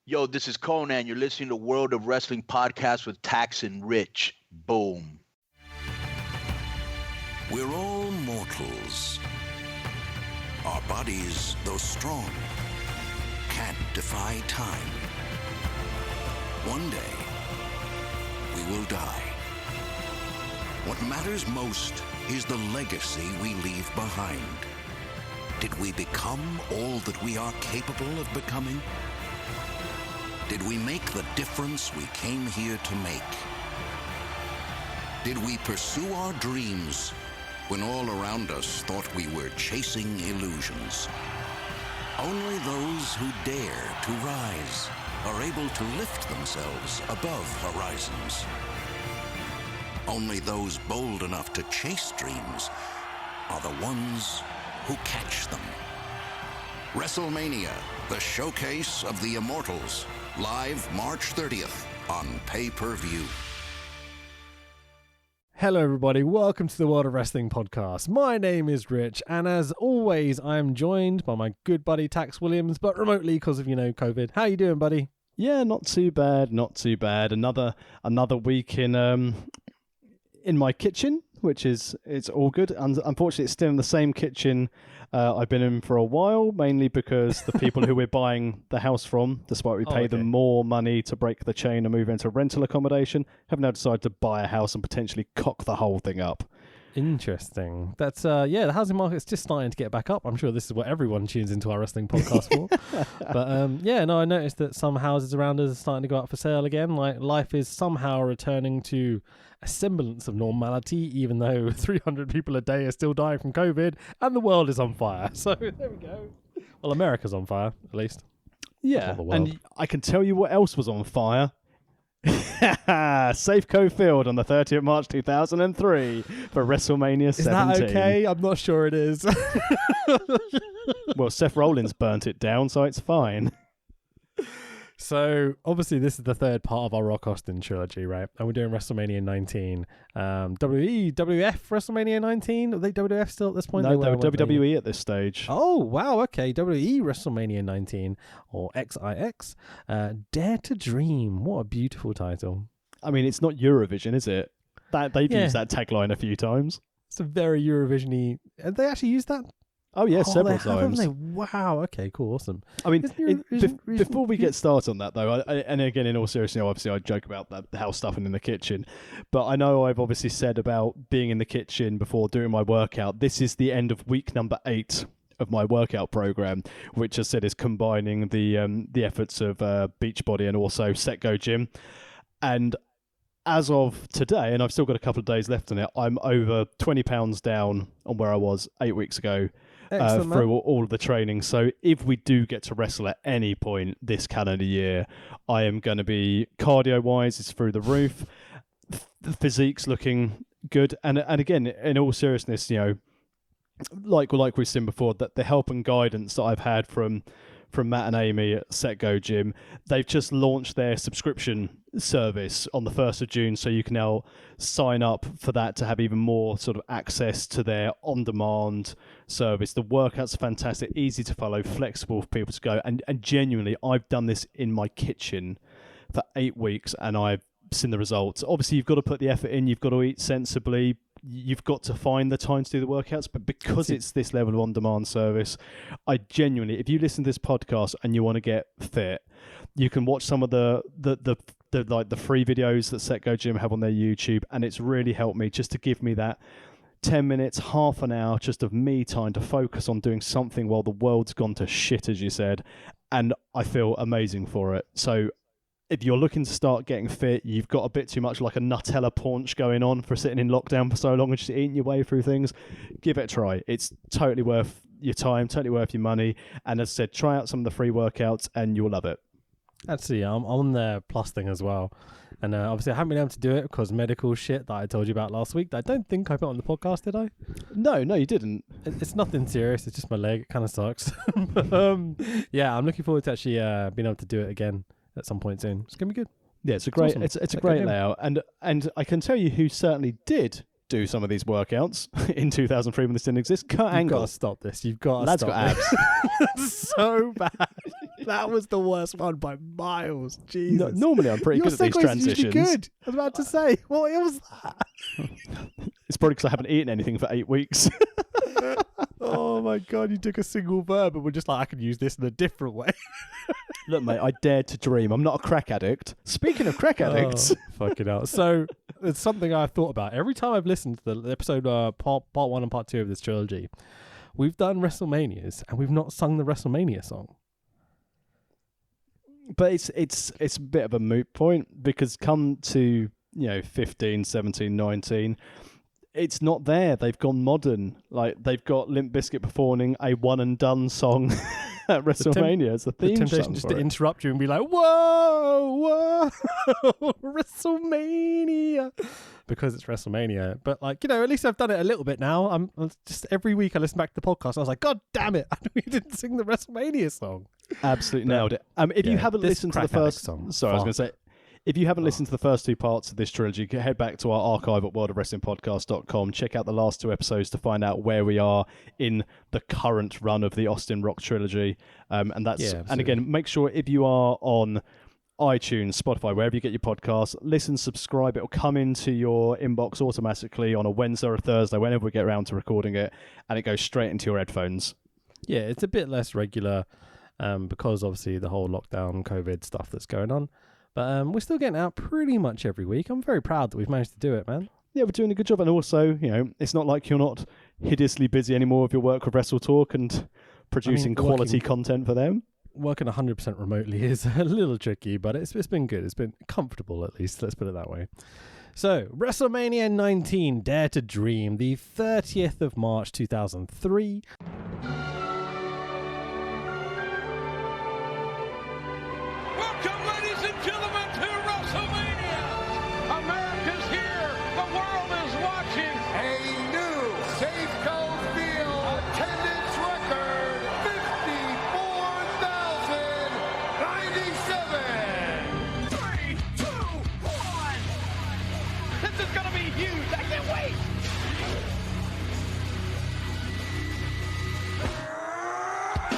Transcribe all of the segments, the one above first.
Yo, this is Conan. You're listening to World of Wrestling podcast with Tax and Rich. Boom. We're all mortals. Our bodies, though strong, can't defy time. One day, we will die. What matters most is the legacy we leave behind. Did we become all that we are capable of becoming? Did we make the difference we came here to make? Did we pursue our dreams when all around us thought we were chasing illusions? Only those who dare to rise are able to lift themselves above horizons. Only those bold enough to chase dreams are the ones who catch them. WrestleMania, the showcase of the immortals. Live March 30th on pay-per-view. Hello everybody, welcome to the World of Wrestling podcast. My name is Rich, and as always, I am joined by my good buddy Tax Williams, but remotely because of, COVID. How you doing, buddy? Yeah, not too bad, not too bad. Another week in my kitchen, which is it's all good. And unfortunately, it's still in the same kitchen I've been in for a while, mainly because the people who we're buying the house from, despite we pay them more money to break the chain and move into rental accommodation, have now decided to buy a house and potentially cock the whole thing up. Interesting. That's the housing market's just starting to get back up. I'm sure this is what everyone tunes into our wrestling podcast for. But I noticed that some houses around us are starting to go up for sale again. Like, life is somehow returning to a semblance of normality, even though 300 people a day are still dying from COVID and the world is on fire. So there we go. Well, America's on fire, at least. Yeah, and I can tell you what else was on fire. Safeco Field on the 30th of March 2003 for WrestleMania 17. Is that okay? I'm not sure it is. Well, Seth Rollins burnt it down, so it's fine. So, obviously, this is the third part of our Rock Austin trilogy, right? And we're doing WrestleMania 19. WWF WrestleMania 19? Are they WWF still at this point? No, they were WWE at this stage. Oh, wow, okay. WWE WrestleMania 19, or XIX. Dare to Dream. What a beautiful title. I mean, it's not Eurovision, is it? They've used that tagline a few times. It's a very Eurovision-y... Have they actually used that? Oh, yeah, several times. Wow, okay, cool, awesome. I mean, before we get started on that, though, and again, in all seriousness, obviously, I joke about the house stuff and in the kitchen, but I know I've obviously said about being in the kitchen before doing my workout. This is the end of week number 8 of my workout program, which I said is combining the efforts of Beachbody and also Set Go Gym. And as of today, and I've still got a couple of days left on it, I'm over 20 pounds down on where I was 8 weeks ago. Through all of the training. So if we do get to wrestle at any point this calendar year, I am going to be, cardio-wise, it's through the roof. The physique's looking good. And again, in all seriousness, like we've seen before, that the help and guidance that I've had from Matt and Amy at Set Go Gym, they've just launched their subscription service on the 1st of June, so you can now sign up for that to have even more sort of access to their on-demand service. The workouts are fantastic, easy to follow, flexible for people to go, and genuinely, I've done this in my kitchen for 8 weeks, and I've seen the results. Obviously, you've got to put the effort in, you've got to eat sensibly, you've got to find the time to do the workouts, but because it's this level of on-demand service, I genuinely, if you listen to this podcast and you want to get fit, you can watch some of the free videos that Set Go Gym have on their YouTube, and it's really helped me just to give me that 10 minutes, half an hour just of me time to focus on doing something while the world's gone to shit, as you said, and I feel amazing for it. So if you're looking to start getting fit, you've got a bit too much like a Nutella paunch going on for sitting in lockdown for so long and just eating your way through things, give it a try. It's totally worth your time, totally worth your money. And as I said, try out some of the free workouts and you'll love it. Actually, I'm on the Plus thing as well. And obviously I haven't been able to do it because medical shit that I told you about last week that I don't think I put on the podcast, did I? No, you didn't. It's nothing serious. It's just my leg. It kind of sucks. I'm looking forward to actually being able to do it again at some point soon. It's gonna be good. Yeah, it's a great awesome. It's a great layout, and I can tell you who certainly did do some of these workouts in 2003 when this didn't exist. Kurt Angle. You've got to stop this. You've got to Lad's stop got abs. So bad. That was the worst one by miles. Jesus. Normally, I'm pretty Your good at these segues are usually transitions. good. I was about to say, what was that? It's probably because I haven't eaten anything for 8 weeks. Oh my God, you took a single verb and we're just like, I can use this in a different way. Look, mate, I dared to dream. I'm not a crack addict. Speaking of crack addicts. Fucking hell. So it's something I've thought about. Every time I've listened to the episode part 1 and part 2 of this trilogy, we've done WrestleManias and we've not sung the WrestleMania song. But it's a bit of a moot point because come to, 15, 17, 19, it's not there. They've gone modern. Like, they've got Limp Bizkit performing a one and done song at WrestleMania. It's the theme The temptation song just for to it. interrupt you and be like, whoa, WrestleMania. Because it's WrestleMania. But at least I've done it a little bit now. I'm just every week I listen back to the podcast. I was like, God damn it. I know you didn't sing the WrestleMania song. Absolutely nailed it. If you haven't listened to the first song, sorry, I was going to say, if you haven't listened to the first 2 parts of this trilogy, head back to our archive at worldofwrestlingpodcast.com. Check out the last 2 episodes to find out where we are in the current run of the Austin Rock trilogy. And again, make sure if you are on iTunes, Spotify, wherever you get your podcasts, listen, subscribe. It'll come into your inbox automatically on a Wednesday or a Thursday, whenever we get around to recording it, and it goes straight into your headphones. Yeah, it's a bit less regular because obviously the whole lockdown, COVID stuff that's going on. But we're still getting out pretty much every week. I'm very proud that we've managed to do it, man. Yeah, we're doing a good job. And also, it's not like you're not hideously busy anymore with your work with Wrestle Talk and producing quality content for them. Working 100% remotely is a little tricky, but it's been good. It's been comfortable, at least. Let's put it that way. So, WrestleMania 19, Dare to Dream, the 30th of March 2003. Welcome, ladies and gentlemen, to WrestleMania! America's here! The world is watching! A new Safeco Field attendance record, 54,097! 3, 2, 1! This is gonna be huge! I can't wait!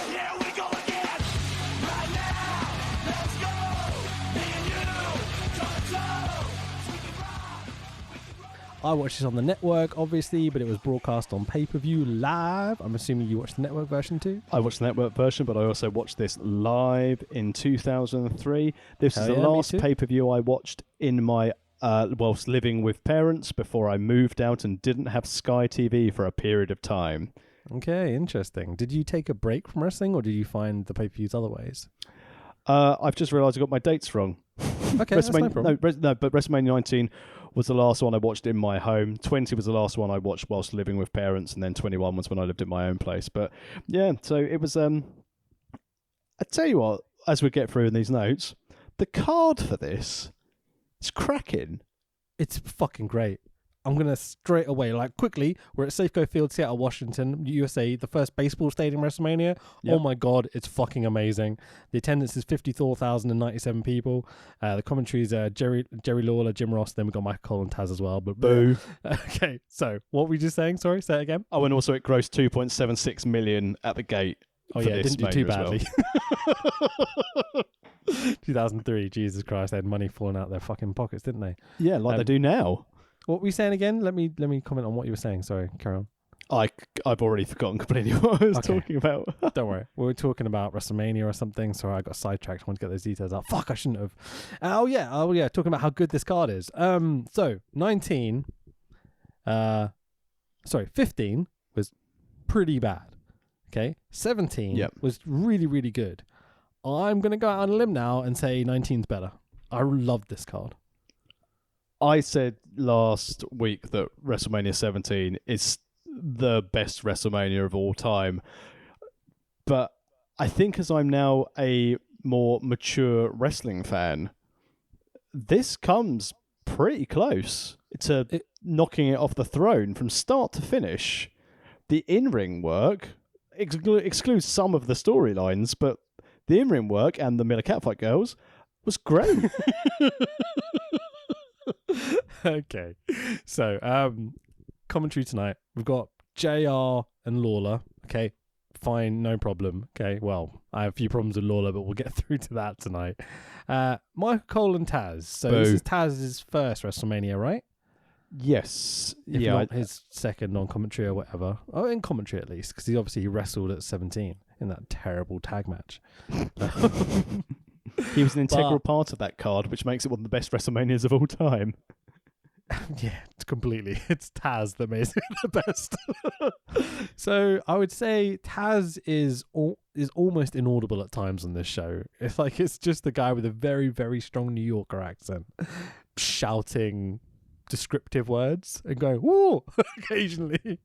Here we go again! Right now! Let's go! Me and you! Toe-to-toe! We can rock! I watched this on the network, obviously, but it was broadcast on pay-per-view live. I'm assuming you watched the network version too? I watched the network version, but I also watched this live in 2003. This is the me last too. pay-per-view I watched in my whilst living with parents before I moved out and didn't have Sky TV for a period of time. Okay, interesting. Did you take a break from wrestling, or did you find the pay-per-views other ways? I've just realised I got my dates wrong. Okay, that's no problem. But WrestleMania 19 was the last one I watched in my home. 20 was the last one I watched whilst living with parents, and then 21 was when I lived in my own place. But yeah, so it was. I tell you what, as we get through in these notes, the card for this is cracking. It's fucking great. I'm going to straight away, quickly, we're at Safeco Field, Seattle, Washington, USA, the first baseball stadium WrestleMania. Yep. Oh my God, it's fucking amazing. The attendance is 54,097 people. The commentary is Jerry Lawler, Jim Ross, then we've got Michael Cole and Taz as well. But Boo. Okay, so what were we just saying? Sorry, say it again. Oh, and also it grossed 2.76 million at the gate. Oh for yeah, it this didn't do too Mania as badly. 2003, Jesus Christ, they had money falling out their fucking pockets, didn't they? Yeah, like they do now. What were you saying again? Let me comment on what you were saying. Sorry, carry on. I've already forgotten completely what I was talking about. Don't worry. We were talking about WrestleMania or something. Sorry, I got sidetracked. I wanted to get those details out. Fuck, I shouldn't have. Oh yeah. Talking about how good this card is. So 15 was pretty bad. Okay. 17 was really, really good. I'm going to go out on a limb now and say 19's better. I loved this card. I said last week that WrestleMania 17 is the best WrestleMania of all time. But I think as I'm now a more mature wrestling fan, this comes pretty close to knocking it off the throne from start to finish. The in-ring work excludes some of the storylines, but the in-ring work and the Miller Catfight girls was great. Okay. So, commentary tonight. We've got JR and Lawler. Okay. fine, no problem. Okay, well, I have a few problems with Lawler, but we'll get through to that tonight. Michael Cole and Taz. So this is Taz's first WrestleMania, right? Yes. If not his second on commentary or whatever. Oh, in commentary at least, because he wrestled at 17 in that terrible tag match. He was an integral part of that card, which makes it one of the best WrestleManias of all time. Yeah, completely. It's Taz that makes it the best. So I would say Taz is almost inaudible at times on this show. It's just the guy with a very, very strong New Yorker accent shouting descriptive words and going, woo, occasionally.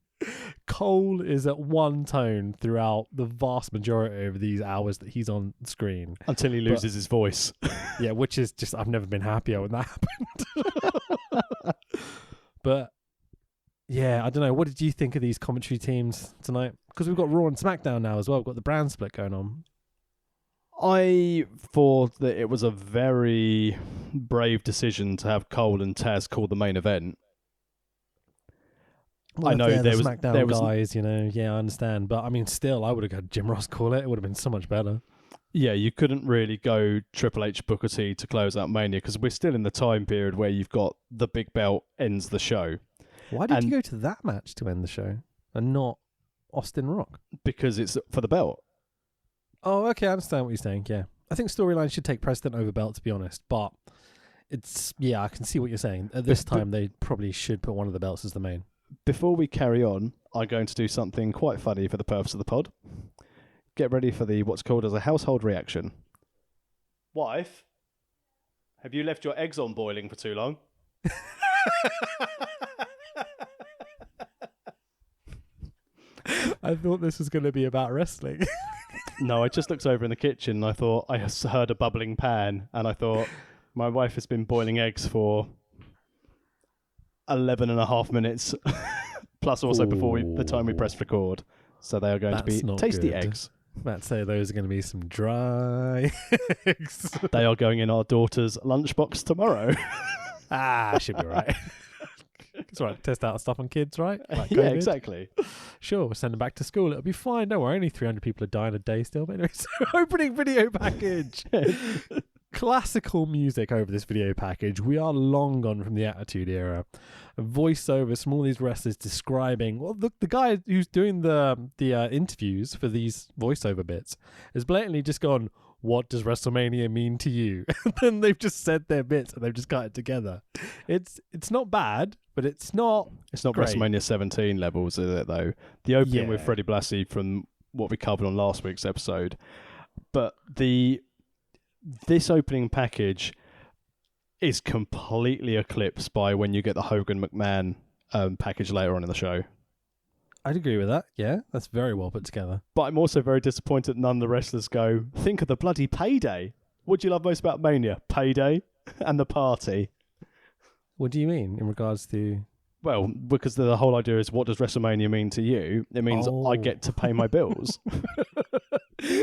Cole is at one tone throughout the vast majority of these hours that he's on screen. Until he loses his voice. Yeah, which is just, I've never been happier when that happened. But, yeah, I don't know. What did you think of these commentary teams tonight? Because we've got Raw and SmackDown now as well. We've got the brand split going on. I thought that it was a very brave decision to have Cole and Taz call the main event. Well, I know there was SmackDown guys, yeah, I understand. But I mean, still, I would have had Jim Ross call it. It would have been so much better. Yeah, you couldn't really go Triple H Booker T to close out Mania because we're still in the time period where you've got the big belt ends the show. Why did you go to that match to end the show and not Austin Rock? Because it's for the belt. Oh, okay, I understand what you're saying, yeah. I think storylines should take precedent over belt, to be honest. But I can see what you're saying. At this time, they probably should put one of the belts as the main. Before we carry on, I'm going to do something quite funny for the purpose of the pod. Get ready for what's called as a household reaction. Wife, have you left your eggs on boiling for too long? I thought this was going to be about wrestling. No, I just looked over in the kitchen and I thought I heard a bubbling pan and I thought my wife has been boiling eggs for 11 and a half minutes, plus also before the time we pressed record. So they are going to be tasty eggs. I'd say those are going to be some dry eggs. They are going in our daughter's lunchbox tomorrow. Should be right. It's all right. Test out stuff on kids, right? Like yeah, exactly. Sure, we'll send them back to school. It'll be fine. Don't worry. Only 300 people are dying a day still. But anyway, so opening video package. Classical music over this video package. We are long gone from the Attitude Era. Voiceovers from all these wrestlers describing. Well, the guy who's doing the interviews for these voiceover bits has blatantly just gone, "What does WrestleMania mean to you?" And then they've just said their bits and they've just cut it together. It's not bad, but it's not great. WrestleMania 17 levels, is it, though? The opening with Freddie Blassie from what we covered on last week's episode. But this opening package is completely eclipsed by when you get the Hogan McMahon package later on in the show. I'd agree with that. Yeah, that's very well put together. But I'm also very disappointed none of the wrestlers go, think of the bloody payday. What do you love most about Mania? Payday and the party. What do you mean in regards to... Well, because the whole idea is, what does WrestleMania mean to you? It means I get to pay my bills.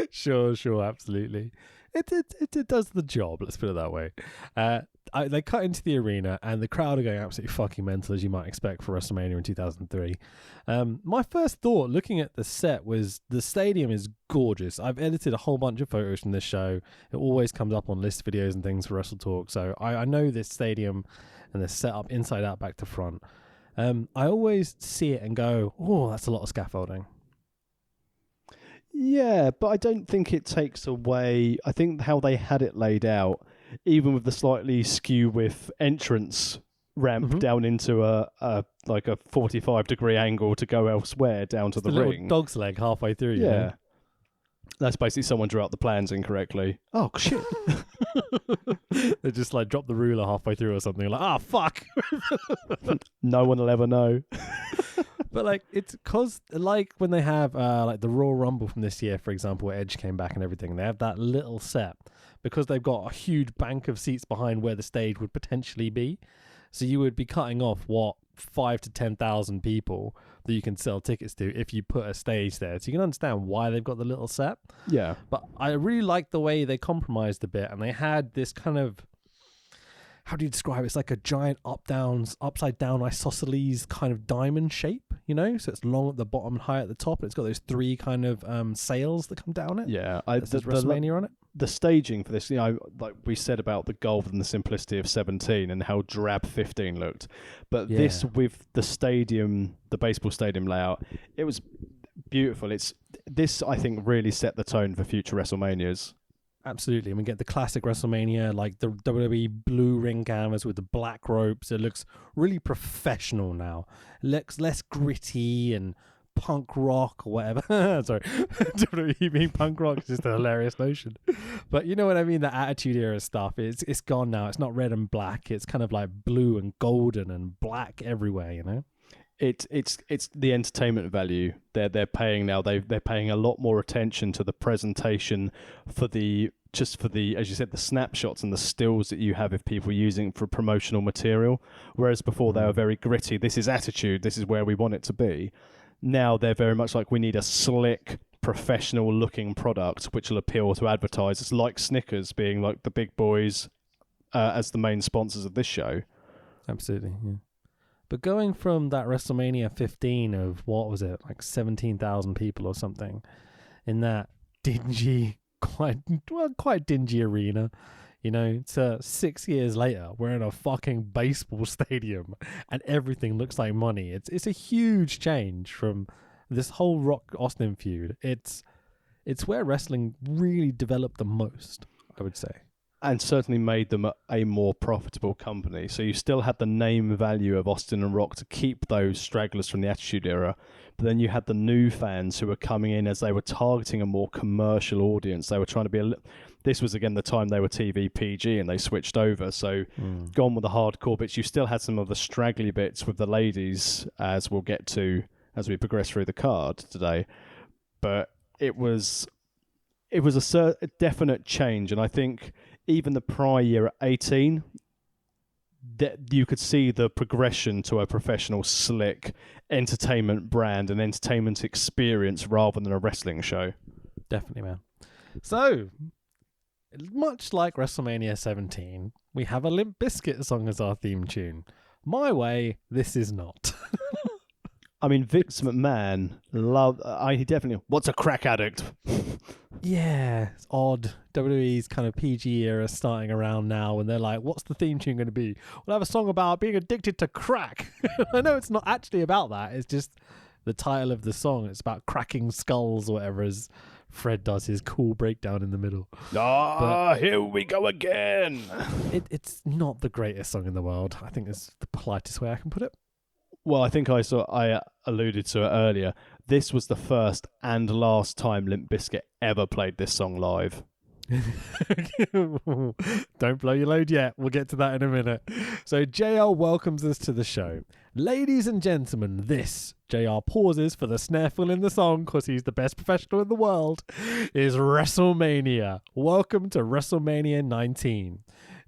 Sure, absolutely. It does the job, let's put it that way. They cut into the arena and the crowd are going absolutely fucking mental, as you might expect for WrestleMania in 2003. My first thought looking at the set was the stadium is gorgeous. I've edited a whole bunch of photos from this show. It always comes up on list videos and things for Wrestle Talk, so I know this stadium and the setup inside out, back to front. I always see it and go, oh, that's a lot of scaffolding. Yeah, but I don't think it takes away... I think how they had it laid out, even with the slightly skew with entrance ramp down into a 45-degree angle to go elsewhere down to the ring. Little dog's leg halfway through. Yeah. You know? That's basically someone drew out the plans incorrectly. Oh, shit. They just drop the ruler halfway through or something. Fuck. No one will ever know. But it's because when they have the Royal Rumble from this year, for example, where Edge came back and everything, they have that little set because they've got a huge bank of seats behind where the stage would potentially be. So you would be cutting off 5,000 to 10,000 people that you can sell tickets to if you put a stage there. So you can understand why they've got the little set. Yeah. But I really like the way they compromised a bit and they had this kind of how do you describe it? It's like a giant upside down isosceles kind of diamond shape, you know? So it's long at the bottom and high at the top, and it's got those 3 kind of sails that come down it. Yeah, There's WrestleMania on it. The staging for this, you know, like we said about the golf and the simplicity of 17 and how drab 15 looked, but this with the stadium, the baseball stadium layout, it was beautiful. This I think really set the tone for future WrestleManias. Absolutely. And we get the classic WrestleMania, like the WWE blue ring canvas with the black ropes. It looks really professional now. It looks less gritty and punk rock or whatever. Sorry. WWE being punk rock is just a hilarious notion. But you know what I mean? The Attitude Era stuff, it's gone now. It's not red and black. It's kind of like blue and golden and black everywhere, you know? It's the entertainment value they're paying now. They're paying a lot more attention to the presentation for the as you said, the snapshots and the stills that you have of people using for promotional material. Whereas before they were very gritty. This is Attitude. This is where we want it to be. Now they're very much like, we need a slick, professional looking product which will appeal to advertisers, like Snickers being like the big boys as the main sponsors of this show. Absolutely, yeah. But going from that WrestleMania 15 of, what was it, like 17,000 people or something, in that dingy, quite dingy arena, you know, to 6 years later, we're in a fucking baseball stadium and everything looks like money. It's a huge change from this whole Rock Austin feud. It's where wrestling really developed the most, I would say. And certainly made them a more profitable company. So you still had the name value of Austin and Rock to keep those stragglers from the Attitude Era. But then you had the new fans who were coming in as they were targeting a more commercial audience. They were trying to be this was, again, the time they were TV PG and they switched over. So gone with the hardcore bits. You still had some of the straggly bits with the ladies, as we'll get to as we progress through the card today. But it was a definite change. And I think even the prior year at 18, that you could see the progression to a professional, slick entertainment brand and entertainment experience rather than a wrestling show. Definitely, man. So, much like WrestleMania 17, we have a Limp Bizkit song as our theme tune. My Way, This Is Not. I mean, Vince McMahon he definitely, what's a crack addict? Yeah, it's odd. WWE's kind of PG era starting around now, and they're like, what's the theme tune going to be? We'll have a song about being addicted to crack. I know it's not actually about that. It's just the title of the song. It's about cracking skulls or whatever, as Fred does his cool breakdown in the middle. Here we go again. It's not the greatest song in the world. I think it's the politest way I can put it. Well, I think I alluded to it earlier. This was the first and last time Limp Bizkit ever played this song live. Don't blow your load yet. We'll get to that in a minute. So JR welcomes us to the show. Ladies and gentlemen, this, JR pauses for the snare fill in the song because he's the best professional in the world, is WrestleMania. Welcome to WrestleMania 19.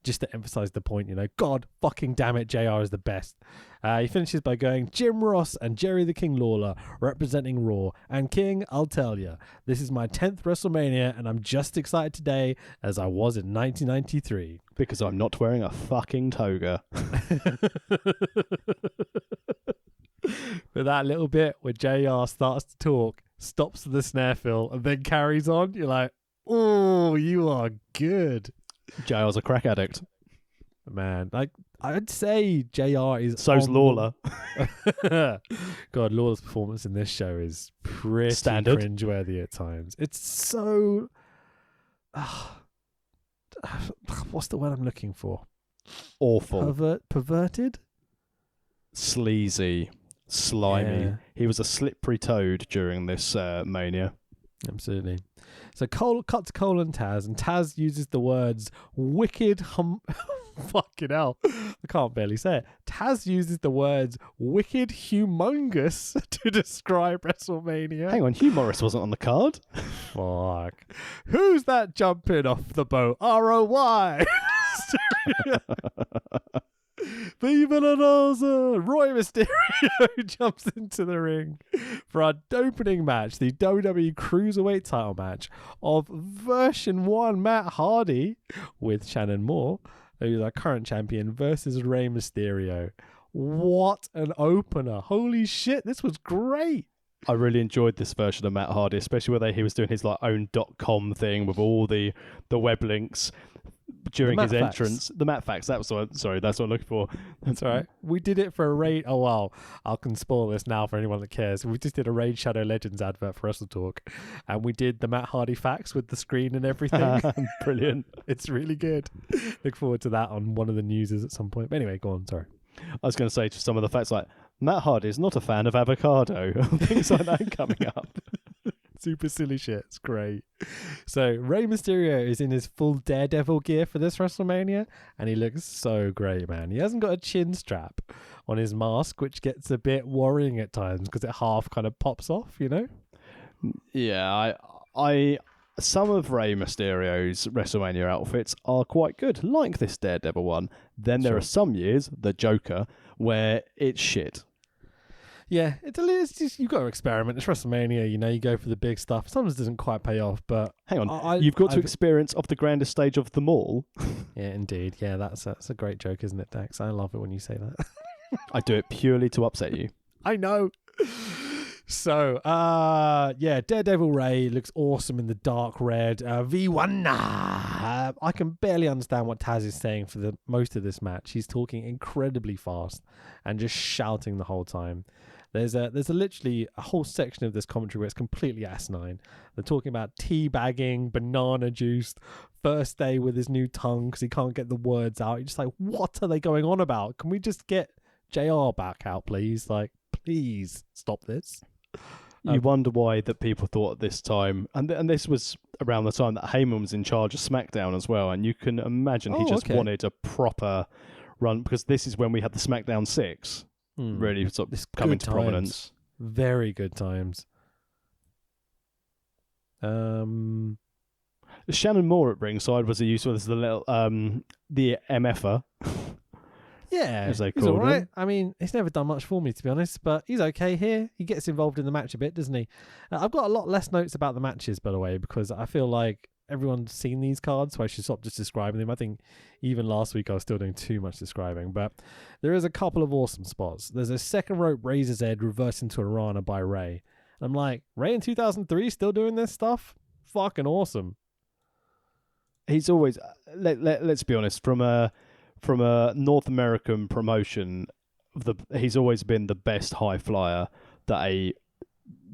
Just to emphasize the point, you know, God fucking damn it, JR is the best. He finishes by going, Jim Ross and Jerry the King Lawler representing Raw. And King, I'll tell you, this is my 10th WrestleMania and I'm just excited today as I was in 1993. Because I'm not wearing a fucking toga. But that little bit where JR starts to talk, stops the snare fill, and then carries on, you're like, oh, you are good. JR's a crack addict. Man, like, I'd say JR is... So's Lawler. God, Lawler's performance in this show is pretty standard, cringeworthy at times. It's so... what's the word I'm looking for? Awful. Perverted? Sleazy. Slimy. Yeah. He was a slippery toad during this mania. Absolutely. So Cole cuts Cole and Taz uses the words wicked fucking hell, I can't barely say it. Taz uses the words wicked humongous to describe WrestleMania. Hang on, Hugh Morris wasn't on the card? Fuck. Who's that jumping off the boat? ROY. Viva la Rosa! Roy Mysterio jumps into the ring for our opening match, the WWE Cruiserweight title match of version 1 Matt Hardy with Shannon Moore who's our current champion, versus Rey Mysterio. What an opener. Holy shit, this was great. I really enjoyed this version of Matt Hardy, especially where he was doing his like own .com thing with all the web links during his entrance. The Matt Facts. That's what I'm looking for. That's all right. We did it for a Raid. Oh, wow. I can spoil this now for anyone that cares. We just did a Raid Shadow Legends advert for Wrestle Talk, and we did the Matt Hardy facts with the screen and everything. Brilliant. It's really good. Look forward to that on one of the newses at some point. But anyway, go on. Sorry. I was going to say just some of the facts like Matt Hardy is not a fan of avocado. Things like that coming up. Super silly shit. It's great. So Rey Mysterio is in his full Daredevil gear for this WrestleMania, and he looks so great, man. He hasn't got a chin strap on his mask, which gets a bit worrying at times because it half kind of pops off, you know? Yeah, I some of Rey Mysterio's WrestleMania outfits are quite good, like this Daredevil one. Then there are some years, the Joker, where it's shit. Yeah, it's just, you've got to experiment. It's WrestleMania, you know, you go for the big stuff. Sometimes it doesn't quite pay off, but... Hang on, you've got to experience off the grandest stage of them all. Yeah, indeed. Yeah, that's a great joke, isn't it, Dax? I love it when you say that. I do it purely to upset you. I know. So, yeah, Daredevil Ray looks awesome in the dark red. V1. I can barely understand what Taz is saying for the most of this match. He's talking incredibly fast and just shouting the whole time. There's literally a whole section of this commentary where it's completely asinine. They're talking about teabagging, banana juice, first day with his new tongue because he can't get the words out. You're just like, what are they going on about? Can we just get JR back out, please? Like, please stop this. You wonder why that people thought at this time, and this was around the time that Heyman was in charge of SmackDown as well, and you can imagine he just wanted a proper run, because this is when we had the SmackDown 6 really sort of coming to prominence. Very good times. Shannon Moore at ringside was a useful as the little the MFer. Yeah, as they he's called all right. him. I mean, he's never done much for me, to be honest, but he's okay here. He gets involved in the match a bit, doesn't he? I've got a lot less notes about the matches, by the way, because I feel like everyone's seen these cards, so I should stop just describing them. I think even last week I was still doing too much describing, but there is a couple of awesome spots. There's a second rope Razor's Edge reverse into a Rana by Ray. And I'm like, Ray in 2003 still doing this stuff? Fucking awesome. He's always, let's be honest, from a North American promotion, he's always been the best high flyer that a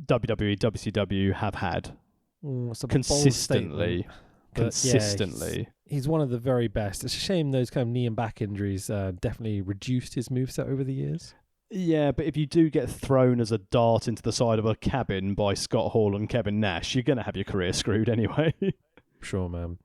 WWE, WCW have had. Consistently. Yeah, he's one of the very best. It's a shame those kind of knee and back injuries definitely reduced his moveset over the years. Yeah, but if you do get thrown as a dart into the side of a cabin by Scott Hall and Kevin Nash, you're going to have your career screwed anyway. Sure, man.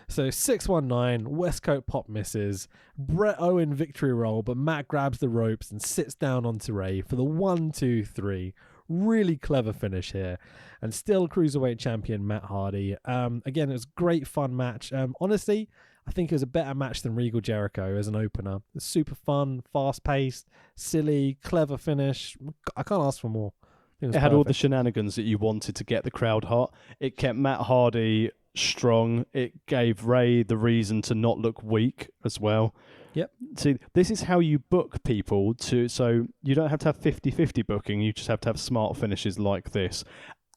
So 619, Westcote pop misses, Brett Owen victory roll, but Matt grabs the ropes and sits down onto Ray for the 1-2-3. Really clever finish here. And still Cruiserweight champion Matt Hardy. Again, it was a great fun match. Honestly, I think it was a better match than Regal Jericho as an opener. It's super fun, fast-paced, silly, clever finish. I can't ask for more. It had all the shenanigans that you wanted to get the crowd hot. It kept Matt Hardy strong. It gave Ray the reason to not look weak as well. Yep. See, this is how you book people so you don't have to have 50-50 booking, you just have to have smart finishes like this.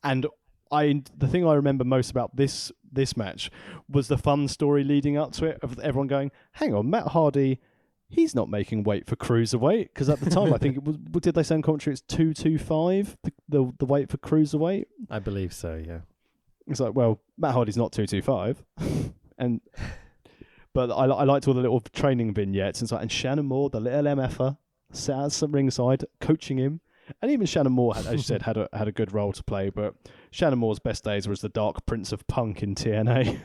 And the thing I remember most about this match was the fun story leading up to it, of everyone going, hang on, Matt Hardy, he's not making weight for Cruiserweight, because at the time I think it was, did they say in commentary it's 225, the weight for Cruiserweight? I believe so, yeah. It's like, well, Matt Hardy's not 225. But I liked all the little training vignettes. And Shannon Moore, the little MFer, sat at some ringside coaching him. And even Shannon Moore, as you said, had a good role to play. But Shannon Moore's best days were as the Dark Prince of Punk in TNA.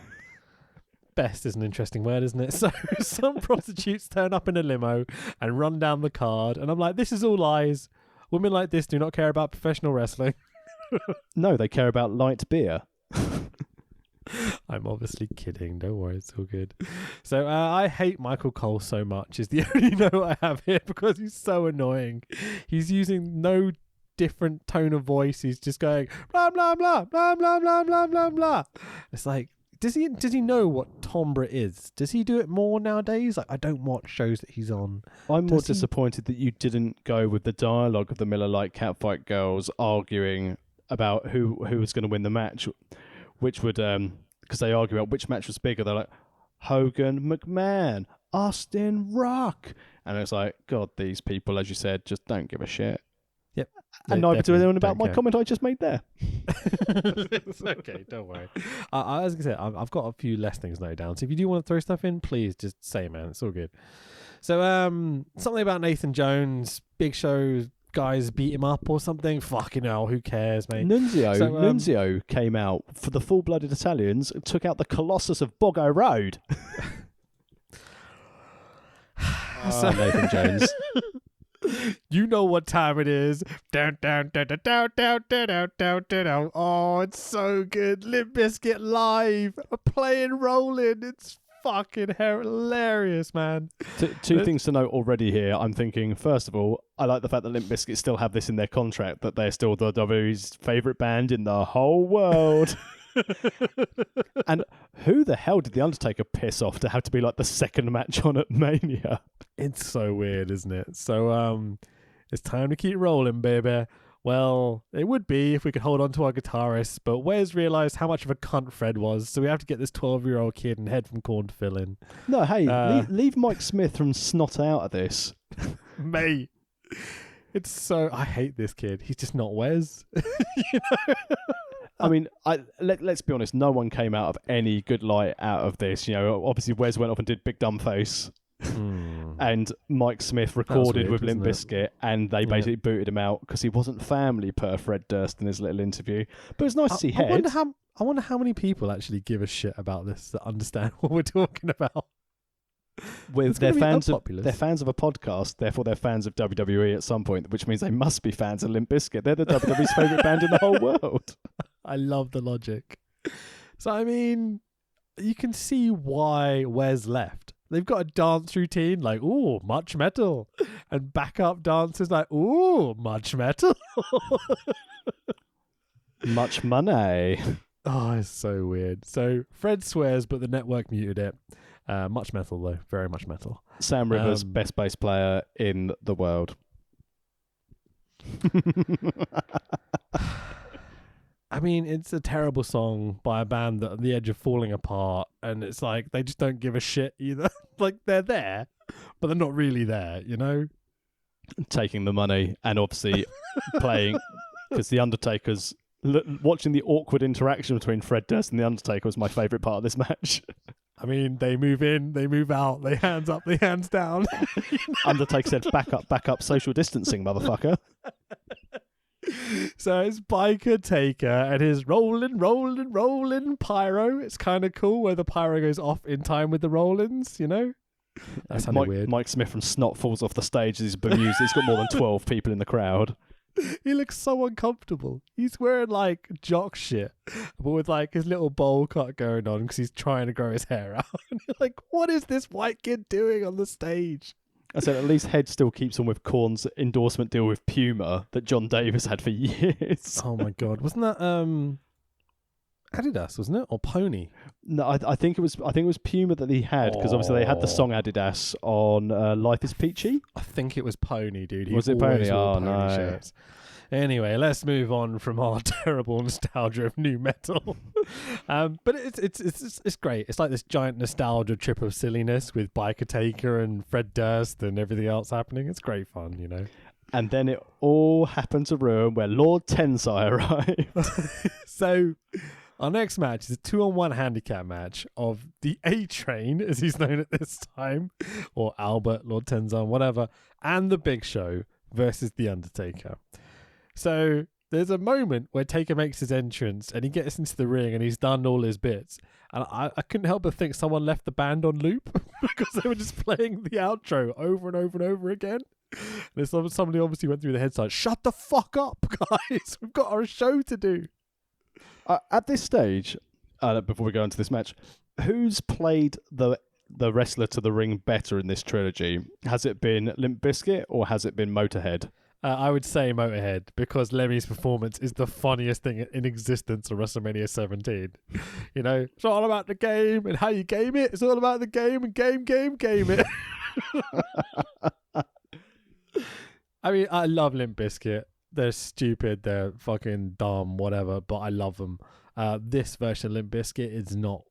Best is an interesting word, isn't it? So some prostitutes turn up in a limo and run down the card. And I'm like, this is all lies. Women like this do not care about professional wrestling. No, they care about light beer. I'm obviously kidding. Don't worry, it's all good. So I hate Michael Cole so much is the only note I have here, because he's so annoying. He's using no different tone of voice. He's just going blah blah blah blah blah blah blah blah blah. It's like, does he know what timbre is? Does he do it more nowadays? Like, I don't watch shows that he's on. I'm more disappointed that you didn't go with the dialogue of the Miller Lite Catfight girls arguing about who was going to win the match, which would because they argue about which match was bigger. They're like Hogan, McMahon, Austin, Rock, and it's like, God, these people, as you said, just don't give a shit. Yep. And neither do anyone about my comment I just made there. It's okay, don't worry. I was going to say, I've got a few less things noted down. So if you do want to throw stuff in, please just say, man. It's all good. So something about Nathan Jones, Big Show guys beat him up or something. Fucking hell, who cares, mate? Nunzio came out for the full-blooded Italians, took out the Colossus of Boggo Road. Nathan Jones. You know what time it is. Down, down, down, down, down, down, down, down, down. Oh, it's so good. Limp Bizkit live, playing, rolling. It's fucking hilarious, man. Two things to note already here. I'm thinking, first of all, I like the fact that Limp Bizkit still have this in their contract, that they're still the WWE's favourite band in the whole world. And who the hell did The Undertaker piss off to have to be like the second match on at Mania? It's so weird, isn't it? So it's time to keep rolling, baby. Well, it would be if we could hold on to our guitarist, but Wes realised how much of a cunt Fred was, so we have to get this 12-year-old kid and Head from Corn to fill in. No, hey, leave Mike Smith from Snot out of this. Mate, it's so... I hate this kid. He's just not Wes. You know? I mean, let's be honest, no one came out of any good light out of this. You know, obviously Wes went off and did Big Dumb Face. And Mike Smith recorded with Limp Bizkit, and they basically booted him out because he wasn't family per Fred Durst in his little interview. But it's nice to see Head. I wonder how many people actually give a shit about this that understand what we're talking about. They're fans of a podcast, therefore they're fans of WWE at some point, which means they must be fans of Limp Bizkit. They're the WWE's favourite band in the whole world. I love the logic. So, I mean, you can see why Wes left. They've got a dance routine like, ooh, much metal. And backup dancers like, ooh, much metal. Much money. Oh, it's so weird. So Fred swears, but the network muted it. Much metal, though. Very much metal. Sam Rivers, best bass player in the world. I mean, it's a terrible song by a band that are on the edge of falling apart, and it's like they just don't give a shit either. Like, they're there, but they're not really there, you know? Taking the money and obviously playing, because The Undertaker's... watching the awkward interaction between Fred Durst and The Undertaker was my favourite part of this match. I mean, they move in, they move out, they hands up, they hands down. You know? Undertaker said, back up, social distancing, motherfucker. So it's Biker Taker and his rolling pyro. It's kind of cool where the pyro goes off in time with the rollins, you know? That's weird. Mike Smith from Snot falls off the stage as he's bemused. He's got more than 12 people in the crowd. He looks so uncomfortable. He's wearing like jock shit, but with like his little bowl cut going on because he's trying to grow his hair out. And you're like, what is this white kid doing on the stage? I said, at least Head still keeps on with Korn's endorsement deal with Puma that John Davis had for years. Oh my god, wasn't that Adidas, wasn't it, or Pony? No, I think it was Puma that he had, because obviously they had the song Adidas on Life is Peachy. I think it was Pony, dude. Was it Pony? Oh no. Shirts. Anyway, let's move on from our terrible nostalgia of new metal. But it's great. It's like this giant nostalgia trip of silliness with Biker Taker and Fred Durst and everything else happening. It's great fun, you know. And then it all happened to ruin where Lord Tensai arrived. So our next match is a 2-on-1 handicap match of the A-Train, as he's known at this time, or Albert, Lord Tenzan, whatever, and the Big Show versus The Undertaker. So there's a moment where Taker makes his entrance and he gets into the ring and he's done all his bits. And I couldn't help but think someone left the band on loop because they were just playing the outro over and over and over again. And somebody obviously went through the headset, shut the fuck up, guys. We've got our show to do. At this stage, before we go into this match, who's played the wrestler to the ring better in this trilogy? Has it been Limp Bizkit or has it been Motorhead? I would say Motorhead, because Lemmy's performance is the funniest thing in existence of WrestleMania 17. You know, it's all about the game and how you game it. It's all about the game and game it. I mean, I love Limp Bizkit. They're stupid. They're fucking dumb, whatever, but I love them. This version of Limp Bizkit is not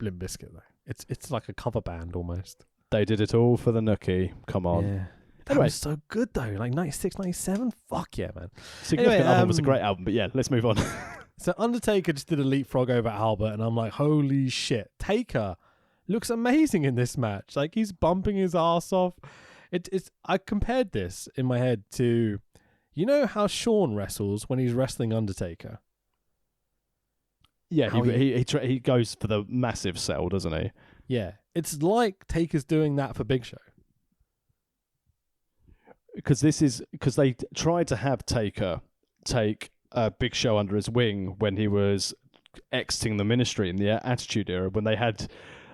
Limp Bizkit, though. It's like a cover band almost. They did it all for the nookie. Come on. Yeah. That Anyway. was so good, though. Like 96, 97? Fuck yeah, man. Significant Anyway, Album was a great album, but yeah, let's move on. So Undertaker just did a leapfrog over Albert, and I'm like, holy shit. Taker looks amazing in this match. Like, he's bumping his ass off. I compared this in my head to, you know how Shawn wrestles when he's wrestling Undertaker? Yeah, How he goes for the massive sell, doesn't he? Yeah. It's like Taker's doing that for Big Show. Because they tried to have Taker take Big Show under his wing when he was exiting the ministry in the Attitude Era, when they had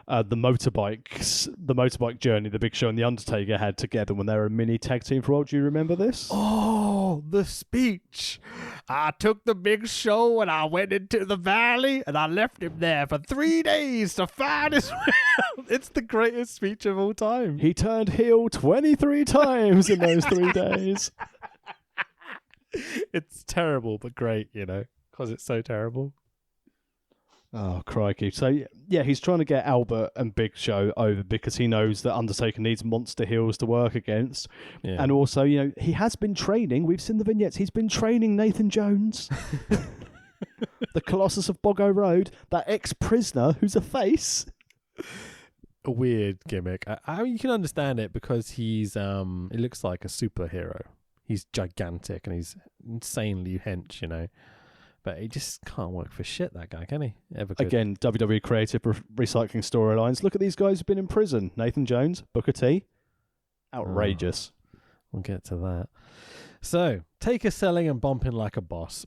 the motorbike journey the Big Show and the Undertaker had together when they were a mini tag team for a while. Do you remember this? Oh, the speech. I took the Big Show and I went into the valley and I left him there for 3 days to find his way out. It's the greatest speech of all time. He turned heel 23 times in those 3 days. It's terrible, but great, you know, because it's so terrible. Oh, crikey. So, yeah, he's trying to get Albert and Big Show over because he knows that Undertaker needs monster heels to work against. Yeah. And also, you know, he has been training. We've seen the vignettes. He's been training Nathan Jones, the Colossus of Boggo Road, that ex-prisoner who's a face. A weird gimmick. You can understand it because he's, he looks like a superhero. He's gigantic and he's insanely hench, you know. But he just can't work for shit, that guy, can he? Ever could. Again, WWE creative recycling storylines. Look at these guys who've been in prison. Nathan Jones, Booker T. Outrageous. We'll get to that. So, Taker selling and bumping like a boss.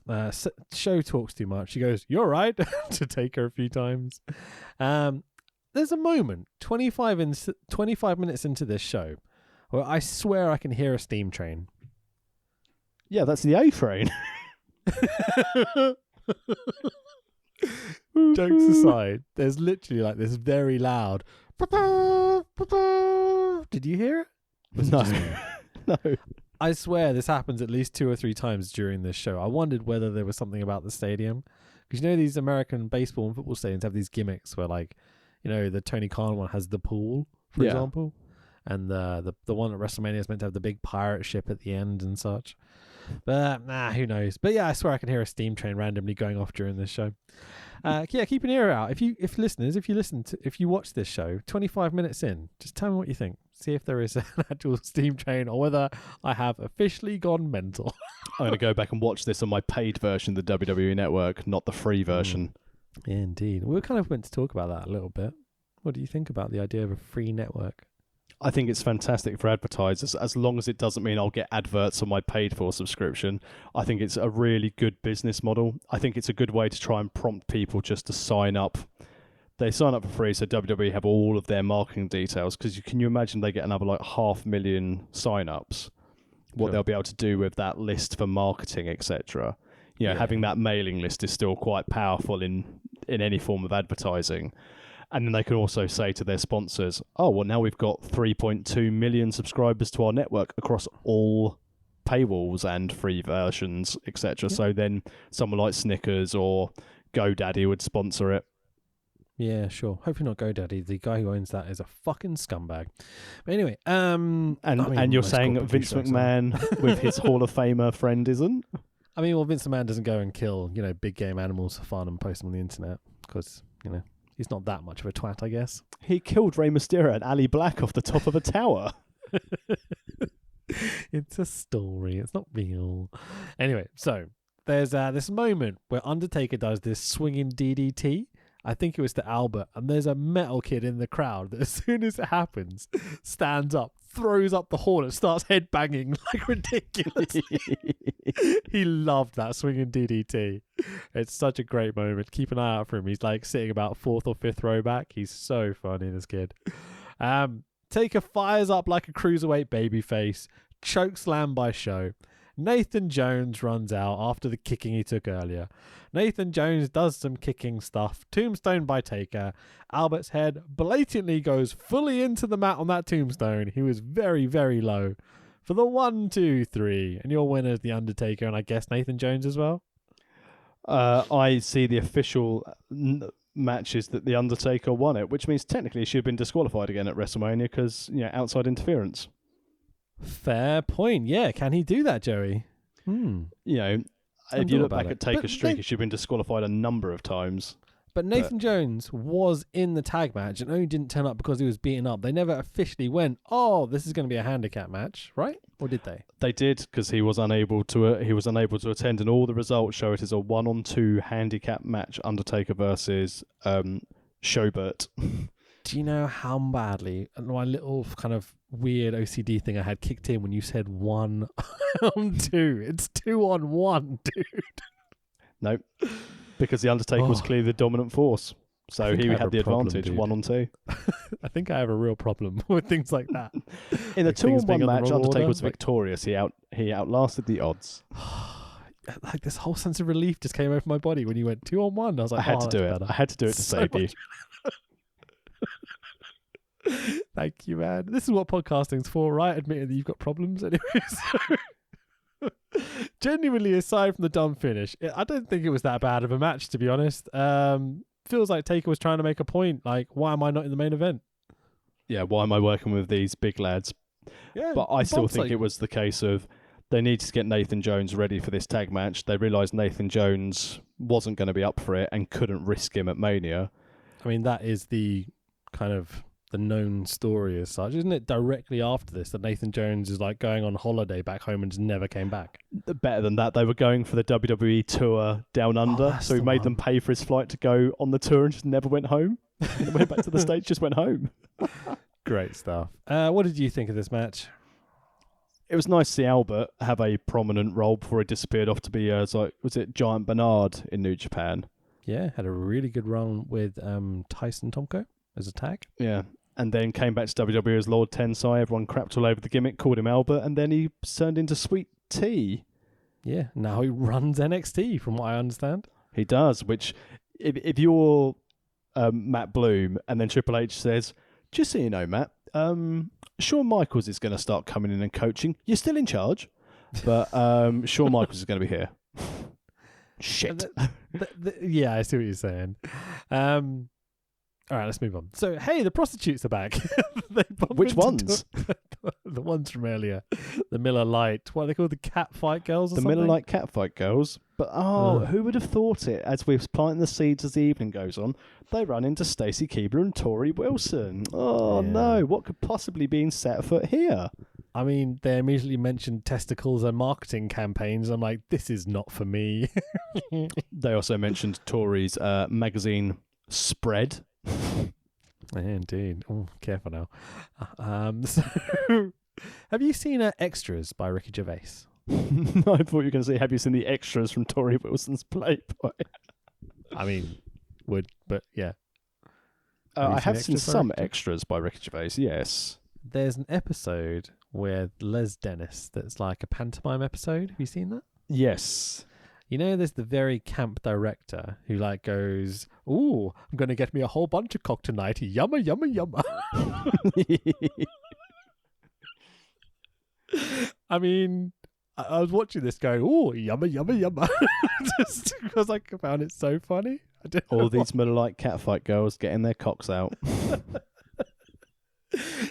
Show talks too much. She goes, "You're right," to Taker a few times. There's a moment, 25 minutes into this show, where I swear I can hear a steam train. Yeah, that's the A-Train. Jokes aside, there's literally like this very loud. Did you hear it? Was it No. just me? No. I swear this happens at least 2 or 3 times during this show. I wondered whether there was something about the stadium, because you know these American baseball and football stadiums have these gimmicks where, like, you know, the Tony Khan one has the pool, for Yeah. example, and the one at WrestleMania is meant to have the big pirate ship at the end and such. But who knows? But yeah, I swear I can hear a steam train randomly going off during this show. Yeah, keep an ear out. If you watch this show 25 minutes in, just tell me what you think. See if there is an actual steam train or whether I have officially gone mental. I'm going to go back and watch this on my paid version of the WWE Network, not the free version. Yeah, indeed. We were kind of meant to talk about that a little bit. What do you think about the idea of a free network? I think it's fantastic for advertisers, as long as it doesn't mean I'll get adverts on my paid-for subscription. I think it's a really good business model. I think it's a good way to try and prompt people just to sign up. They sign up for free, so WWE have all of their marketing details, because can you imagine they get another like 500,000 sign-ups? What Sure. they'll be able to do with that list for marketing, etc. You know, Yeah. having that mailing list is still quite powerful in any form of advertising. And then they can also say to their sponsors, oh, well, now we've got 3.2 million subscribers to our network across all paywalls and free versions, etc. Yeah. So then someone like Snickers or GoDaddy would sponsor it. Yeah, sure. Hopefully not GoDaddy. The guy who owns that is a fucking scumbag. But anyway, And you're most saying corporate Vince douchebags are. McMahon with his Hall of Famer friend isn't? I mean, well, Vince McMahon doesn't go and kill, you know, big game animals for fun and post them on the internet because, you know, he's not that much of a twat, I guess. He killed Rey Mysterio and Ali Black off the top of a tower. It's a story. It's not real. Anyway, so there's this moment where Undertaker does this swinging DDT. I think it was to Albert, and there's a metal kid in the crowd that as soon as it happens, stands up, throws up the horn, and starts headbanging like ridiculously. He loved that swinging DDT. It's such a great moment. Keep an eye out for him. He's like sitting about 4th or 5th row back. He's so funny, this kid. Taker fires up like a cruiserweight babyface, choke slam by Show. Nathan Jones runs out after the kicking he took earlier. Nathan Jones does some kicking stuff. Tombstone by Taker. Albert's head blatantly goes fully into the mat on that tombstone. He was very, very low. For the 1, 2, 3. And your winner is The Undertaker, and I guess Nathan Jones as well? I see the official matches that The Undertaker won it, which means technically he should have been disqualified again at WrestleMania because, outside interference. Fair point. Yeah, can he do that, Joey? If you look back at Taker's streak, he should have been disqualified a number of times. But Nathan Jones was in the tag match and only didn't turn up because he was beaten up. They never officially went, "Oh, this is going to be a handicap match," right? Or did they? They did, because he was unable to attend, and all the results show it as a 1-on-2 handicap match. Undertaker versus Schobert. Do you know how badly my little kind of weird OCD thing I had kicked in when you said 1 on 2? It's 2 on 1, dude. Nope. Because the Undertaker was clearly the dominant force. So he had the advantage, dude. 1 on 2. I think I have a real problem with things like that. In the 2 on 1 match, Undertaker was like, victorious. He outlasted the odds. Like this whole sense of relief just came over my body when you went 2 on 1. I was like, I had to do it. Better. I had to do it to save you. Thank you, man. This is what podcasting's for, right? Admitting that you've got problems anyway. Genuinely, aside from the dumb finish, I don't think it was that bad of a match, to be honest. Feels like Taker was trying to make a point. Like, why am I not in the main event? Yeah, why am I working with these big lads? Yeah, but I still think it was the case of they needed to get Nathan Jones ready for this tag match. They realised Nathan Jones wasn't going to be up for it and couldn't risk him at Mania. I mean, that is the kind of the known story as such, isn't it? Directly after this, that Nathan Jones is like going on holiday back home and just never came back. Better than that, they were going for the WWE tour down under, so he made them pay for his flight to go on the tour and just never went home. They went back to the States, just went home. Great stuff. What did you think of this match? It was nice to see Albert have a prominent role before he disappeared off to be, was it Giant Bernard in New Japan? Yeah, had a really good run with Tyson Tomko as a tag. Yeah. And then came back to WWE as Lord Tensai. Everyone crapped all over the gimmick, called him Albert, and then he turned into Sweet Tea. Yeah, now he runs NXT, from what I understand. He does, which, if you're Matt Bloom, and then Triple H says, just so you know, Matt, Shawn Michaels is going to start coming in and coaching. You're still in charge, but Shawn Michaels is going to be here. Shit. Yeah, I see what you're saying. All right, let's move on. So, hey, the prostitutes are back. Which ones? The ones from earlier. The Miller Lite. What are they called? The Catfight Girls or something? The Miller Lite Catfight Girls. But, who would have thought it? As we're planting the seeds as the evening goes on, they run into Stacey Keebler and Tori Wilson. Oh, no. What could possibly be in set afoot here? I mean, they immediately mentioned testicles and marketing campaigns. I'm like, this is not for me. They also mentioned Tori's magazine spread. Yeah, indeed. Oh, careful now. So, have you seen Extras by Ricky Gervais? I thought you were going to say, have you seen the extras from Tori Wilson's Playboy? I mean, but yeah. I have seen some extras by Ricky Gervais, yes. There's an episode where Les Dennis that's like a pantomime episode. Have you seen that? Yes. You know, there's the very camp director who like goes, "Ooh, I'm going to get me a whole bunch of cock tonight. Yumma, yumma, yumma." I mean, I was watching this going, "Ooh, yumma, yumma, yumma," just because I found it so funny. All these Miller Lite Catfight girls getting their cocks out.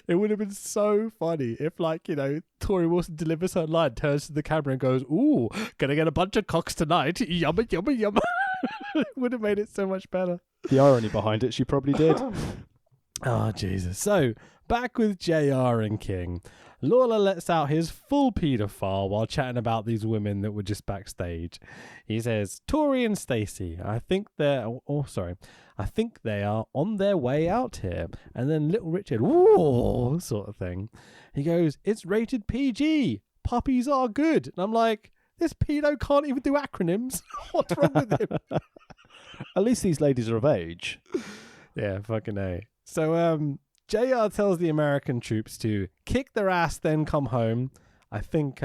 It would have been so funny if, like, you know, Tori Wilson delivers her line, turns to the camera and goes, "Ooh, gonna get a bunch of cocks tonight. Yumma, yumma, yumma." It would have made it so much better. The irony behind it, she probably did. Oh, Jesus. So, back with JR and King. Lawler lets out his full paedophile while chatting about these women that were just backstage. He says, "Tori and Stacey, I think they are on their way out here." And then Little Richard, "Ooh," sort of thing. He goes, "It's rated PG. Puppies are good." And I'm like, this pedo can't even do acronyms. What's wrong with him? At least these ladies are of age. Yeah, fucking A. So, JR tells the American troops to kick their ass, then come home. I think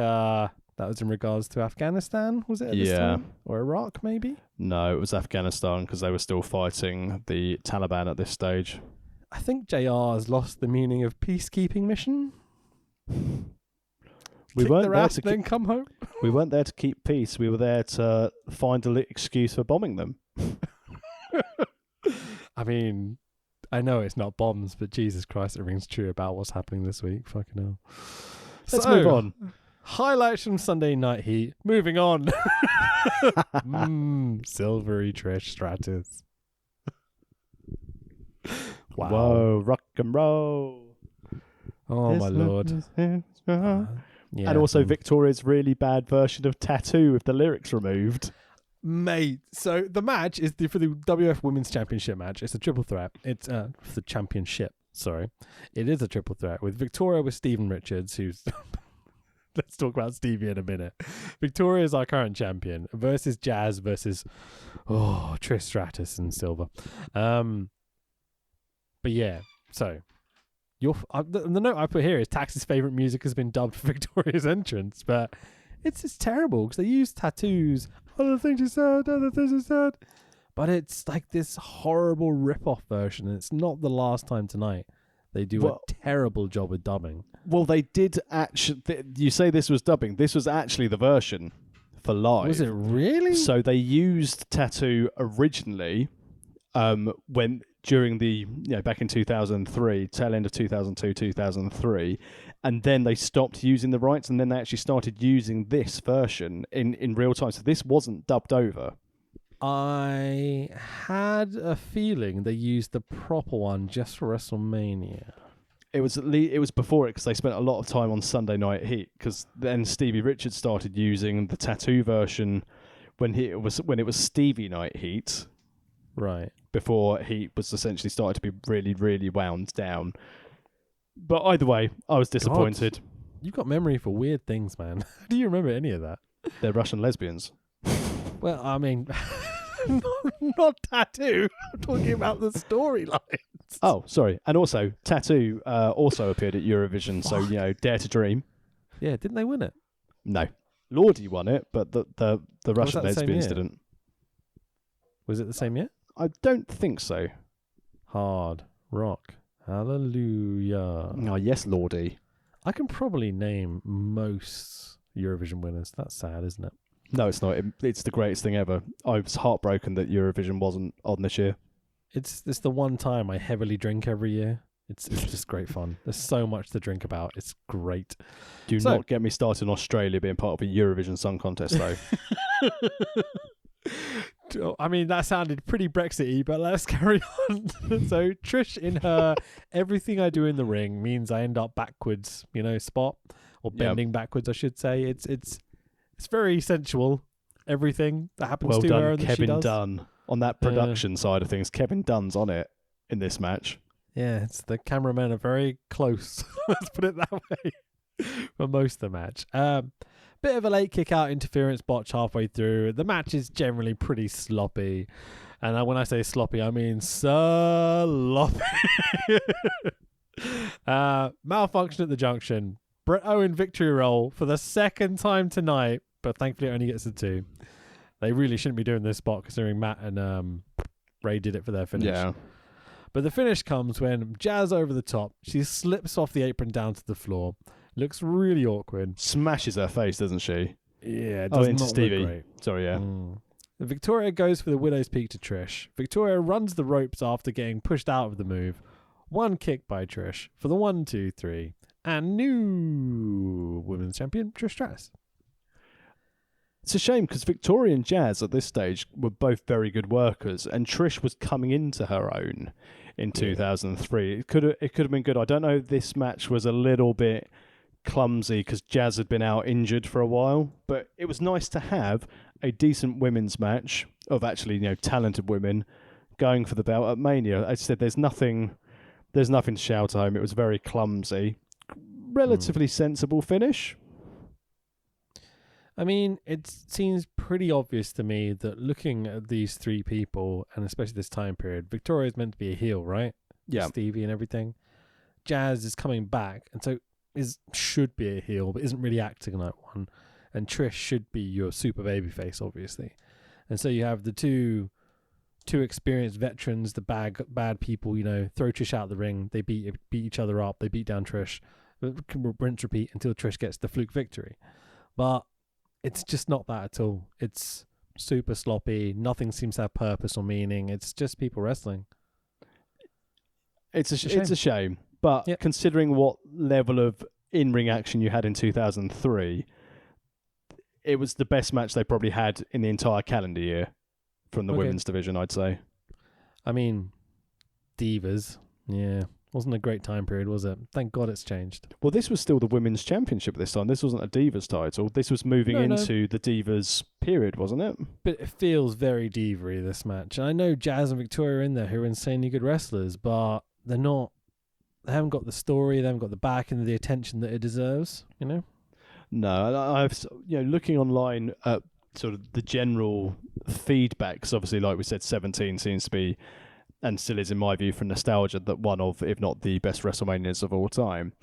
That was in regards to Afghanistan, was it at this time? Or Iraq, maybe? No, it was Afghanistan because they were still fighting the Taliban at this stage. I think JR has lost the meaning of peacekeeping mission. We Kick weren't their there ass, to then come home. We weren't there to keep peace. We were there to find an excuse for bombing them. I mean, I know it's not bombs, but Jesus Christ, it rings true about what's happening this week. Fucking hell. Let's move on. Highlights from Sunday Night Heat. Moving on. Silvery Trish Stratus. Wow. Whoa, rock and roll. Oh, my Lord. Yeah, And also Victoria's really bad version of Tattoo with the lyrics removed. Mate, so the match is for the WF Women's Championship match. It's a triple threat. It's for the championship. Sorry. It is a triple threat with Victoria with Steven Richards, who's... Let's talk about Stevie in a minute. Victoria is our current champion versus Jazz versus Trish Stratus and Silver. But yeah, so the note I put here is Tax's favorite music has been dubbed for Victoria's entrance, but it's just terrible because they use tattoos. Other things she said, other things she said. But it's like this horrible rip-off version, and it's not the last time tonight. They do a terrible job with dubbing. Well, they did actually... You say this was dubbing. This was actually the version for live. Was it really? So they used Tattoo originally when during the... back in 2003, tail end of 2002, 2003, and then they stopped using the rights, and then they actually started using this version in real time. So this wasn't dubbed over. I had a feeling they used the proper one just for WrestleMania. It was before it because they spent a lot of time on Sunday Night Heat because then Stevie Richards started using the Tattoo version when it was Stevie Night Heat, right? Before Heat was essentially started to be really, really wound down. But either way, I was disappointed. God, you've got memory for weird things, man. How do you remember any of that? They're Russian lesbians. Well, I mean, not Tattoo. I'm talking about the storylines. Oh, sorry. And also, Tattoo also appeared at Eurovision, so, Dare to Dream. Yeah, didn't they win it? No. Lordi won it, but the Russian lesbians didn't. Was it the same year? I don't think so. Hard Rock. Hallelujah. Oh, yes, Lordi. I can probably name most Eurovision winners. That's sad, isn't it? No, it's not. It's the greatest thing ever. I was heartbroken that Eurovision wasn't on this year. It's the one time I heavily drink every year. It's just great fun. There's so much to drink about. It's great. Do not get me started on Australia being part of a Eurovision Song Contest, though. I mean, that sounded pretty Brexit-y, but let's carry on. So Trish in her everything I do in the ring means I end up backwards, spot, or bending backwards, I should say. It's very sensual, everything that happens to her. Well done, Kevin Dunn. On that production side of things, Kevin Dunn's on it in this match. Yeah, it's the cameramen are very close. Let's put it that way for most of the match. Bit of a late kick-out interference botch halfway through. The match is generally pretty sloppy. And when I say sloppy, I mean sloppy. Malfunction at the junction. Bret Owen victory roll for the second time tonight, but thankfully it only gets to 2. They really shouldn't be doing this spot considering Matt and Ray did it for their finish. Yeah. But the finish comes when Jazz over the top. She slips off the apron down to the floor. Looks really awkward. Smashes her face, doesn't she? Yeah, it does into not Stevie. look great. Sorry, yeah. Victoria goes for the Widow's Peak to Trish. Victoria runs the ropes after getting pushed out of the move. One kick by Trish for the 1, 2, 3. And new women's champion, Trish Stratus. It's a shame because Victoria and Jazz at this stage were both very good workers, and Trish was coming into her own in 2003. It could have been good. I don't know. This match was a little bit clumsy because Jazz had been out injured for a while, but it was nice to have a decent women's match of actually talented women going for the belt at Mania. I said there's nothing to shout home. It was very clumsy, relatively sensible finish. I mean, it seems pretty obvious to me that looking at these 3 people, and especially this time period, Victoria is meant to be a heel, right? Yeah. Stevie and everything. Jazz is coming back, and so should be a heel, but isn't really acting like one. and Trish should be your super babyface, obviously. And so you have the two experienced veterans, the bad people, throw Trish out of the ring. They beat each other up. They beat down Trish. Rinse, repeat until Trish gets the fluke victory. But it's just not that at all. It's super sloppy. Nothing seems to have purpose or meaning. It's just people wrestling. It's a shame. But considering what level of in-ring action you had in 2003, it was the best match they probably had in the entire calendar year from the women's division, I'd say. I mean, Divas, wasn't a great time period, was it? Thank God it's changed. Well, this was still the women's championship this time. This wasn't a Divas title. This was moving into the Divas period, wasn't it? But it feels very diva-y, this match. And I know Jazz and Victoria are in there who are insanely good wrestlers, but they're not. They haven't got the story. They haven't got the back and the attention that it deserves. No, I've looking online at sort of the general feedback. Because obviously, like we said, 17 seems to be, and still is in my view, for nostalgia, that one of, if not the best WrestleManias of all time.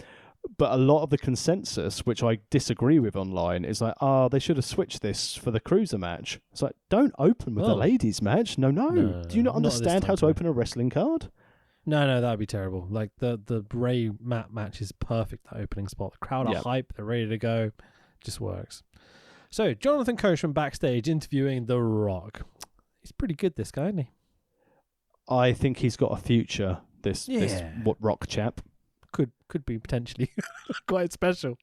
But a lot of the consensus, which I disagree with online, is like, they should have switched this for the Cruiser match. It's like, don't open with the ladies match. No. Do you not understand how to open a wrestling card? No, that'd be terrible. Like the Ray Matt match is perfect, that opening spot. The crowd are hype, they're ready to go. Just works. So Jonathan Coachman backstage interviewing The Rock. He's pretty good, this guy, isn't he? I think he's got a future, this Rock chap. Could be potentially quite special.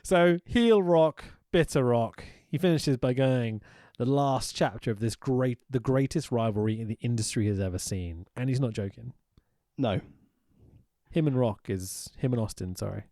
So heel Rock, bitter Rock. He finishes by going, the last chapter of the greatest rivalry the industry has ever seen. And he's not joking. No. Him and Austin, sorry.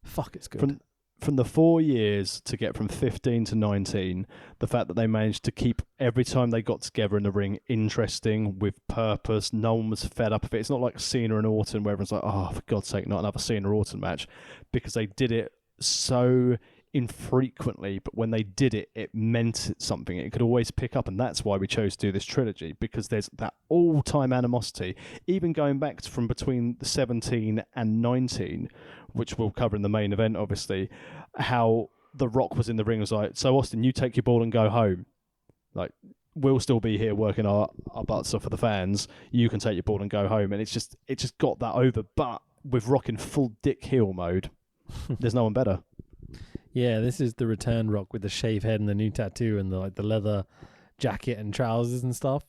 Fuck, it's good. From the 4 years to get from 15 to 19, the fact that they managed to keep every time they got together in the ring interesting, with purpose, no one was fed up of it. It's not like Cena and Orton where everyone's like, for God's sake, not another Cena Orton match, because they did it so infrequently, but when they did it, it meant something. It could always pick up, and that's why we chose to do this trilogy, because there's that all-time animosity, even going back from between the 17 and 19, which we'll cover in the main event, obviously, how The Rock was in the ring, was like, so Austin, you take your ball and go home. Like, we'll still be here working our butts off for the fans. You can take your ball and go home. And it just got that over. But with Rock in full dick heel mode, there's no one better. Yeah, this is the return Rock with the shaved head and the new tattoo and the leather jacket and trousers and stuff,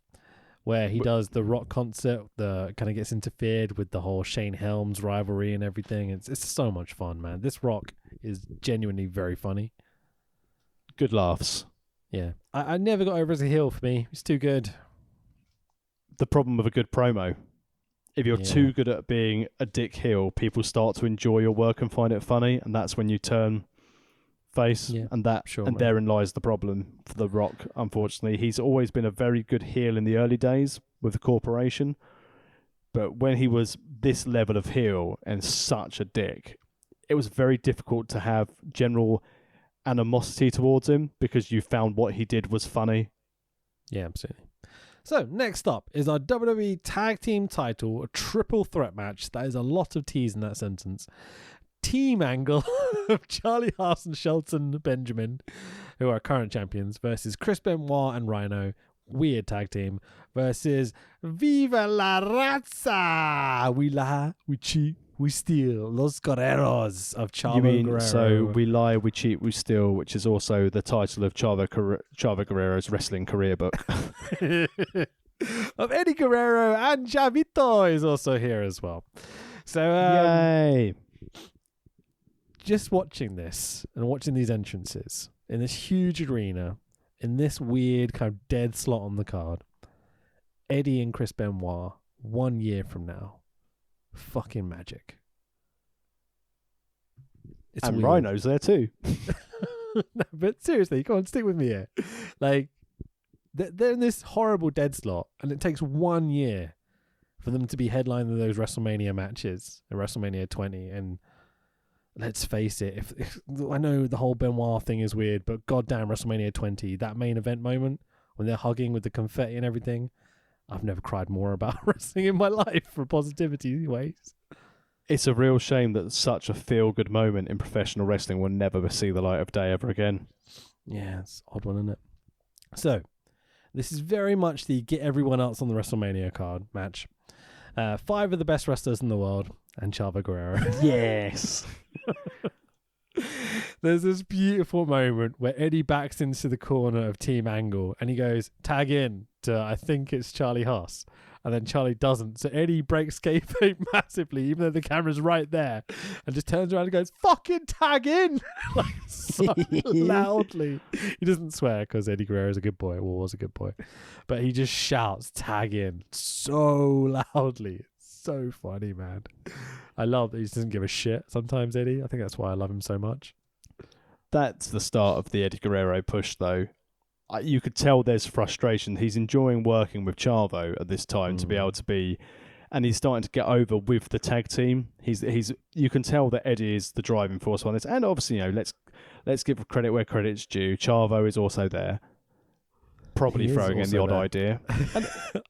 where he does the Rock concert, the kind of gets interfered with the whole Shane Helms rivalry and everything. It's so much fun, man. This Rock is genuinely very funny. Good laughs. Yeah. I never got over as a heel for me. It's too good. The problem with a good promo. If you're too good at being a dick heel, people start to enjoy your work and find it funny, and that's when you turn face, and therein lies the problem for The Rock. Unfortunately, he's always been a very good heel in the early days with the corporation, but when he was this level of heel and such a dick, it was very difficult to have general animosity towards him, because you found what he did was funny. Yeah, absolutely. So next up is our WWE Tag Team title, a triple threat match. That is a lot of T's in that sentence. Team angle of Charlie Haas and Shelton Benjamin, who are current champions, versus Chris Benoit and Rhino, weird tag team, versus Viva la Raza! We lie, we cheat, we steal. Los Guerreros of Chavo Guerrero. So we lie, we cheat, we steal, which is also the title of Chavo Guerrero's wrestling career book. Of Eddie Guerrero, and Chavito is also here as well. So, yay! Just watching this and watching these entrances in this huge arena, in this weird kind of dead slot on the card, Eddie and Chris Benoit, 1 year from now, fucking magic. It's and weird. Rhino's there too. No, but seriously, come on, stick with me here. Like, they're in this horrible dead slot, and it takes 1 year for them to be headlining those WrestleMania matches, at WrestleMania 20, and let's face it, if I know the whole Benoit thing is weird, but goddamn WrestleMania 20, that main event moment when they're hugging with the confetti and everything, I've never cried more about wrestling in my life for positivity ways. It's a real shame that such a feel-good moment in professional wrestling will never see the light of day ever again. Yeah, it's an odd one, isn't it? So, this is very much the get everyone else on the WrestleMania card match. 5 of the best wrestlers in the world and Chavo Guerrero. Yes. There's this beautiful moment where Eddie backs into the corner of Team Angle and he goes, tag in to, I think it's Charlie Haas. And then Charlie doesn't. So Eddie breaks kayfabe massively, even though the camera's right there, and just turns around and goes, fucking tag in! Like, so loudly. He doesn't swear because Eddie Guerrero is a good boy, or was a good boy. But he just shouts, tag in, so loudly. It's so funny, man. I love that he just doesn't give a shit sometimes, Eddie. I think that's why I love him so much. That's the start of the Eddie Guerrero push, though. You could tell there's frustration. He's enjoying working with Chavo at this time to be able to be, and he's starting to get over with the tag team. You can tell that Eddie is the driving force on this, and obviously, let's give credit where credit's due. Chavo is also there, probably throwing in the odd idea.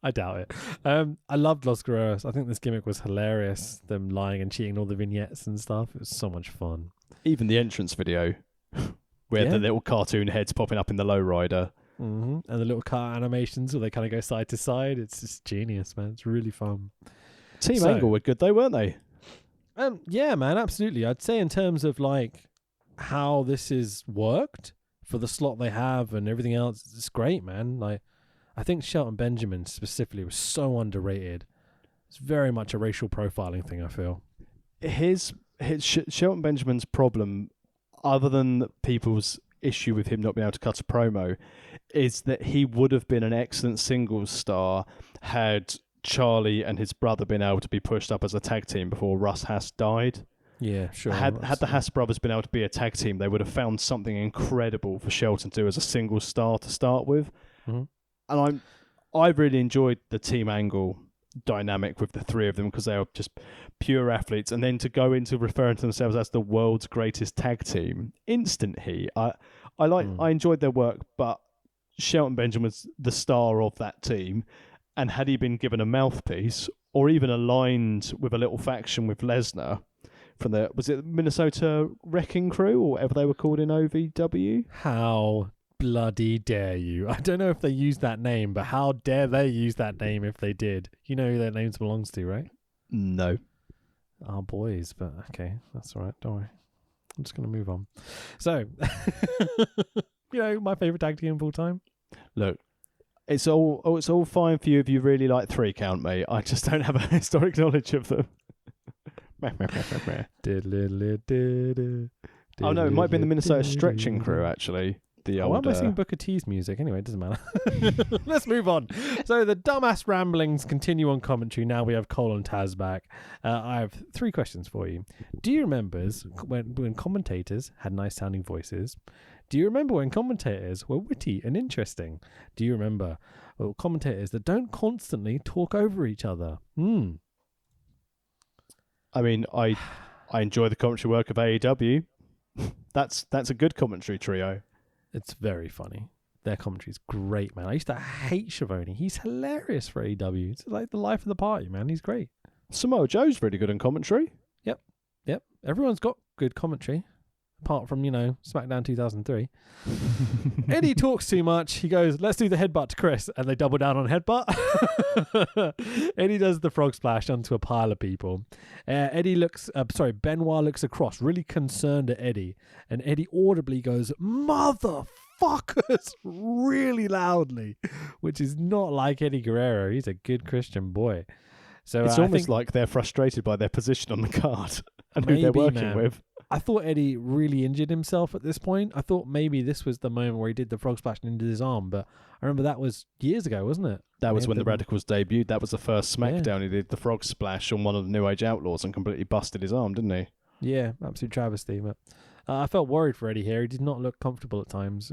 I doubt it. I loved Los Guerreros. I think this gimmick was hilarious. Them lying and cheating all the vignettes and stuff. It was so much fun. Even the entrance video. Where the little cartoon heads popping up in the lowrider. Mm-hmm. And the little car animations where they kind of go side to side. It's just genius, man. It's really fun. Team Angle were good though, weren't they? Yeah, man, absolutely. I'd say in terms of like how this is worked for the slot they have and everything else, it's great, man. Like, I think Shelton Benjamin specifically was so underrated. It's very much a racial profiling thing, I feel. His Shelton Benjamin's problem, other than people's issue with him not being able to cut a promo, is that he would have been an excellent singles star had Charlie and his brother been able to be pushed up as a tag team before Russ Haas died. Yeah, sure. Had the Haas brothers been able to be a tag team, they would have found something incredible for Shelton to do as a single star to start with. Mm-hmm. And I really enjoyed the Team Angle dynamic with the 3 of them because they are just pure athletes, and then to go into referring to themselves as the world's greatest tag team, instant heat. I enjoyed their work, but Shelton Benjamin was the star of that team, and had he been given a mouthpiece or even aligned with a little faction with Lesnar from was it Minnesota Wrecking Crew or whatever they were called in OVW? How bloody dare you? I don't know if they used that name, but how dare they use that name if they did? You know who their names belongs to, right? No. Our boys, but okay, that's all right. Don't worry. I'm just going to move on. So, my favorite tag team of all time. Look, it's all fine for you if you really like 3 Count, mate. I just don't have a historic knowledge of them. Oh no, it might have been the Minnesota Stretching Crew, actually. Why am I singing Booker T's music? Anyway, it doesn't matter. Let's move on. So the dumbass ramblings continue on commentary. Now we have Cole and Taz back. I have 3 questions for you. Do you remember when commentators had nice sounding voices? Do you remember when commentators were witty and interesting? Do you remember commentators that don't constantly talk over each other? I mean, I enjoy the commentary work of AEW. That's a good commentary trio. It's very funny. Their commentary is great, man. I used to hate Schiavone. He's hilarious for AEW. It's like the life of the party, man. He's great. Samoa Joe's really good in commentary. Yep. Everyone's got good commentary, apart from, SmackDown 2003. Eddie talks too much. He goes, let's do the headbutt to Chris. And they double down on headbutt. Eddie does the frog splash onto a pile of people. Benoit looks across, really concerned at Eddie. And Eddie audibly goes, motherfuckers, really loudly, which is not like Eddie Guerrero. He's a good Christian boy. So it's almost like they're frustrated by their position on the card and who they're working with. I thought Eddie really injured himself at this point. I thought maybe this was the moment where he did the frog splash into his arm, but I remember that was years ago, wasn't it? That was when the Radicals debuted. That was the first SmackDown. Yeah. He did the frog splash on one of the New Age Outlaws and completely busted his arm, didn't he? Yeah, absolute travesty. But I felt worried for Eddie here. He did not look comfortable at times,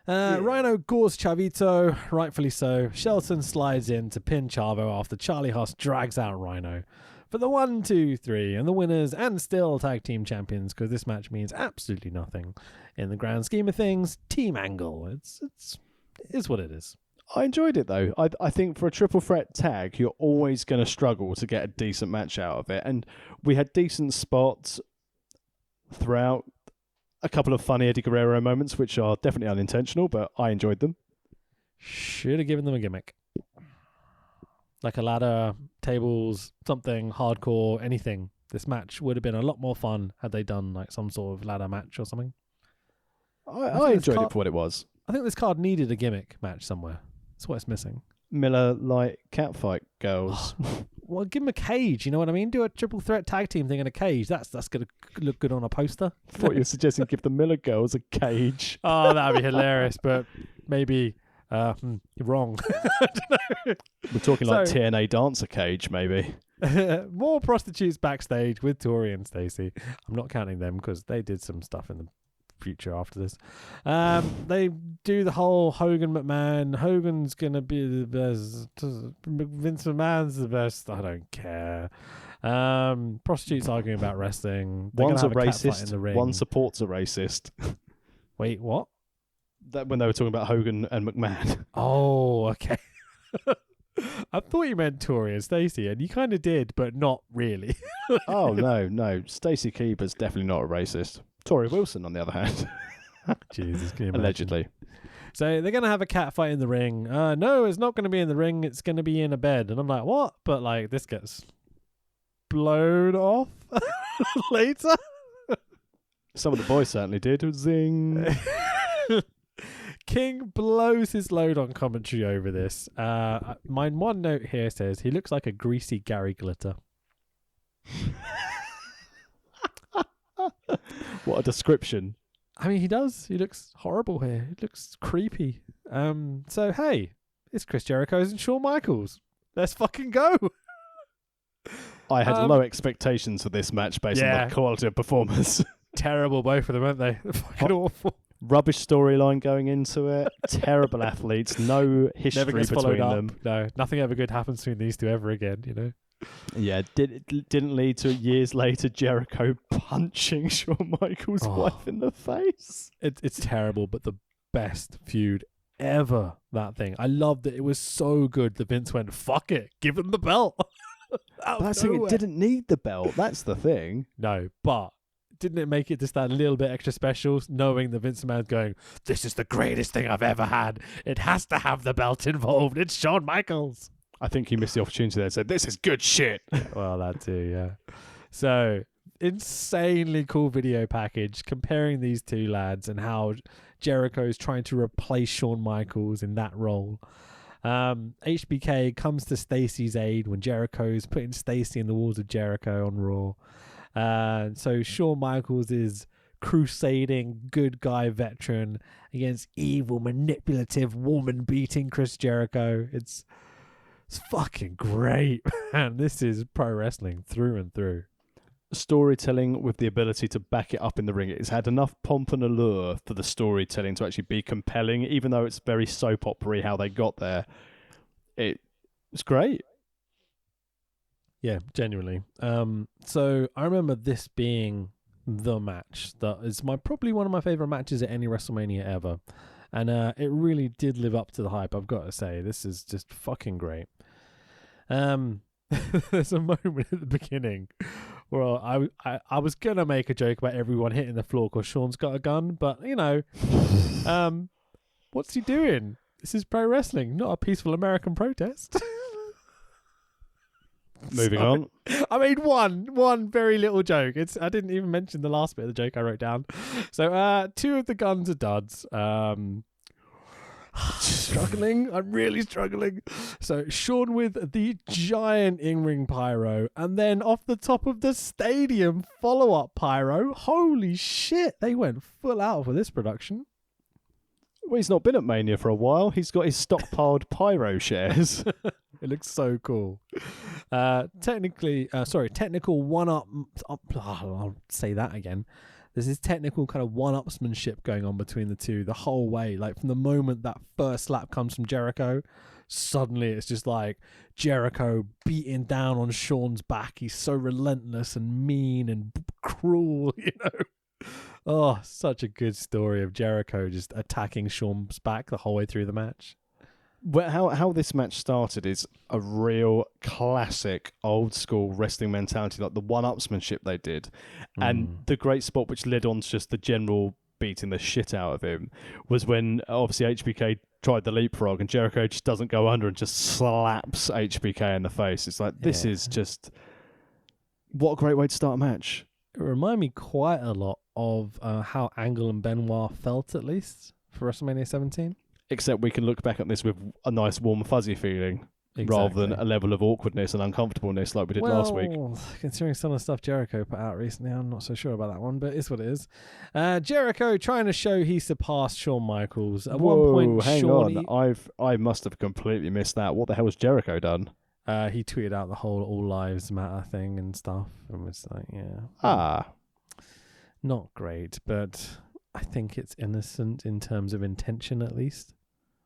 Rhino gores Chavito, rightfully so. Shelton slides in to pin Chavo after Charlie Haas drags out Rhino for the 1, 2, 3, and the winners and still tag team champions, because this match means absolutely nothing in the grand scheme of things. Team Angle, it's what it is. I enjoyed it though. I think for a triple threat tag, you're always going to struggle to get a decent match out of it. And we had decent spots throughout, a couple of funny Eddie Guerrero moments, which are definitely unintentional, but I enjoyed them. Should have given them a gimmick. Like a ladder, tables, something, hardcore, anything. This match would have been a lot more fun had they done like some sort of ladder match or something. I enjoyed it for what it was. I think this card needed a gimmick match somewhere. That's what it's missing. Miller Lite catfight girls. Well, give him a cage. You know what I mean? Do a triple threat tag team thing in a cage. That's going to look good on a poster. Thought you were suggesting give the Miller girls a cage. Oh, that'd be hilarious. But maybe you're wrong. We're talking like TNA dancer cage, maybe. More prostitutes backstage with Tori and Stacey. I'm not counting them because they did some stuff in the future after this. They do the whole Hogan McMahon. Hogan's gonna be the best. Vince McMahon's the best. I don't care. Prostitutes arguing about wrestling. They're One's a gonna have cat fight in racist. the ring. One supports a racist. Wait, what? That when they were talking about Hogan and McMahon. Oh, okay. I thought you meant Tori and Stacey, and you kind of did, but not really. Oh no. Stacey Keeper's definitely not a racist. Tori Wilson, on the other hand. Jesus, can you imagine? Allegedly. So they're going to have a cat fight in the ring. No, it's not going to be in the ring. It's going to be in a bed. And I'm like, what? But like, this gets blown off later. Some of the boys certainly did. Zing. King blows his load on commentary over this. My one note here says he looks like a greasy Gary Glitter. What a description. I mean, he does. He looks horrible here. He looks creepy. So, hey, it's Chris Jericho's and Shawn Michaels. Let's fucking go. I had low expectations for this match based on the quality of performance. Terrible, both of them, aren't they? They're fucking awful. Rubbish storyline going into it. Terrible athletes. No history Never gets followed between up. them. No, nothing ever good happens between these two ever again, you know? Yeah, didn't lead to years later Jericho punching Shawn Michaels' wife in the face. It's terrible, but the best feud ever, that thing. I loved that it was so good that Vince went, fuck it, give him the belt. That's the thing, it didn't need the belt. That's the thing. No, but didn't it make it just that little bit extra special, knowing that Vince McMahon's going, this is the greatest thing I've ever had. It has to have the belt involved. It's Shawn Michaels. I think he missed the opportunity there and said, this is good shit. Well, that too, yeah. So, insanely cool video package comparing these two lads and how Jericho's trying to replace Shawn Michaels in that role. HBK comes to Stacey's aid when Jericho's putting Stacey in the walls of Jericho on Raw. So Shawn Michaels is crusading good guy veteran against evil, manipulative, woman-beating Chris Jericho. It's fucking great, man. This is pro wrestling through and through. Storytelling with the ability to back it up in the ring. It's had enough pomp and allure for the storytelling to actually be compelling, even though it's very soap opera-y how they got there. It's great. Yeah, genuinely. So I remember this being the match that is probably one of my favorite matches at any WrestleMania ever. And it really did live up to the hype, I've got to say. This is just fucking great. There's a moment at the beginning where I was going to make a joke about everyone hitting the floor because Shawn's got a gun, but, you know, what's he doing? This is pro wrestling, not a peaceful American protest. Moving on. I made one very little joke. I didn't even mention the last bit of the joke I wrote down. So two of the guns are duds. Struggling. I'm really struggling. So Shawn with the giant in-ring pyro, and then off the top of the stadium follow-up pyro. Holy shit, they went full out for this production. Well, he's not been at Mania for a while. He's got his stockpiled pyro shares. It looks so cool. Technical one-up. I'll say that again. There's this technical kind of one-upsmanship going on between the two the whole way. Like from the moment that first slap comes from Jericho, suddenly it's just like Jericho beating down on Shawn's back. He's so relentless and mean and cruel, you know. Oh, such a good story of Jericho just attacking Shawn's back the whole way through the match. Well, how this match started is a real classic old school wrestling mentality, like the one-upsmanship they did, and the great spot which led on to just the general beating the shit out of him was when obviously HBK tried the leapfrog and Jericho just doesn't go under and just slaps HBK in the face. It's like, this is just, what a great way to start a match. It reminded me quite a lot of how Angle and Benoit felt, at least, for WrestleMania 17. Except we can look back at this with a nice warm fuzzy feeling rather than a level of awkwardness and uncomfortableness like we did last week. Considering some of the stuff Jericho put out recently, I'm not so sure about that one, but it's what it is. Jericho trying to show he surpassed Shawn Michaels. At one point, hang on. I must have completely missed that. What the hell has Jericho done? He tweeted out the whole All Lives Matter thing and stuff, and was like, not great, but I think it's innocent in terms of intention, at least.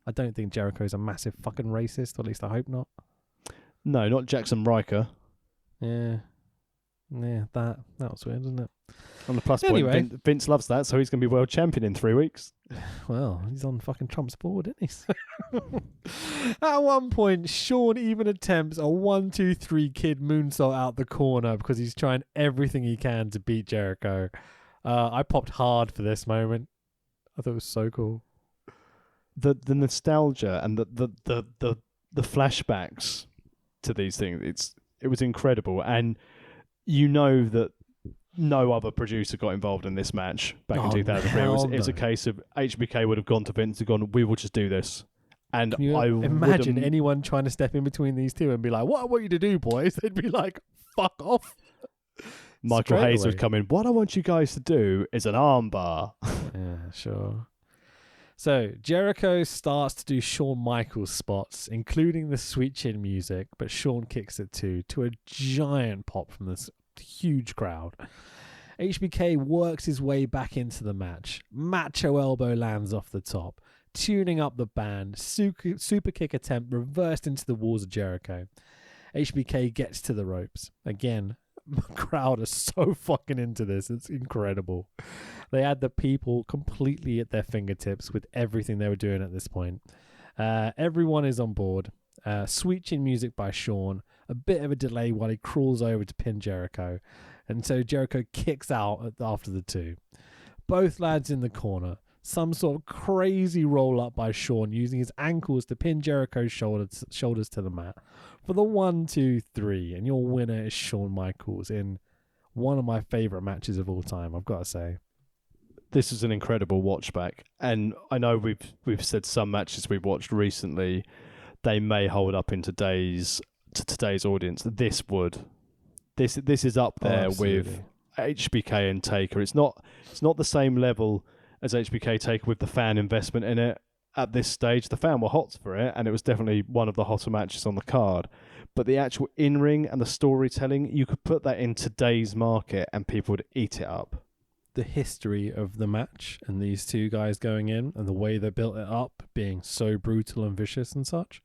I don't think Jericho's a massive fucking racist, or at least I hope not. No, not Jackson Riker. Yeah, that was weird, wasn't it? On the plus point, Vince loves that, so he's going to be world champion in 3 weeks. Well, he's on fucking Trump's board, isn't he? At one point, Shawn even attempts a 1-2-3 kid moonsault out the corner because he's trying everything he can to beat Jericho. I popped hard for this moment. I thought it was so cool. The nostalgia and the flashbacks to these things, it was incredible. And you know that no other producer got involved in this match back in 2003. It was a case of HBK would have gone to Vince and gone, we will just do this. And can you imagine anyone trying to step in between these two and be like, what I want you to do, boys? They'd be like, fuck off. Michael Hayes would come in, what I want you guys to do is an armbar. Yeah, sure. So Jericho starts to do Shawn Michaels spots, including the sweet chin music, but Shawn kicks it to a giant pop from this huge crowd. HBK works his way back into the match. Macho elbow lands off the top, tuning up the band. Super kick attempt reversed into the walls of Jericho. HBK gets to the ropes. Again, the crowd are so fucking into this. It's incredible. They had the people completely at their fingertips with everything they were doing at this point. Everyone is on board. Sweet chin music by Shawn. A bit of a delay while he crawls over to pin Jericho. And so Jericho kicks out after the two. Both lads in the corner. Some sort of crazy roll up by Shawn using his ankles to pin Jericho's shoulders to the mat. For the 1-2-3. And your winner is Shawn Michaels in one of my favourite matches of all time, I've got to say. This is an incredible watch back. And I know we've said some matches we've watched recently, they may hold up in today's audience. This is up there with HBK and Taker. It's not the same level as HBK Taker with the fan investment in it at this stage. The fan were hot for it, and it was definitely one of the hotter matches on the card. But the actual in-ring and the storytelling, you could put that in today's market and people would eat it up. The history of the match and these two guys going in and the way they built it up being so brutal and vicious and such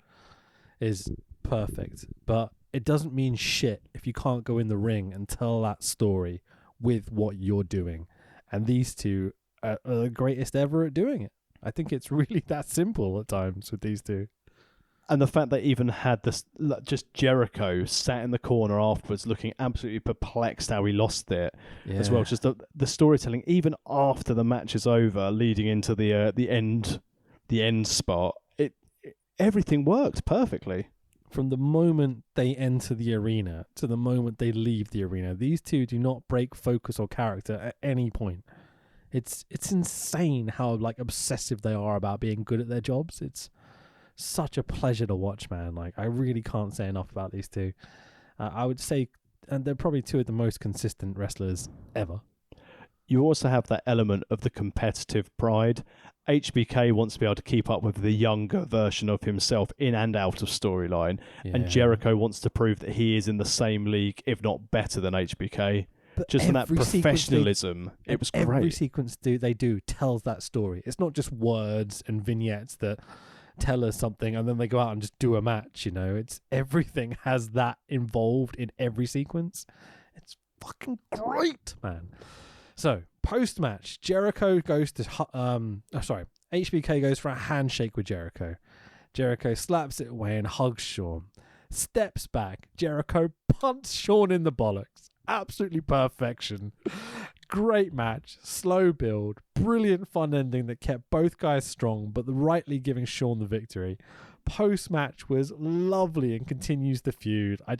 is perfect. But it doesn't mean shit if you can't go in the ring and tell that story with what you're doing. And these two are the greatest ever at doing it. I think it's really that simple at times with these two. And the fact they even had this, just Jericho sat in the corner afterwards looking absolutely perplexed how he lost it as well. Just the storytelling, even after the match is over, leading into the end spot, everything worked perfectly. From the moment they enter the arena to the moment they leave the arena, these two do not break focus or character at any point. It's insane how obsessive they are about being good at their jobs. It's such a pleasure to watch, man. I really can't say enough about these two. I would say, and they're probably two of the most consistent wrestlers ever. You also have that element of the competitive pride. HBK wants to be able to keep up with the younger version of himself in and out of storyline. Yeah. And Jericho wants to prove that he is in the same league, if not better than HBK. But just in that professionalism, it was great. Every sequence they do tells that story. It's not just words and vignettes that tell us something and then they go out and just do a match, It's everything has that involved in every sequence. It's fucking great, man. So, post-match, HBK goes for a handshake with Jericho. Jericho slaps it away and hugs Shawn. Steps back. Jericho punts Shawn in the bollocks. Absolutely perfection. Great match. Slow build. Brilliant fun ending that kept both guys strong, but rightly giving Shawn the victory. Post-match was lovely and continues the feud. I'm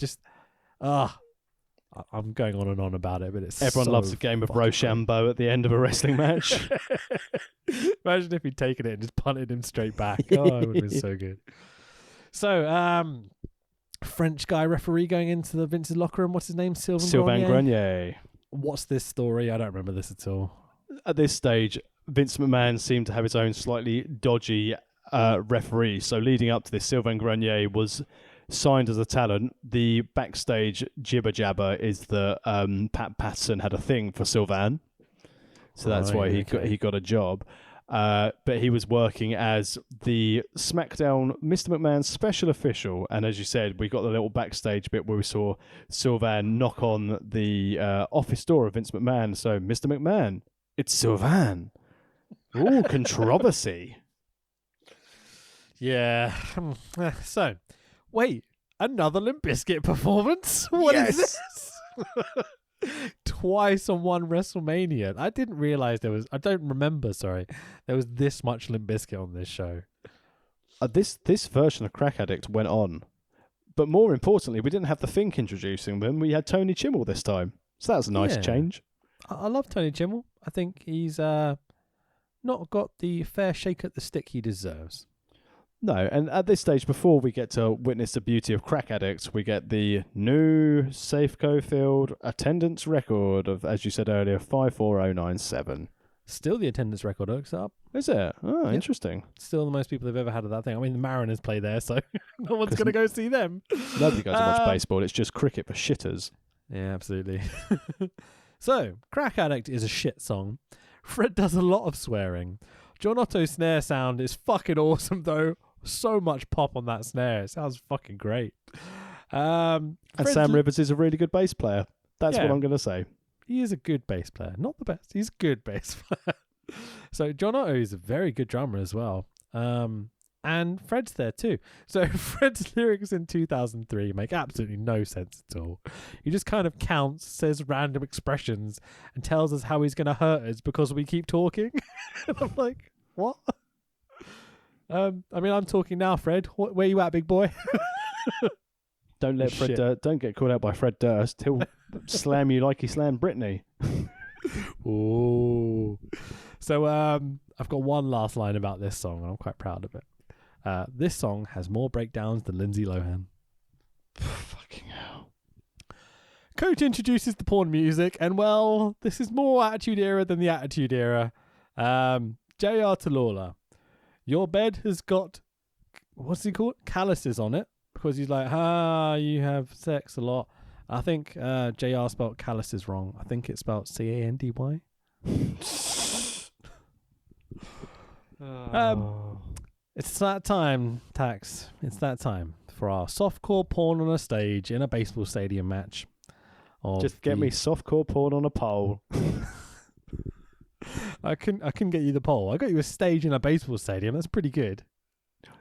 going on and on about it, but it's Everyone loves a game of Rochambeau at the end of a wrestling match. Imagine if he'd taken it and just punted him straight back. Oh, it would have been so good. So, French guy referee going into the Vince's locker room. What's his name? Sylvain Grenier. What's this story? I don't remember this at all. At this stage, Vince McMahon seemed to have his own slightly dodgy referee. So leading up to this, Sylvain Grenier was signed as a talent. The backstage jibber jabber is that Pat Patterson had a thing for Sylvain, so that's why he got a job. But he was working as the SmackDown Mr. McMahon special official, and as you said, we got the little backstage bit where we saw Sylvain knock on the office door of Vince McMahon. So, Mr. McMahon, it's Sylvain. Ooh, controversy. Yeah. So, wait, another Limp Bizkit performance? What is this? Twice on one WrestleMania. I didn't realize there was this much Limp Bizkit on this show. This version of Crack Addict went on. But more importantly, we didn't have the Fink introducing them. We had Tony Chimmel this time. So that was a nice change. I love Tony Chimmel. I think he's not got the fair shake at the stick he deserves. No, and at this stage, before we get to witness the beauty of Crack Addicts, we get the new Safeco Field attendance record of, as you said earlier, 54097. Still the attendance record looks up. Is it? Oh, yep. Interesting. Still the most people they've ever had at that thing. I mean, the Mariners play there, so no one's going to go see them. Nobody goes to watch baseball. It's just cricket for shitters. Yeah, absolutely. So, Crack Addict is a shit song. Fred does a lot of swearing. John Otto's snare sound is fucking awesome, though. So much pop on that snare. It sounds fucking great. And Sam Rivers is a really good bass player. That's what I'm going to say. He is a good bass player. Not the best. He's a good bass player. So John Otto is a very good drummer as well. And Fred's there too. So Fred's lyrics in 2003 make absolutely no sense at all. He just kind of counts, says random expressions, and tells us how he's going to hurt us because we keep talking. And I'm like, what? I mean, I'm talking now, Fred. Where you at, big boy? Don't let Fred. Don't get called out by Fred Durst. He'll slam you like he slammed Britney. Ooh. So I've got one last line about this song, and I'm quite proud of it. This song has more breakdowns than Lindsay Lohan. Fucking hell. Coach introduces the porn music, and well, this is more Attitude Era than the Attitude Era. JR to Lawler. Your bed has got, what's he called? Calluses on it. Because he's like, you have sex a lot. I think JR spelled calluses wrong. I think it's spelled Candy. It's that time, Tax. It's that time for our softcore porn on a stage in a baseball stadium match. Just get me softcore porn on a pole. I couldn't get you the pole. I got you a stage in a baseball stadium. That's pretty good.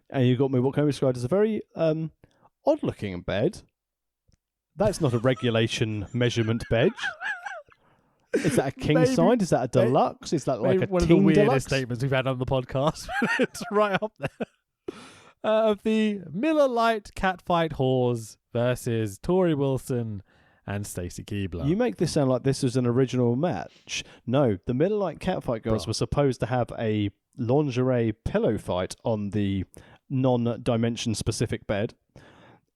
And you got me what can be described as a very odd-looking bed. That's not a regulation measurement bed. Is that a king size? Is that a deluxe? Is that like a one king of the weirdest deluxe? statements we've had on the podcast? It's right up there. Of the Miller Lite Catfight Whores versus Tori Wilson and Stacy Keibler. You make this sound like this was an original match. No, the Miller Lite Catfight girls were supposed to have a lingerie pillow fight on the non-dimension specific bed,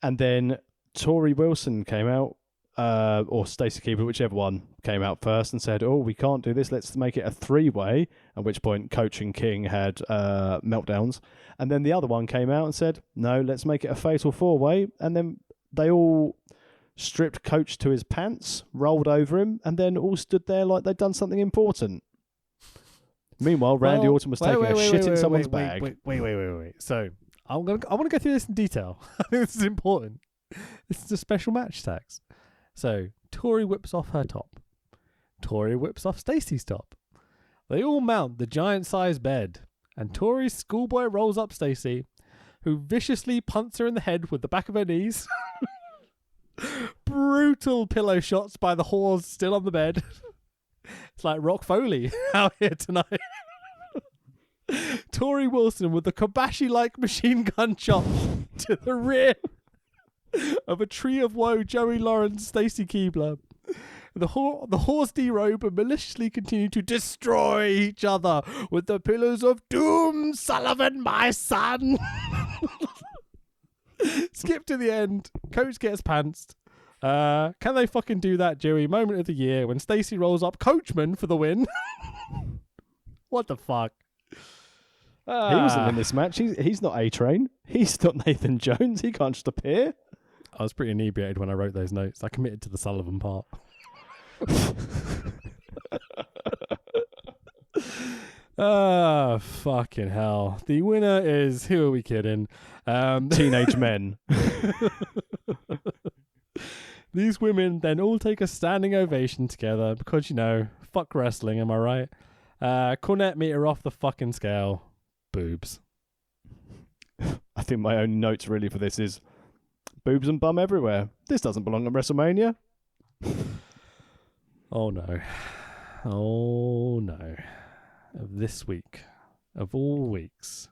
and then Tori Wilson came out, or Stacy Keibler, whichever one came out first, and said, we can't do this, let's make it a three-way, at which point Coach and King had meltdowns, and then the other one came out and said, no, let's make it a fatal four-way, and then they all stripped Coach to his pants, rolled over him, and then all stood there like they'd done something important. Meanwhile, Randy Orton was taking a shit in someone's bag. Wait. So I want to go through this in detail. I think this is important. This is a special match, Tax. So Tori whips off her top. Tori whips off Stacy's top. They all mount the giant-sized bed, and Tori's schoolboy rolls up Stacy, who viciously punts her in the head with the back of her knees. Brutal pillow shots by the whores still on the bed. It's like Rock Foley out here tonight. Tori Wilson with the Kobashi-like machine gun shot to the rear of a Tree of Woe Joey Lawrence Stacy Keibler. The whores derobe and maliciously continue to destroy each other with the pillars of doom, Sullivan, my son. Skip to the end. Coach gets pantsed. Can they fucking do that, Joey? Moment of the year when Stacy rolls up Coachman for the win. What the fuck? He wasn't in this match. He's not A-Train. He's not Nathan Jones. He can't just appear. I was pretty inebriated when I wrote those notes. I committed to the Sullivan part. Fucking hell. The winner is, who are we kidding? Teenage men. These women then all take a standing ovation together because, fuck wrestling, am I right? Cornette meter off the fucking scale. Boobs. I think my only notes really for this is boobs and bum everywhere. This doesn't belong at WrestleMania. Oh no. Oh no. Of this week. Of all weeks.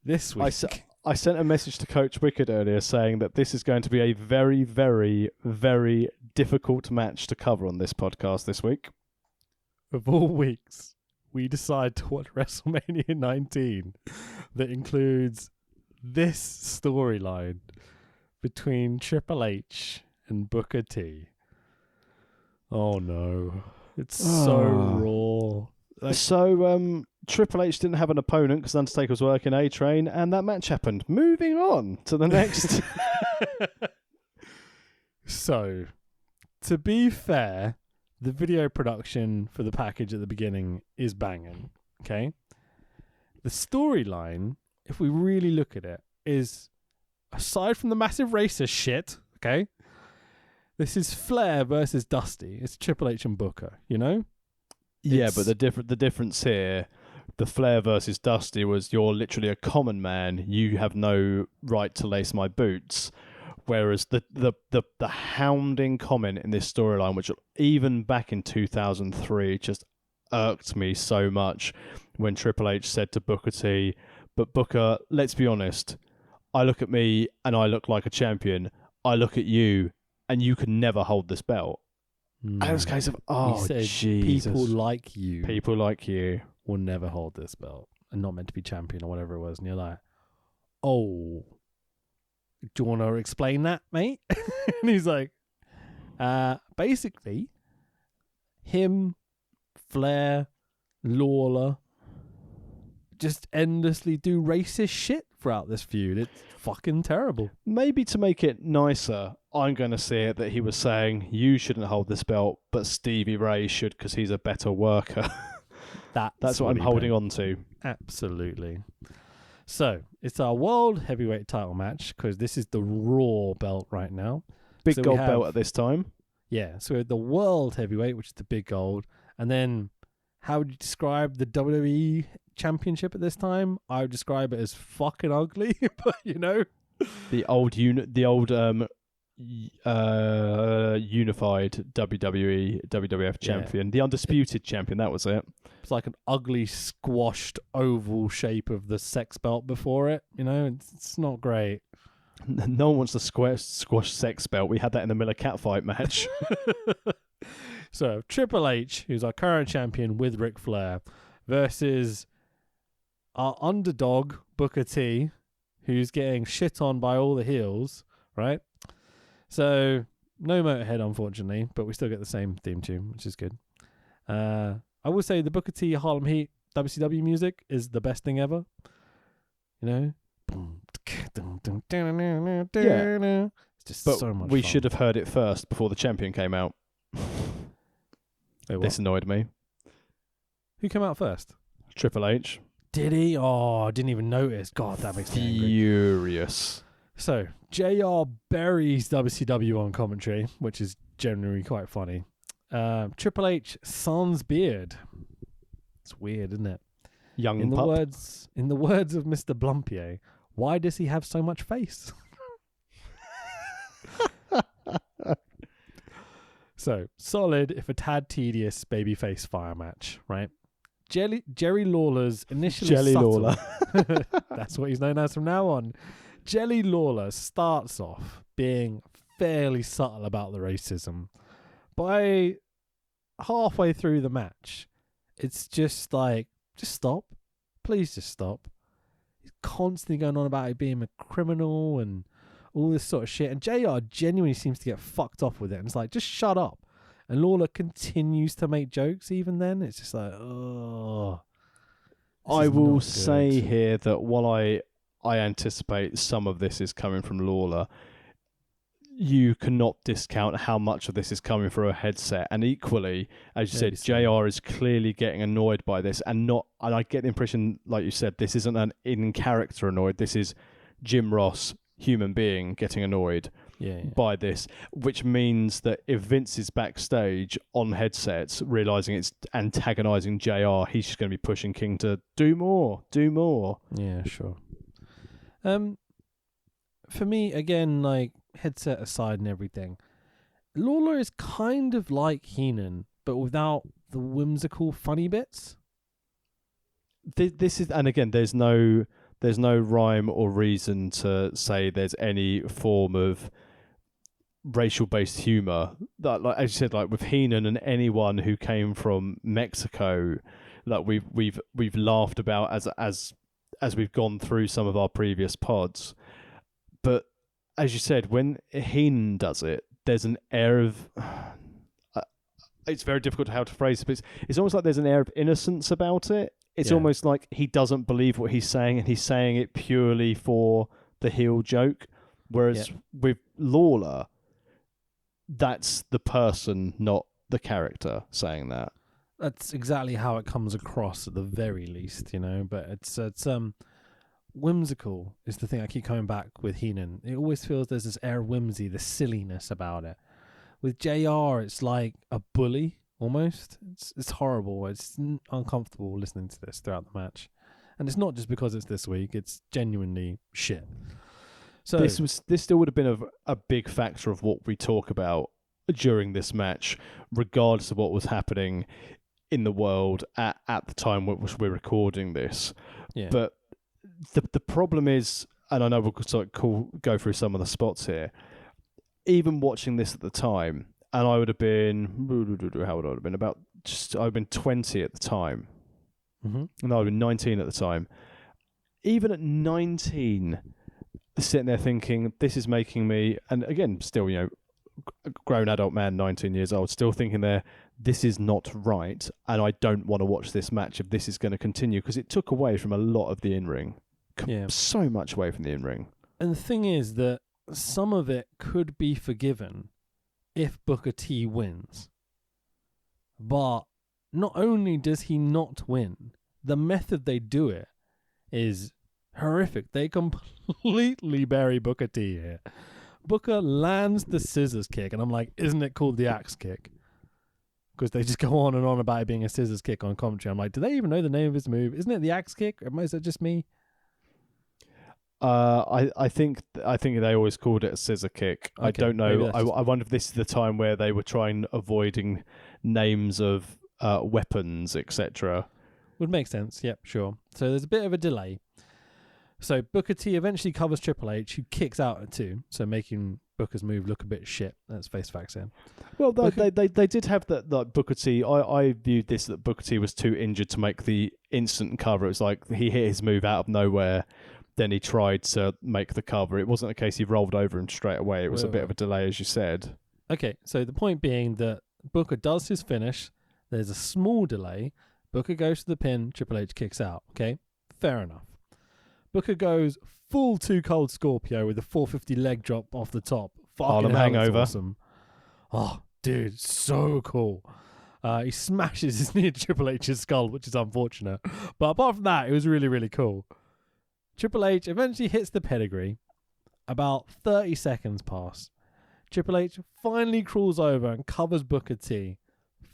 This week. I sent a message to Coach Wicked earlier saying that this is going to be a very, very, very difficult match to cover on this podcast this week. Of all weeks, we decide to watch WrestleMania 19 that includes this storyline between Triple H and Booker T. Oh no. It's so raw. So, Triple H didn't have an opponent because Undertaker was working A-Train, and that match happened. Moving on to the next. So, to be fair, the video production for the package at the beginning is banging, okay? The storyline, if we really look at it, is, aside from the massive racist shit, okay? This is Flair versus Dusty. It's Triple H and Booker, Yeah, but the difference here, the Flair versus Dusty was you're literally a common man. You have no right to lace my boots. Whereas the hounding comment in this storyline, which even back in 2003 just irked me so much when Triple H said to Booker T, but Booker, let's be honest, I look at me and I look like a champion. I look at you and you can never hold this belt. And it was a case of, Jesus. People like you will will never hold this belt and not meant to be champion or whatever it was. And you're like, oh, do you want to explain that, mate? And he's like, basically, him, Flair, Lawler, just endlessly do racist shit throughout this feud. It's fucking terrible. Maybe to make it nicer, I'm going to say it that he was saying, you shouldn't hold this belt, but Stevie Ray should because he's a better worker. That's what I'm holding on to. Absolutely. So, it's our World Heavyweight title match because this is the Raw belt right now. Big gold belt at this time. Yeah, so we have the World Heavyweight, which is the big gold. And then, how would you describe the WWE Championship at this time? I would describe it as fucking ugly, but the old unified WWE WWF champion, the undisputed champion. That was it. It's like an ugly squashed oval shape of the sex belt before it. It's not great. No one wants to squash sex belt. We had that in the Miller Catfight match. So Triple H, who's our current champion with Ric Flair, versus our underdog Booker T, who's getting shit on by all the heels, right? So no Motorhead, unfortunately, but we still get the same theme tune, which is good. I will say the Booker T Harlem Heat WCW music is the best thing ever. Yeah. It's just so much we fun. should have heard it first before the champion came out. Wait, this annoyed me. Who came out first? Triple H. Did he? Oh, I didn't even notice. God, that makes me angry. Furious. So, JR buries WCW on commentary, which is generally quite funny. Triple H sans beard. It's weird, isn't it? Young in the pup. words of Mr. Blumpier, why does he have so much face? So, solid, if a tad tedious, babyface fire match, right? Jerry Lawler's initially Jelly subtle. Lawler. That's what he's known as from now on. Jelly Lawler starts off being fairly subtle about the racism. By halfway through the match, it's just like, just stop. Please just stop. He's constantly going on about it being a criminal and all this sort of shit. And JR genuinely seems to get fucked off with it. And it's like, just shut up. And Lawler continues to make jokes even then. It's just like, oh. I will say here that while I anticipate some of this is coming from Lawler, you cannot discount how much of this is coming through a headset. And equally, as you said, JR is clearly getting annoyed by this, and I get the impression, like you said, this isn't an in-character annoyed. This is Jim Ross, human being, getting annoyed by this, which means that if Vince is backstage on headsets, realizing it's antagonizing JR, he's just going to be pushing King to do more. Yeah, sure. For me, again, like, headset aside and everything, Lawler is kind of like Heenan, but without the whimsical funny bits. This is, and again, there's no rhyme or reason to say there's any form of racial based humor that, like as you said, like with Heenan and anyone who came from Mexico, like we've laughed about as we've gone through some of our previous pods. But as you said, when Heenan does it, there's an air of it's very difficult how to phrase it, but it's almost like there's an air of innocence about it. It's almost like he doesn't believe what he's saying, and he's saying it purely for the heel joke. Whereas with Lawler, that's the person, not the character, saying that. That's exactly how it comes across, at the very least, you know. But it's whimsical is the thing I keep coming back with Heenan. It always feels there's this air of whimsy, the silliness about it. With JR, it's like a bully. Almost, it's horrible. It's uncomfortable listening to this throughout the match, and it's not just because it's this week. It's genuinely shit. So this still would have been a big factor of what we talk about during this match, regardless of what was happening in the world at the time which we're recording this. Yeah. But the problem is, and I know we'll sort of go through some of the spots here. Even watching this at the time. And I would have been, how would I have been? I would have been 20 at the time. Mm-hmm. And I would have been 19 at the time. Even at 19, sitting there thinking, this is making me, and again, still, you know, a grown adult man, 19 years old, still thinking this is not right. And I don't want to watch this match if this is going to continue, because it took away from a lot of the in-ring. So much away from the in-ring. And the thing is that some of it could be forgiven if Booker T wins. But not only does he not win, the method they do it is horrific. They completely bury Booker T here. Booker lands the scissors kick, and I'm like, isn't it called the axe kick? Because they just go on and on about it being a scissors kick on commentary. I'm like, do they even know the name of his move? Isn't it the axe kick? Or is it just me? I think they always called it a scissor kick. Okay, I don't know. I wonder if this is the time where they were avoiding names of weapons, etc. Would make sense. Yep, sure. So there's a bit of a delay. So Booker T eventually covers Triple H, who kicks out at 2, so making Booker's move look a bit shit. Let's face facts here. Well, they did have that, like Booker T. I viewed this that Booker T was too injured to make the instant cover. It was like he hit his move out of nowhere. Then he tried to make the cover. It wasn't a case he rolled over him straight away. It was a bit of a delay, as you said. Okay, so the point being that Booker does his finish. There's a small delay. Booker goes to the pin. Triple H kicks out. Okay, fair enough. Booker goes full 2 Cold Scorpio with a 450 leg drop off the top. Harlem Hangover. Awesome. Oh, dude, so cool. He smashes his knee at Triple H's skull, which is unfortunate. But apart from that, it was really, really cool. Triple H eventually hits the pedigree. About 30 seconds pass. Triple H finally crawls over and covers Booker T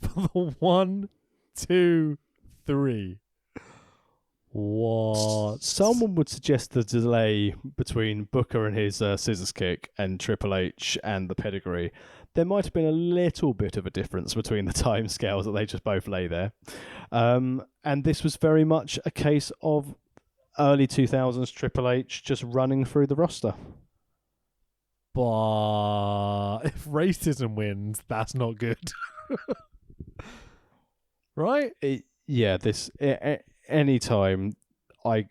for the 1, 2, 3. What? Someone would suggest the delay between Booker and his scissors kick and Triple H and the pedigree. There might have been a little bit of a difference between the time scales that they just both lay there. And this was very much a case of early 2000s Triple H just running through the roster. But if racism wins, that's not good. Right? Anytime I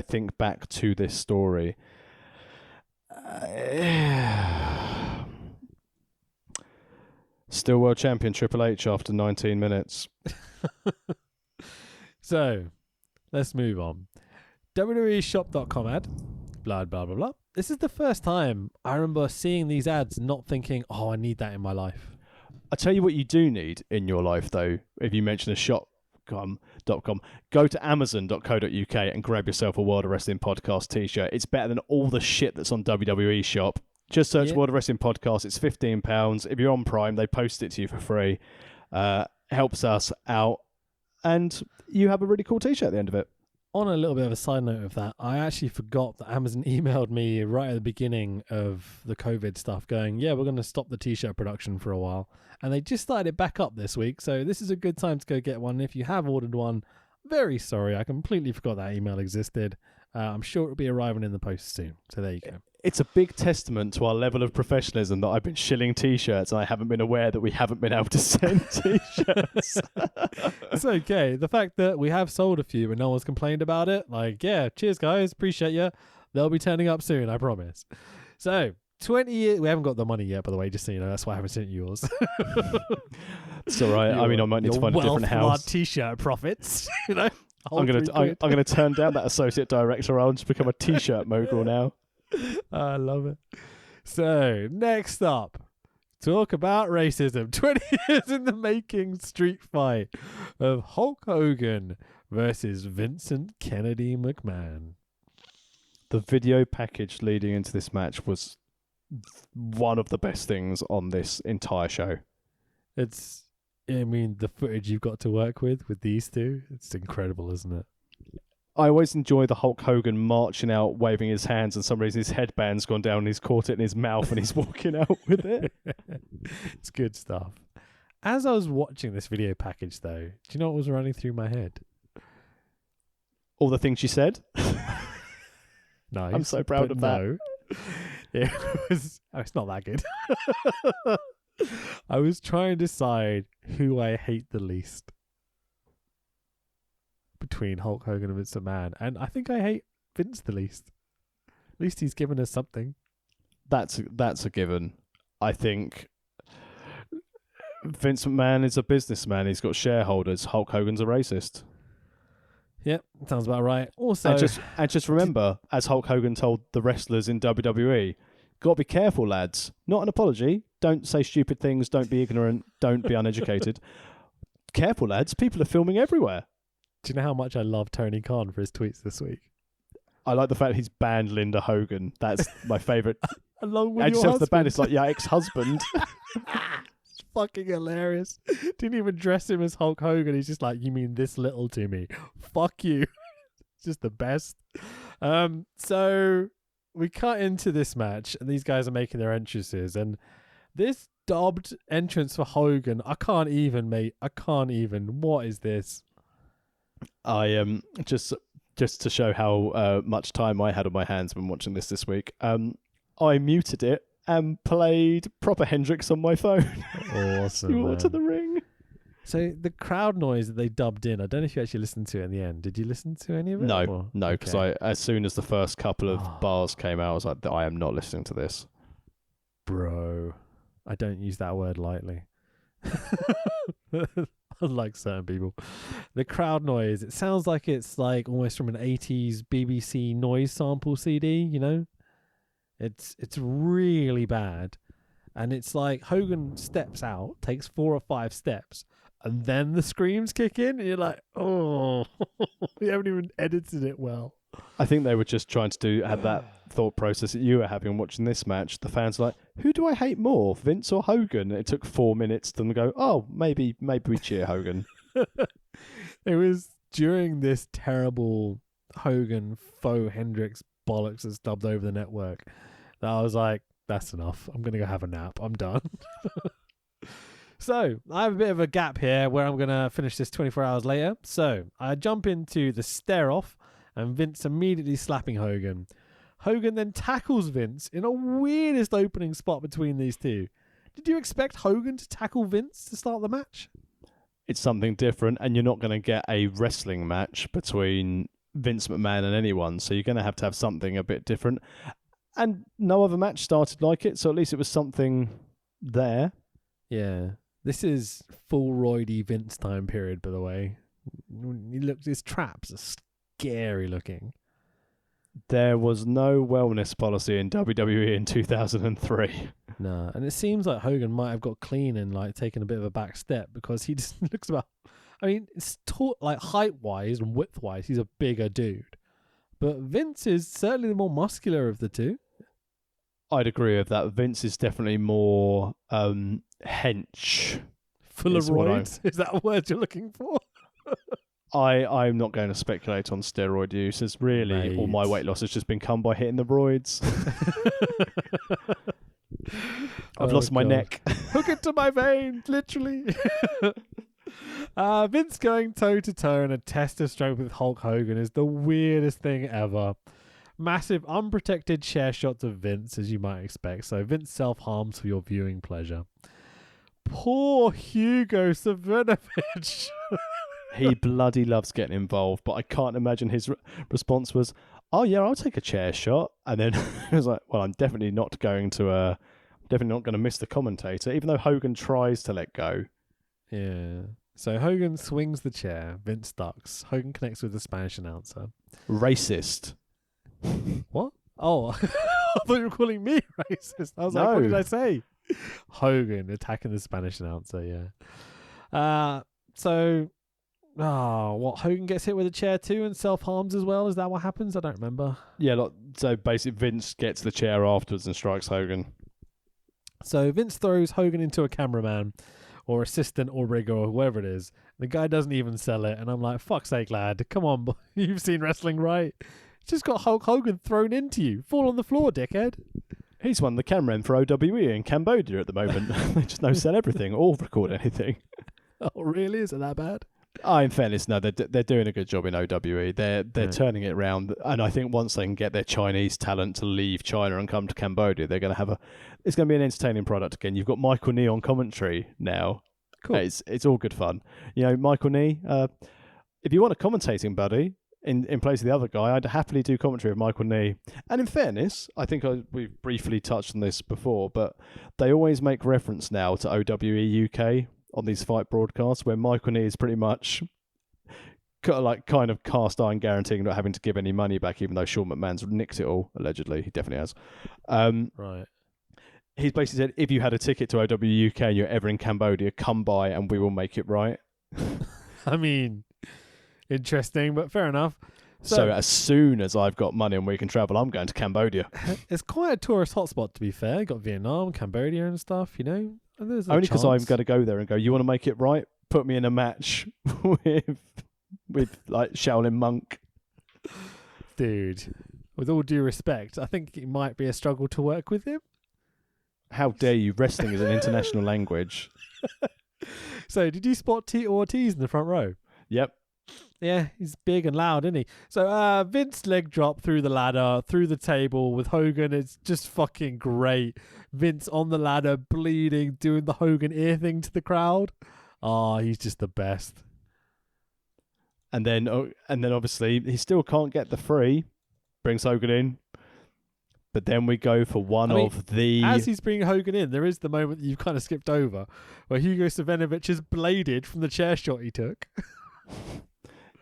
think back to this story, still world champion Triple H after 19 minutes. So, let's move on. WWEshop.com ad. Blah, blah, blah, blah. This is the first time I remember seeing these ads not thinking, oh, I need that in my life. I tell you what you do need in your life, though, if you mention a shop.com, go to amazon.co.uk and grab yourself a World of Wrestling Podcast t-shirt. It's better than all the shit that's on WWE Shop. Just search World of Wrestling Podcast. It's £15. If you're on Prime, they post it to you for free. Helps us out. And you have a really cool t-shirt at the end of it. On a little bit of a side note of that, I actually forgot that Amazon emailed me right at the beginning of the COVID stuff going, yeah, we're going to stop the t-shirt production for a while. And they just started it back up this week. So this is a good time to go get one. If you have ordered one, very sorry. I completely forgot that email existed. I'm sure it'll be arriving in the post soon. So there you go. It's a big testament to our level of professionalism that I've been shilling t-shirts and I haven't been aware that we haven't been able to send t-shirts. It's okay. The fact that we have sold a few and no one's complained about it, like, yeah, cheers guys, appreciate you. They'll be turning up soon, I promise. So, 20 years, we haven't got the money yet, by the way, just so you know, that's why I haven't sent you yours. It's all right. I mean, I might need to find a different house. T-shirt profits, you know. I'm gonna turn down that associate director. I'll just become a t-shirt mogul now. I love it. So, next up, talk about racism. 20 years in the making street fight of Hulk Hogan versus Vincent Kennedy McMahon. The video package leading into this match was one of the best things on this entire show. The footage you've got to work with these two, it's incredible, isn't it? I always enjoy the Hulk Hogan marching out, waving his hands, and some reason his headband's gone down and he's caught it in his mouth and he's walking out with it. It's good stuff. As I was watching this video package, though, do you know what was running through my head? All the things you said. Nice. I'm so proud of that. No, it's not that good. I was trying to decide who I hate the least between Hulk Hogan and Vince McMahon, and I think I hate Vince the least. At least he's given us something. That's a given. I think Vince McMahon is a businessman. He's got shareholders. Hulk Hogan's a racist. Yep, sounds about right. Also, and just remember, as Hulk Hogan told the wrestlers in WWE, got to be careful, lads. Not an apology. Don't say stupid things. Don't be ignorant. Don't be uneducated. Careful, lads. People are filming everywhere. Do you know how much I love Tony Khan for his tweets this week? I like the fact he's banned Linda Hogan. That's my favourite. Along with Add your yourself to husband. the band. It's like, yeah, ex-husband. It's fucking hilarious. Didn't even dress him as Hulk Hogan. He's just like, you mean this little to me? Fuck you. It's just the best. So we cut into this match, and these guys are making their entrances, and this dubbed entrance for Hogan, I can't even, mate. I can't even. What is this? I just to show how much time I had on my hands when watching this week. I muted it and played proper Hendrix on my phone. Awesome. You were to the ring. So the crowd noise that they dubbed in, I don't know if you actually listened to it in the end. Did you listen to any of it? No, because as soon as the first couple of bars came out, I was like, I am not listening to this. Bro, I don't use that word lightly. Unlike certain people. The crowd noise, it sounds like it's like almost from an 80s BBC noise sample CD, you know? It's really bad. And it's like Hogan steps out, takes 4 or 5 steps, and then the screams kick in, and you're like, oh, we haven't even edited it well. I think they were just trying to have that thought process that you were having watching this match. The fans were like, who do I hate more, Vince or Hogan? And it took 4 minutes for them to go, oh, maybe we cheer Hogan. It was during this terrible Hogan faux Hendrix bollocks that's dubbed over the network that I was like, that's enough. I'm going to go have a nap. I'm done. So I have a bit of a gap here where I'm going to finish this 24 hours later. So I jump into the stare off and Vince immediately slapping Hogan. Hogan then tackles Vince in a weirdest opening spot between these two. Did you expect Hogan to tackle Vince to start the match? It's something different, and you're not going to get a wrestling match between Vince McMahon and anyone, so you're going to have something a bit different. And no other match started like it, so at least it was something there. Yeah. This is full roidy Vince time period, by the way. His traps are scary looking. There was no wellness policy in WWE in 2003. No, and it seems like Hogan might have got clean and like taken a bit of a back step because he just looks about. I mean, it's like height wise and width wise, he's a bigger dude, but Vince is certainly the more muscular of the two. I'd agree with that. Vince is definitely more hench. Full of roids? Is that a word you're looking for? I'm not going to speculate on steroid use. It's really all my weight loss has just been come by hitting the roids. I've lost my neck. Hook it to my veins, literally. Vince going toe to toe in a test of strength with Hulk Hogan is the weirdest thing ever. Massive unprotected chair shots of Vince, as you might expect. So Vince self-harms for your viewing pleasure. Poor Hugo Savinovich. He bloody loves getting involved, but I can't imagine his response was, "Oh yeah, I'll take a chair shot." And then he was like, "Well, I'm definitely not going to miss the commentator," even though Hogan tries to let go. Yeah. So Hogan swings the chair. Vince ducks. Hogan connects with the Spanish announcer. Racist. What? Oh, I thought you were calling me racist. I was like, what did I say? Hogan attacking the Spanish announcer, yeah. Hogan gets hit with a chair too and self-harms as well? Is that what happens? I don't remember. Yeah, so basically Vince gets the chair afterwards and strikes Hogan. So Vince throws Hogan into a cameraman or assistant or rigger or whoever it is. The guy doesn't even sell it. And I'm like, fuck's sake, lad. Come on, boy. You've seen wrestling, right? Just got Hulk Hogan thrown into you. Fall on the floor, dickhead. He's one of the cameramen for OWE in Cambodia at the moment. They just no sell everything or record anything. Oh, really? Is it that bad? In fairness, no, they're doing a good job in OWE. They're turning it around, and I think once they can get their Chinese talent to leave China and come to Cambodia, they're going to have it's going to be an entertaining product again. You've got Michael Nee on commentary now. Cool. It's all good fun. You know, Michael Nee, if you want a commentating buddy in place of the other guy, I'd happily do commentary with Michael Nee. And in fairness, I think we've briefly touched on this before, but they always make reference now to OWE UK on these fight broadcasts, where Michael Nee is pretty much kind of cast iron guaranteeing not having to give any money back, even though Sean McMahon's nicked it all, allegedly. He definitely has. Right. He's basically said, if you had a ticket to OWE UK and you're ever in Cambodia, come by and we will make it right. I mean, interesting, but fair enough. So as soon as I've got money and we can travel, I'm going to Cambodia. It's quite a tourist hotspot, to be fair. You got Vietnam, Cambodia and stuff, you know. And only because I'm going to go there and go, you want to make it right? Put me in a match with like Shaolin Monk. Dude, with all due respect, I think it might be a struggle to work with him. How dare you? Wrestling is an international language. So, did you spot Tito Ortiz in the front row? Yep. Yeah, he's big and loud, isn't he? So, Vince leg drop through the ladder, through the table with Hogan. It's just fucking great. Vince on the ladder, bleeding, doing the Hogan ear thing to the crowd. Oh, he's just the best. And then obviously he still can't get the free. Brings Hogan in. But then we go for as he's bringing Hogan in, there is the moment that you've kind of skipped over, where Hugo Savinovich is bladed from the chair shot he took.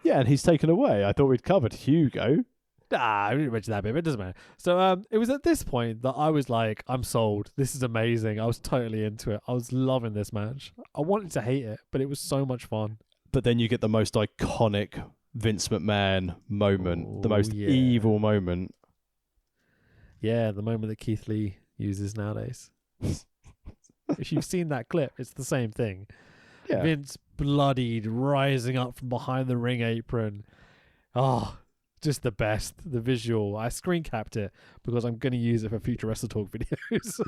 Yeah, and he's taken away. I thought we'd covered Hugo. I didn't mention that bit, but it doesn't matter. So it was at this point that I was like, I'm sold. This is amazing. I was totally into it. I was loving this match. I wanted to hate it, but it was so much fun. But then you get the most iconic Vince McMahon moment, the most evil moment. Yeah, the moment that Keith Lee uses nowadays. If you've seen that clip, it's the same thing. Yeah. Vince bloodied, rising up from behind the ring apron. Oh, just the best. The visual. I screen capped it because I'm going to use it for future Wrestle Talk videos.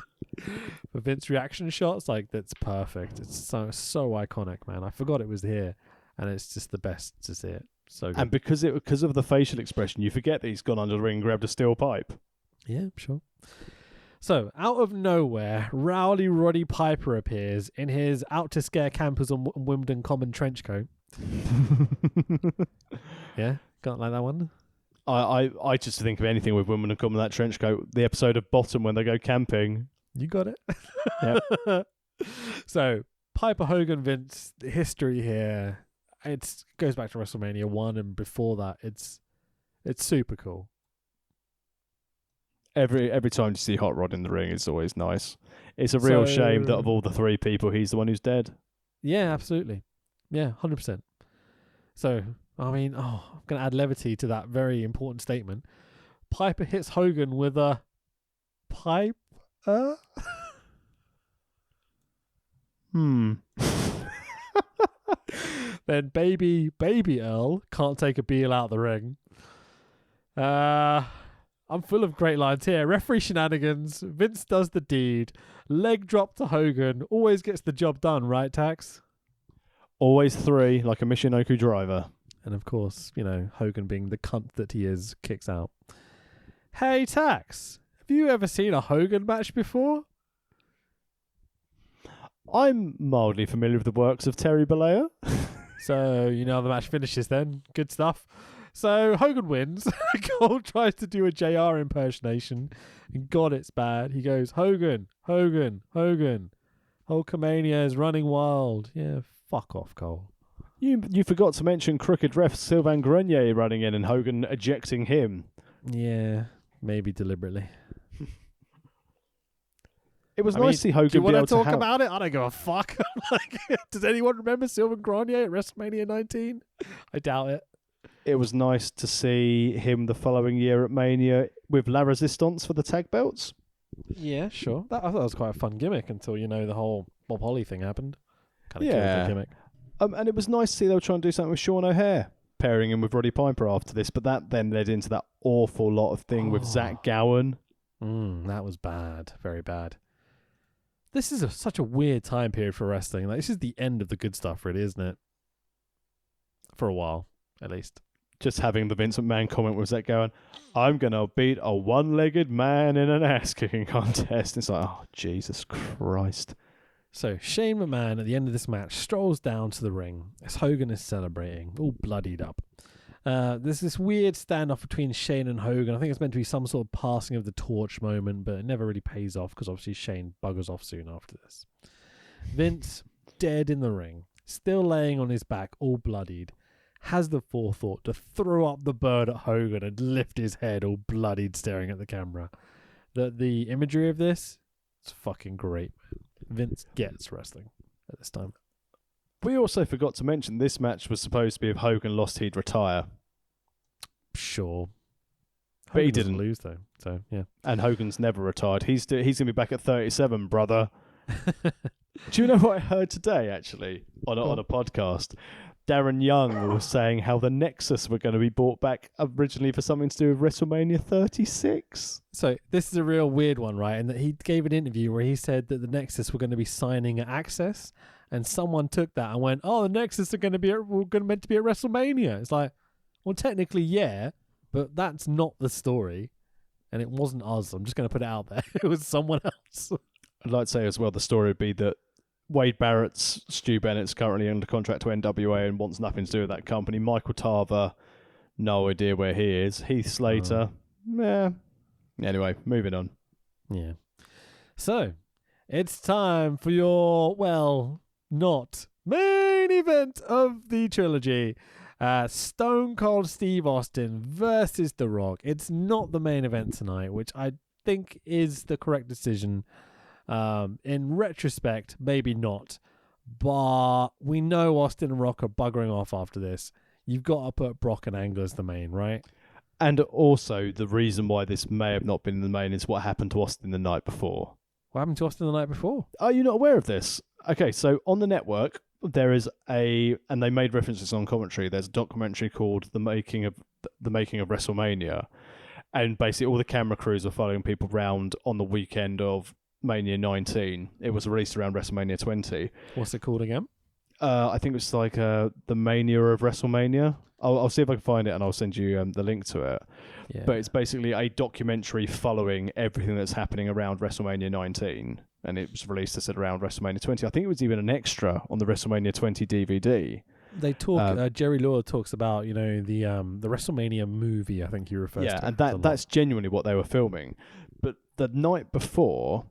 For Vince reaction shots, like, that's perfect. It's so iconic, man. I forgot it was here, and it's just the best to see it. So good. And because of the facial expression, you forget that he's gone under the ring and grabbed a steel pipe. Yeah, sure. So, out of nowhere, Rowdy Roddy Piper appears in his out to scare campers on Wimbledon Common trench coat. Yeah, can't like that one. I just think of anything with women and common that trench coat. The episode of Bottom when they go camping. You got it. Yep. So, Piper Hogan Vince history here. It goes back to WrestleMania 1, and before that, it's super cool. Every time you see Hot Rod in the ring, it's always nice. It's a real shame that of all the three people, he's the one who's dead. Yeah, absolutely. Yeah, 100%. So, I mean, I'm going to add levity to that very important statement. Piper hits Hogan with a pipe. Then baby Earl can't take a Beal out the ring. I'm full of great lines here. Referee shenanigans. Vince does the deed. Leg drop to Hogan. Always gets the job done, right, Tax? Always three, like a Michinoku driver. And of course, Hogan being the cunt that he is, kicks out. Hey, Tax, have you ever seen a Hogan match before? I'm mildly familiar with the works of Terry Bollea. So, how the match finishes then. Good stuff. So, Hogan wins. Cole tries to do a JR impersonation. And God, it's bad. He goes, Hogan, Hogan, Hogan. Hulkamania is running wild. Yeah, fuck off, Cole. You forgot to mention crooked ref Sylvain Grenier running in and Hogan ejecting him. Yeah, maybe deliberately. It was nice to see Hogan. Do you want to talk about it? I don't give a fuck. Does anyone remember Sylvain Grenier at WrestleMania 19? I doubt it. It was nice to see him the following year at Mania with La Resistance for the tag belts. Yeah, sure. I thought that was quite a fun gimmick until, the whole Bob Holly thing happened. Kind of killed the gimmick. And it was nice to see they were trying to do something with Sean O'Hare, pairing him with Roddy Piper after this, but that then led into that awful lot of thing with Zach Gowen. That was bad. Very bad. This is such a weird time period for wrestling. Like, this is the end of the good stuff, really, isn't it? For a while, at least. Just having the Vince McMahon comment was that going, I'm going to beat a one-legged man in an ass-kicking contest. It's like, oh, Jesus Christ. So, Shane McMahon, at the end of this match, strolls down to the ring as Hogan is celebrating, all bloodied up. There's this weird standoff between Shane and Hogan. I think it's meant to be some sort of passing of the torch moment, but it never really pays off because obviously Shane buggers off soon after this. Vince, dead in the ring, still laying on his back, all bloodied, has the forethought to throw up the bird at Hogan and lift his head all bloodied staring at the camera. The imagery of this, it's fucking great, man. Vince gets wrestling at this time. We also forgot to mention this match was supposed to be if Hogan lost, he'd retire. Sure. But he Hogan doesn't didn't lose, though. So, yeah. And Hogan's never retired. He's going to be back at 37, brother. Do you know what I heard today, actually, on a podcast? Darren Young was saying how the Nexus were going to be brought back originally for something to do with WrestleMania 36. So this is a real weird one, right? And that he gave an interview where he said that the Nexus were going to be signing at Access, and someone took that and went, "Oh, the Nexus are going to be meant to be at WrestleMania." It's like, well, technically, yeah, but that's not the story, and it wasn't us. I'm just going to put it out there. It was someone else. I'd like to say as well, the story would be that Wade Barrett's Stu Bennett's currently under contract to NWA and wants nothing to do with that company. Michael Tarver, no idea where he is. Heath Slater, yeah. Anyway, moving on. Yeah. So, it's time for your, not main event of the trilogy. Stone Cold Steve Austin versus The Rock. It's not the main event tonight, which I think is the correct decision. In retrospect, maybe not, but we know Austin and Rock are buggering off after this. You've got to put Brock and Angle as the main, right? And also, the reason why this may have not been the main is what happened to Austin the night before. What happened to Austin the night before? Are you not aware of this? Okay, so on the network, there is and they made references on commentary. There's a documentary called The Making of WrestleMania, and basically all the camera crews are following people around on the weekend of Mania 19. It was released around WrestleMania 20. What's it called again? I think it's like the Mania of WrestleMania. I'll see if I can find it and I'll send you the link to it. Yeah. But it's basically a documentary following everything that's happening around WrestleMania 19. And it was released, I said, around WrestleMania 20. I think it was even an extra on the WrestleMania 20 DVD. They talk. Jerry Lawler talks about the WrestleMania movie. I think he refers to. Yeah, and that's genuinely what they were filming. But the night before,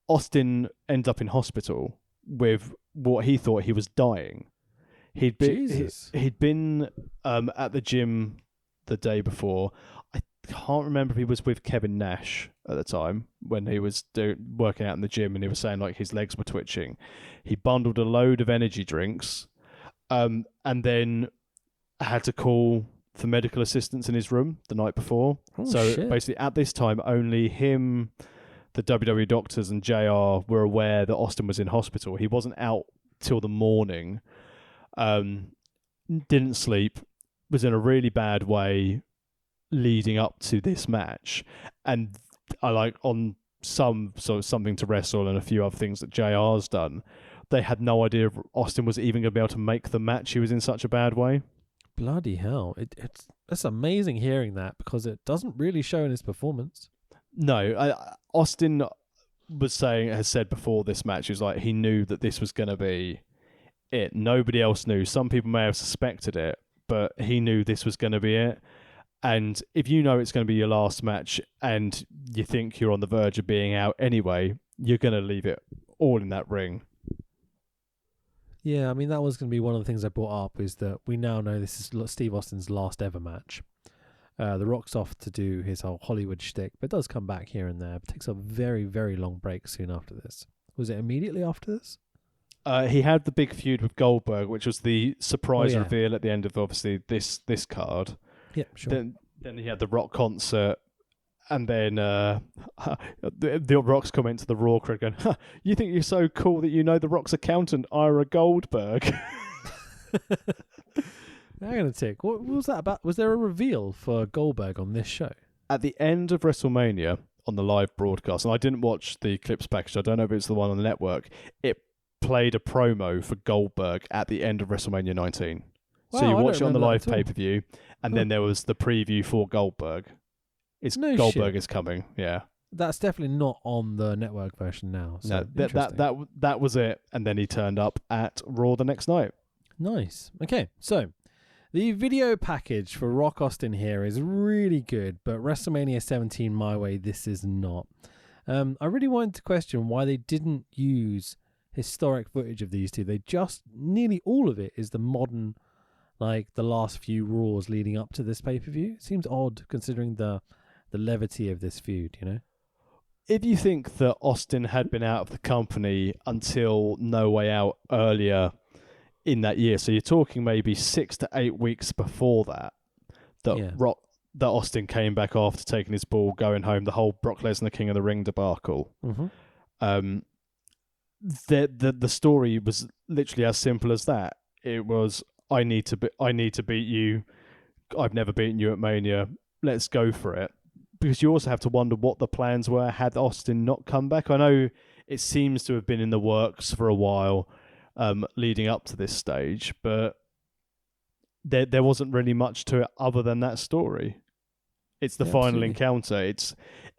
Austin ended up in hospital with what he thought he was dying. He'd been at the gym the day before. I can't remember if he was with Kevin Nash at the time when he was working out in the gym, and he was saying like his legs were twitching. He bundled a load of energy drinks, and then had to call for medical assistance in his room the night before. Shit. Basically at this time, only him, the WWE doctors, and JR were aware that Austin was in hospital. He wasn't out till the morning. Didn't sleep, was in a really bad way leading up to this match. And I like on some sort of Something to Wrestle and a few other things that JR's done, they had no idea if Austin was even going to be able to make the match. He was in such a bad way. Bloody hell. It's amazing hearing that, because it doesn't really show in his performance. No, Austin has said before this match, he was like, he knew that this was going to be it. Nobody else knew. Some people may have suspected it, but he knew this was going to be it. And if you know it's going to be your last match and you think you're on the verge of being out anyway, you're going to leave it all in that ring. Yeah, I mean, that was going to be one of the things I brought up, is that we now know this is Steve Austin's last ever match. The Rock's off to do his whole Hollywood shtick, but does come back here and there. But takes a very, very long break soon after this. Was it immediately after this? He had the big feud with Goldberg, which was the surprise reveal at the end of obviously this card. Yeah, sure. Then he had the Rock concert, and then the Rock's comment to the Raw crowd going, "You think you're so cool that you know the Rock's accountant, Ira Goldberg?" Hang on a tick. What was that about? Was there a reveal for Goldberg on this show? At the end of WrestleMania on the live broadcast, and I didn't watch the clips package, I don't know if it's the one on the network, it played a promo for Goldberg at the end of WrestleMania 19. Wow, so you I watch it don't on the remember live that at all. pay-per-view, and then there was the preview for Goldberg. No Goldberg shit. is coming, yeah. That's definitely not on the network version now. So No, that was it, and then he turned up at Raw the next night. Nice. Okay, so the video package for Rock Austin here is really good, but WrestleMania 17 my way, this is not. I really wanted to question why they didn't use historic footage of these two. They just, nearly all of it is the modern, like the last few Raws leading up to this pay-per-view. It seems odd considering the levity of this feud, you know? If you think that Austin had been out of the company until No Way Out earlier in that year, so you're talking maybe 6 to 8 weeks before that, that Austin came back after taking his ball, going home, the whole Brock Lesnar King of the Ring debacle. Mm-hmm. The story was literally as simple as that. It was, I need to beat you. I've never beaten you at Mania. Let's go for it. Because you also have to wonder what the plans were had Austin not come back. I know it seems to have been in the works for a while, leading up to this stage, but there wasn't really much to it other than that story. It's the final encounter.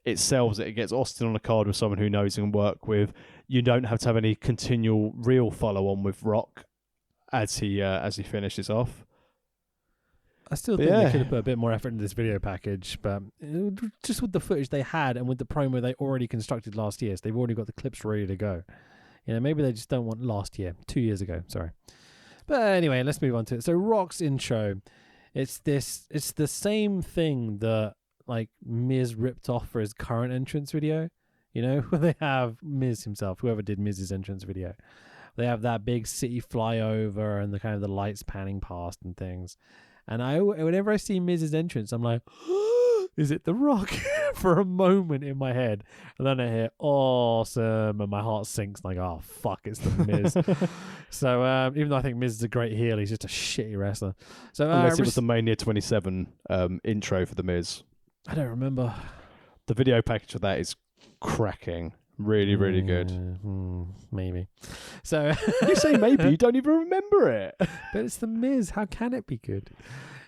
It sells it. It gets Austin on a card with someone who knows he can work with. You don't have to have any continual real follow-on with Rock as he finishes off. I still think they could have put a bit more effort into this video package, but just with the footage they had and with the promo they already constructed last year, so they've already got the clips ready to go. You know, maybe they just don't want last year, 2 years ago, sorry. But anyway, let's move on to it. So Rock's intro, it's the same thing that like Miz ripped off for his current entrance video, you know, where they have Miz himself, whoever did Miz's entrance video. They have that big city flyover and the kind of the lights panning past and things. And whenever I see Miz's entrance, I'm like, Is it The Rock? For a moment in my head. And then I hear, awesome. And my heart sinks. Like, oh, fuck, it's The Miz. So, even though I think Miz is a great heel, he's just a shitty wrestler. So, Unless it was the Mania 27 intro for The Miz. I don't remember. The video package of that is cracking. Really, really good. Maybe. So You say maybe, you don't even remember it. but it's The Miz. How can it be good?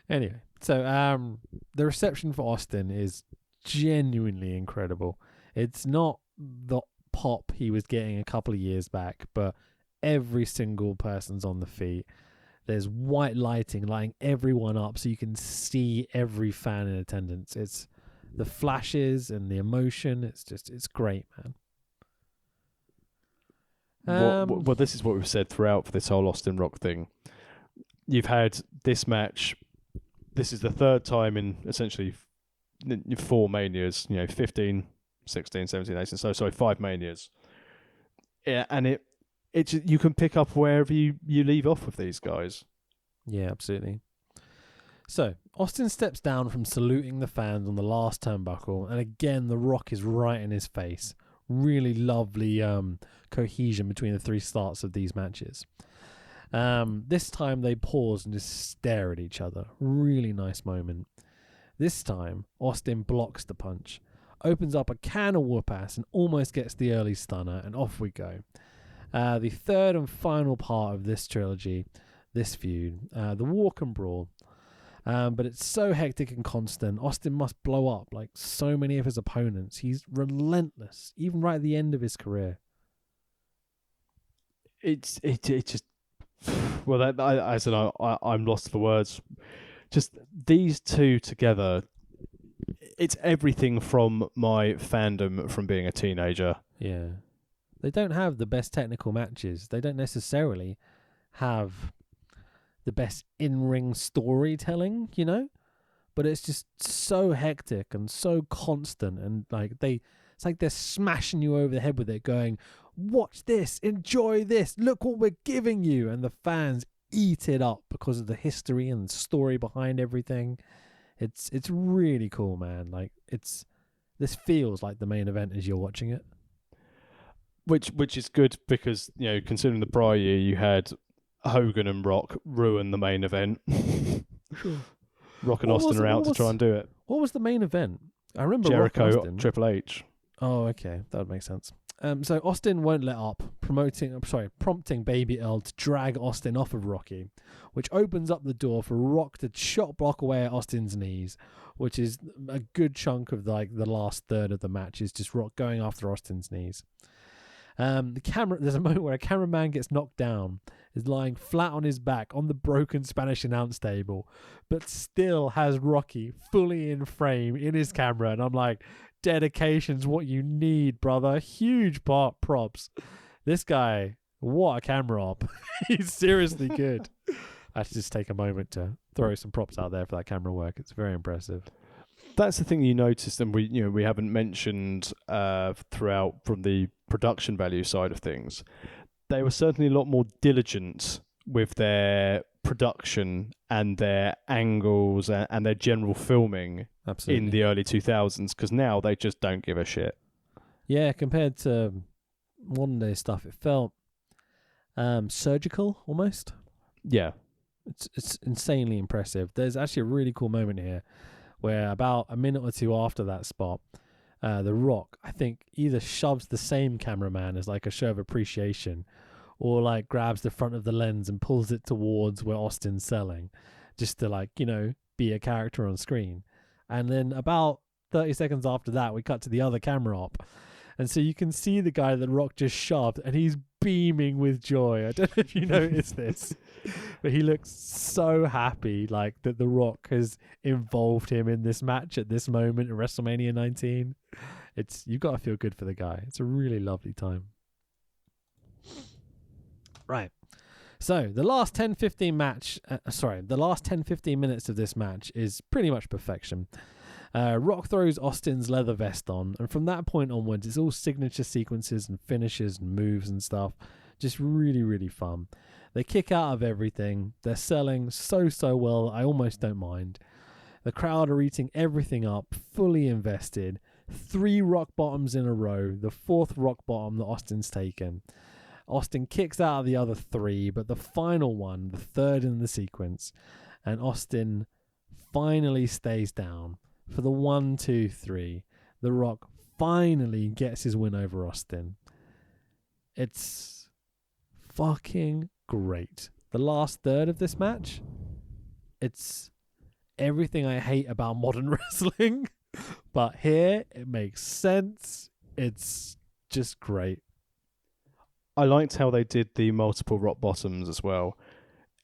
Anyway, so the reception for Austin is genuinely incredible. It's not the pop he was getting a couple of years back, but every single person's on the feet. There's white lighting everyone up so you can see every fan in attendance. It's the flashes and the emotion. It's great, man. Well, this is what we've said throughout for this whole Austin Rock thing. You've had this match. This is the third time in essentially 4 Manias, 15, 16, 17, 18, so 5 Manias. Yeah, and it you can pick up wherever you leave off with these guys. Yeah, absolutely. So, Austin steps down from saluting the fans on the last turnbuckle, and again, The Rock is right in his face. Really lovely cohesion between the 3 starts of these matches. This time they pause and just stare at each other. Really nice moment. This time, Austin blocks the punch, opens up a can of whoop-ass and almost gets the early stunner, and off we go. The third and final part of this trilogy, this feud, the walk and brawl. But it's so hectic and constant. Austin must blow up like so many of his opponents. He's relentless, even right at the end of his career. It just I said I'm lost for words. Just these two together, it's everything from my fandom from being a teenager. Yeah, they don't have the best technical matches. They don't necessarily have the best in-ring storytelling, but it's just so hectic and so constant, and it's like they're smashing you over the head with it, going, watch this, enjoy this, look what we're giving you, and the fans eat it up because of the history and the story behind everything. It's really cool, man. This feels like the main event as you're watching it, which is good because considering the prior year you had Hogan and Rock ruin the main event. Sure. Rock and Austin are out to try and do it. What was the main event? I remember Jericho, Rock and Austin. Triple H. Oh, okay, that would make sense. So Austin won't let up, prompting Baby Earl to drag Austin off of Rocky, which opens up the door for Rock to shot block away at Austin's knees, which is a good chunk of the last third of the match is just Rock going after Austin's knees. There's a moment where a cameraman gets knocked down, is lying flat on his back on the broken Spanish announce table, but still has Rocky fully in frame in his camera, and I'm like, dedication's what you need, brother. Huge props. This guy, what a camera op. He's seriously good. I have to just take a moment to throw some props out there for that camera work. It's very impressive. That's the thing you noticed, and we haven't mentioned throughout from the production value side of things. They were certainly a lot more diligent with their production and their angles and their general filming. Absolutely. In the early 2000s, because now they just don't give a shit. Yeah, compared to modern day stuff, it felt surgical almost. Yeah, it's insanely impressive. There's actually a really cool moment here where about a minute or two after that spot, The Rock, I think, either shoves the same cameraman as like a show of appreciation, or grabs the front of the lens and pulls it towards where Austin's selling, just to be a character on screen. And then about 30 seconds after that, we cut to the other camera op. And so you can see the guy that Rock just shoved, and he's beaming with joy. I don't know if you noticed this, but he looks so happy, that The Rock has involved him in this match at this moment in WrestleMania 19. You've got to feel good for the guy. It's a really lovely time. Right. So the last 10-15 minutes of this match is pretty much perfection. Rock throws Austin's leather vest on, and from that point onwards, it's all signature sequences and finishes and moves and stuff. Just really, really fun. They kick out of everything. They're selling so well, I almost don't mind. The crowd are eating everything up, fully invested. 3 rock bottoms in a row, the 4th rock bottom that Austin's taken. Austin kicks out of the other 3, but the final one, the 3rd in the sequence, and Austin finally stays down for the 1, 2, 3. The Rock finally gets his win over Austin. It's fucking great. The last third of this match, it's everything I hate about modern wrestling, but here it makes sense. It's just great. I liked how they did the multiple rock bottoms as well.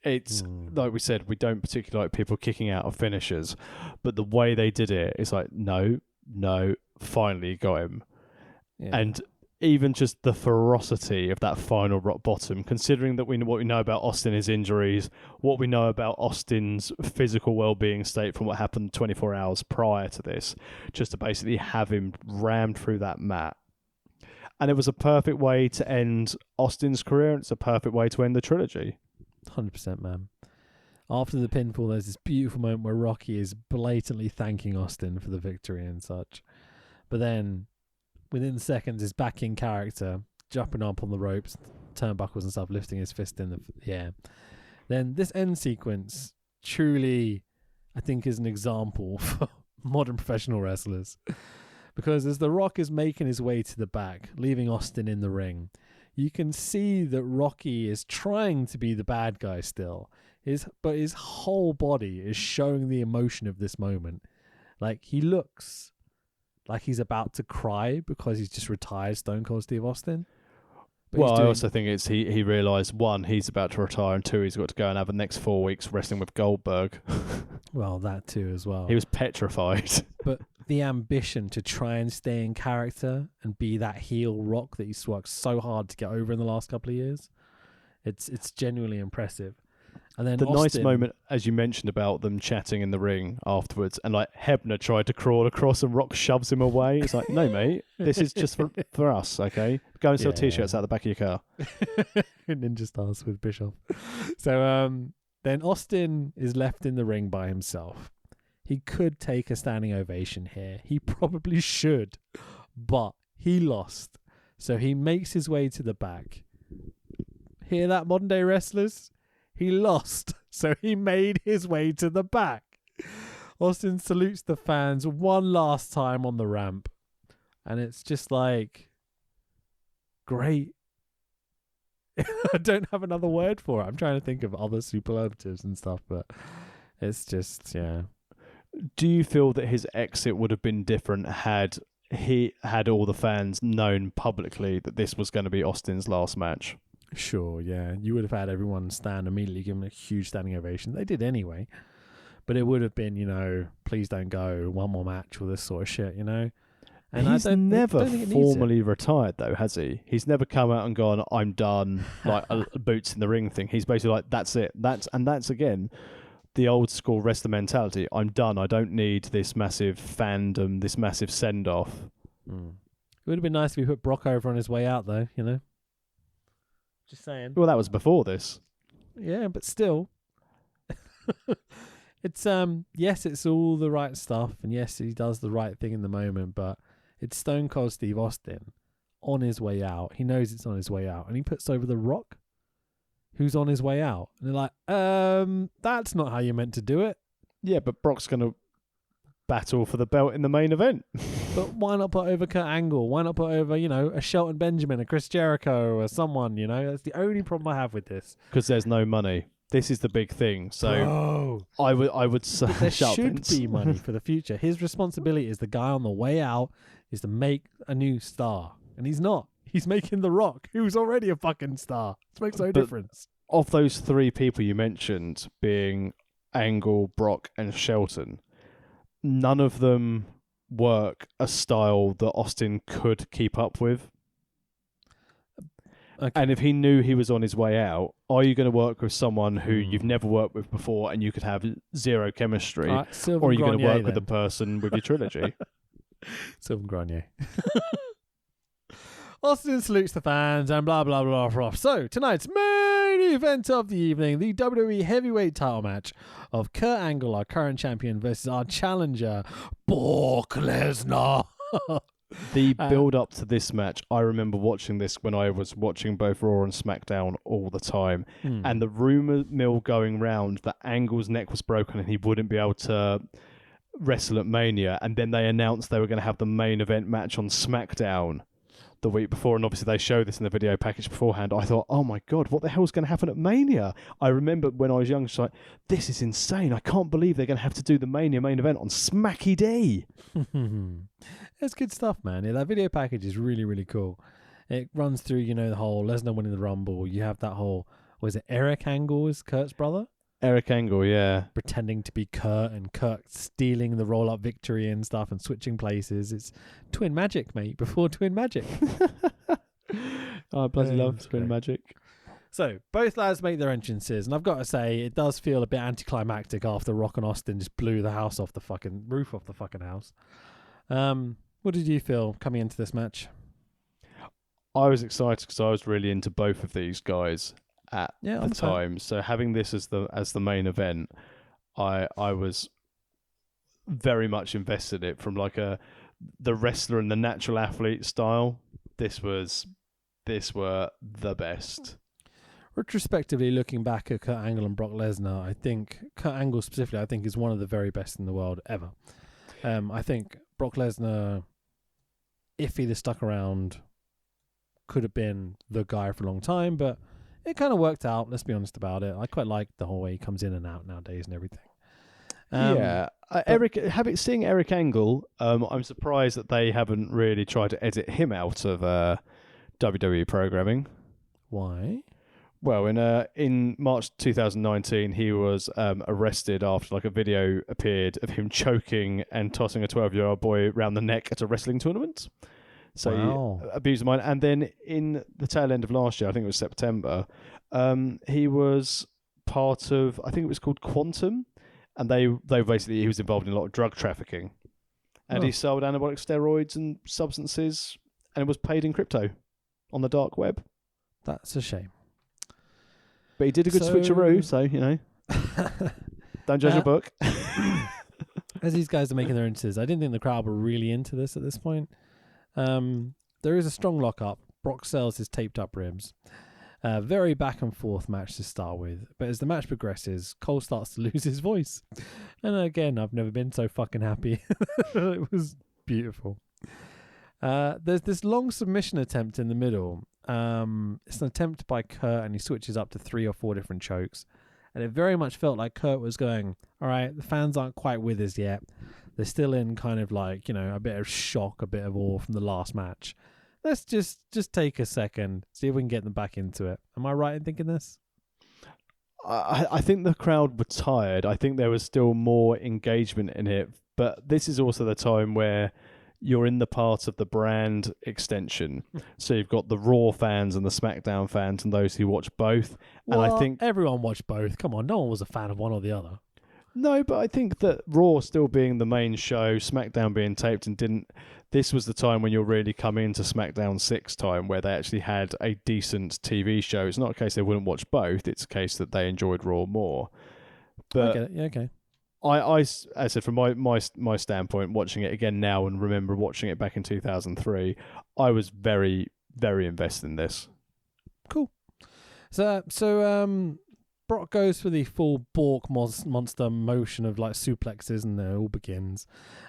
It's like we said, we don't particularly like people kicking out of finishers, but the way they did it, it's like, no, finally got him. Yeah. And even just the ferocity of that final rock bottom, considering that what we know about Austin, his injuries, what we know about Austin's physical well-being state from what happened 24 hours prior to this, just to basically have him rammed through that mat. And it was a perfect way to end Austin's career. It's a perfect way to end the trilogy. 100%, man. After the pinfall, there's this beautiful moment where Rocky is blatantly thanking Austin for the victory and such. But then, within seconds, is back in character, jumping up on the ropes, turnbuckles and stuff, lifting his fist in the air. Then this end sequence truly, I think, is an example for modern professional wrestlers. Because as The Rock is making his way to the back, leaving Austin in the ring, you can see that Rocky is trying to be the bad guy still. But his whole body is showing the emotion of this moment. Like, he looks like he's about to cry because he's just retired Stone Cold Steve Austin. But Well, I also think it's he realised, 1, he's about to retire, and 2, he's got to go and have the next 4 weeks wrestling with Goldberg. Well, that too as well. He was petrified. But the ambition to try and stay in character and be that heel Rock that he's worked so hard to get over in the last couple of years, it's genuinely impressive. And then the Austin, nice moment, as you mentioned, about them chatting in the ring afterwards, and like Hebner tried to crawl across and Rock shoves him away. It's like, no, mate, this is just for us, okay? Go and sell T-shirts out the back of your car. Ninja Stars with Bischoff. So then Austin is left in the ring by himself. He could take a standing ovation here. He probably should, but he lost. So he makes his way to the back. Hear that, modern day wrestlers? He lost, so he made his way to the back. Austin salutes the fans one last time on the ramp. And it's just like, great. I don't have another word for it. I'm trying to think of other superlatives and stuff, but it's just, yeah. Do you feel that his exit would have been different had all the fans known publicly that this was going to be Austin's last match? Sure, yeah. You would have had everyone stand immediately, give him a huge standing ovation. They did anyway. But it would have been, please don't go, one more match or this sort of shit, And he's never formally retired, though, has he? He's never come out and gone, I'm done, like a boots in the ring thing. He's basically like, that's it. That's again, the old school wrestler mentality. I'm done. I don't need this massive fandom, this massive send-off. It would have been nice if we put Brock over on his way out, though, Just saying. Well, that was before this. Yeah, but still. It's yes, it's all the right stuff, and yes, he does the right thing in the moment, but it's Stone Cold Steve Austin on his way out. He knows it's on his way out, and he puts over The Rock, who's on his way out. And they're like, that's not how you meant to do it. Yeah, but Brock's going to battle for the belt in the main event. But why not put over Kurt Angle? Why not put over, a Shelton Benjamin, a Chris Jericho, or someone, That's the only problem I have with this. Because there's no money. This is the big thing. So I would say there should be money for the future. His responsibility as the guy on the way out is to make a new star. And he's not. He's making The Rock, who's already a fucking star. It makes no difference. Of those 3 people you mentioned, being Angle, Brock, and Shelton, none of them work a style that Austin could keep up with. Okay. And if he knew he was on his way out, are you going to work with someone who you've never worked with before and you could have zero chemistry? Right, or are you going to work with the person with your trilogy? Sylvain Grenier. Austin salutes the fans and blah, blah, blah, blah. So, tonight's main main event of the evening, the WWE Heavyweight title match of Kurt Angle, our current champion, versus our challenger, Brock Lesnar. The build up to this match, I remember watching this when I was watching both Raw and SmackDown all the time, and the rumor mill going round that Angle's neck was broken and he wouldn't be able to wrestle at Mania, and then they announced they were going to have the main event match on SmackDown the week before, and obviously they showed this in the video package beforehand. I thought, oh my god, what the hell's going to happen at Mania? I remember when I was young, just like, this is insane. I can't believe they're going to have to do the Mania main event on Smacky D. It's good stuff, man. Yeah, that video package is really, really cool. It runs through, the whole Lesnar winning the Rumble. You have that whole, was it Eric Angle is Kurt's brother? Eric Angle, yeah. Pretending to be Kurt, and Kurt stealing the roll-up victory and stuff and switching places. It's twin magic, mate, before twin magic. I bloody love twin magic. So, both lads make their entrances, and I've got to say, it does feel a bit anticlimactic after Rock and Austin just blew the house off the fucking roof off the fucking house. What did you feel coming into this match? I was excited because I was really into both of these guys at the time. Fair. So having this as the main event, I was very much invested in it from like the wrestler and the natural athlete style. This were the best. Retrospectively, looking back at Kurt Angle and Brock Lesnar, I think Kurt Angle specifically, is one of the very best in the world ever. I think Brock Lesnar, if he'd have stuck around, could have been the guy for a long time, but it kind of worked out. Let's be honest about it. I quite like the whole way he comes in and out nowadays and everything. Seeing Eric Angle, I'm surprised that they haven't really tried to edit him out of WWE programming. Why? Well, in March 2019, he was arrested after a video appeared of him choking and tossing a 12-year-old boy around the neck at a wrestling tournament. So wow. He abused mind. And then in the tail end of last year, I think it was September, he was part of, I think it was called Quantum, and he was involved in a lot of drug trafficking. And he sold anabolic steroids and substances, and it was paid in crypto on the dark web. That's a shame. But he did a good switcheroo, so, don't judge a book. As these guys are making their entrances, I didn't think the crowd were really into this at this point. There is a strong lock-up. Brock sells his taped-up ribs. Very back-and-forth match to start with. But as the match progresses, Cole starts to lose his voice. And again, I've never been so fucking happy. It was beautiful. There's this long submission attempt in the middle. It's an attempt by Kurt, and he switches up to 3 or 4 different chokes. And it very much felt like Kurt was going, all right, the fans aren't quite with us yet. They're still in kind of a bit of shock, a bit of awe from the last match. Let's just take a second, see if we can get them back into it. Am I right in thinking this? I think the crowd were tired. I think there was still more engagement in it. But this is also the time where you're in the part of the brand extension. So you've got the Raw fans and the SmackDown fans and those who watch both. Well, and I think everyone watched both. Come on, no one was a fan of one or the other. No, but I think that Raw still being the main show, SmackDown being taped this was the time when you're really coming into SmackDown 6 time where they actually had a decent TV show. It's not a case they wouldn't watch both. It's a case that they enjoyed Raw more. But I get it. Yeah, okay. As I said, from my standpoint, watching it again now and remember watching it back in 2003, I was very, very invested in this. Cool. So Brock goes for the full Bork monster motion of suplexes, and it all begins.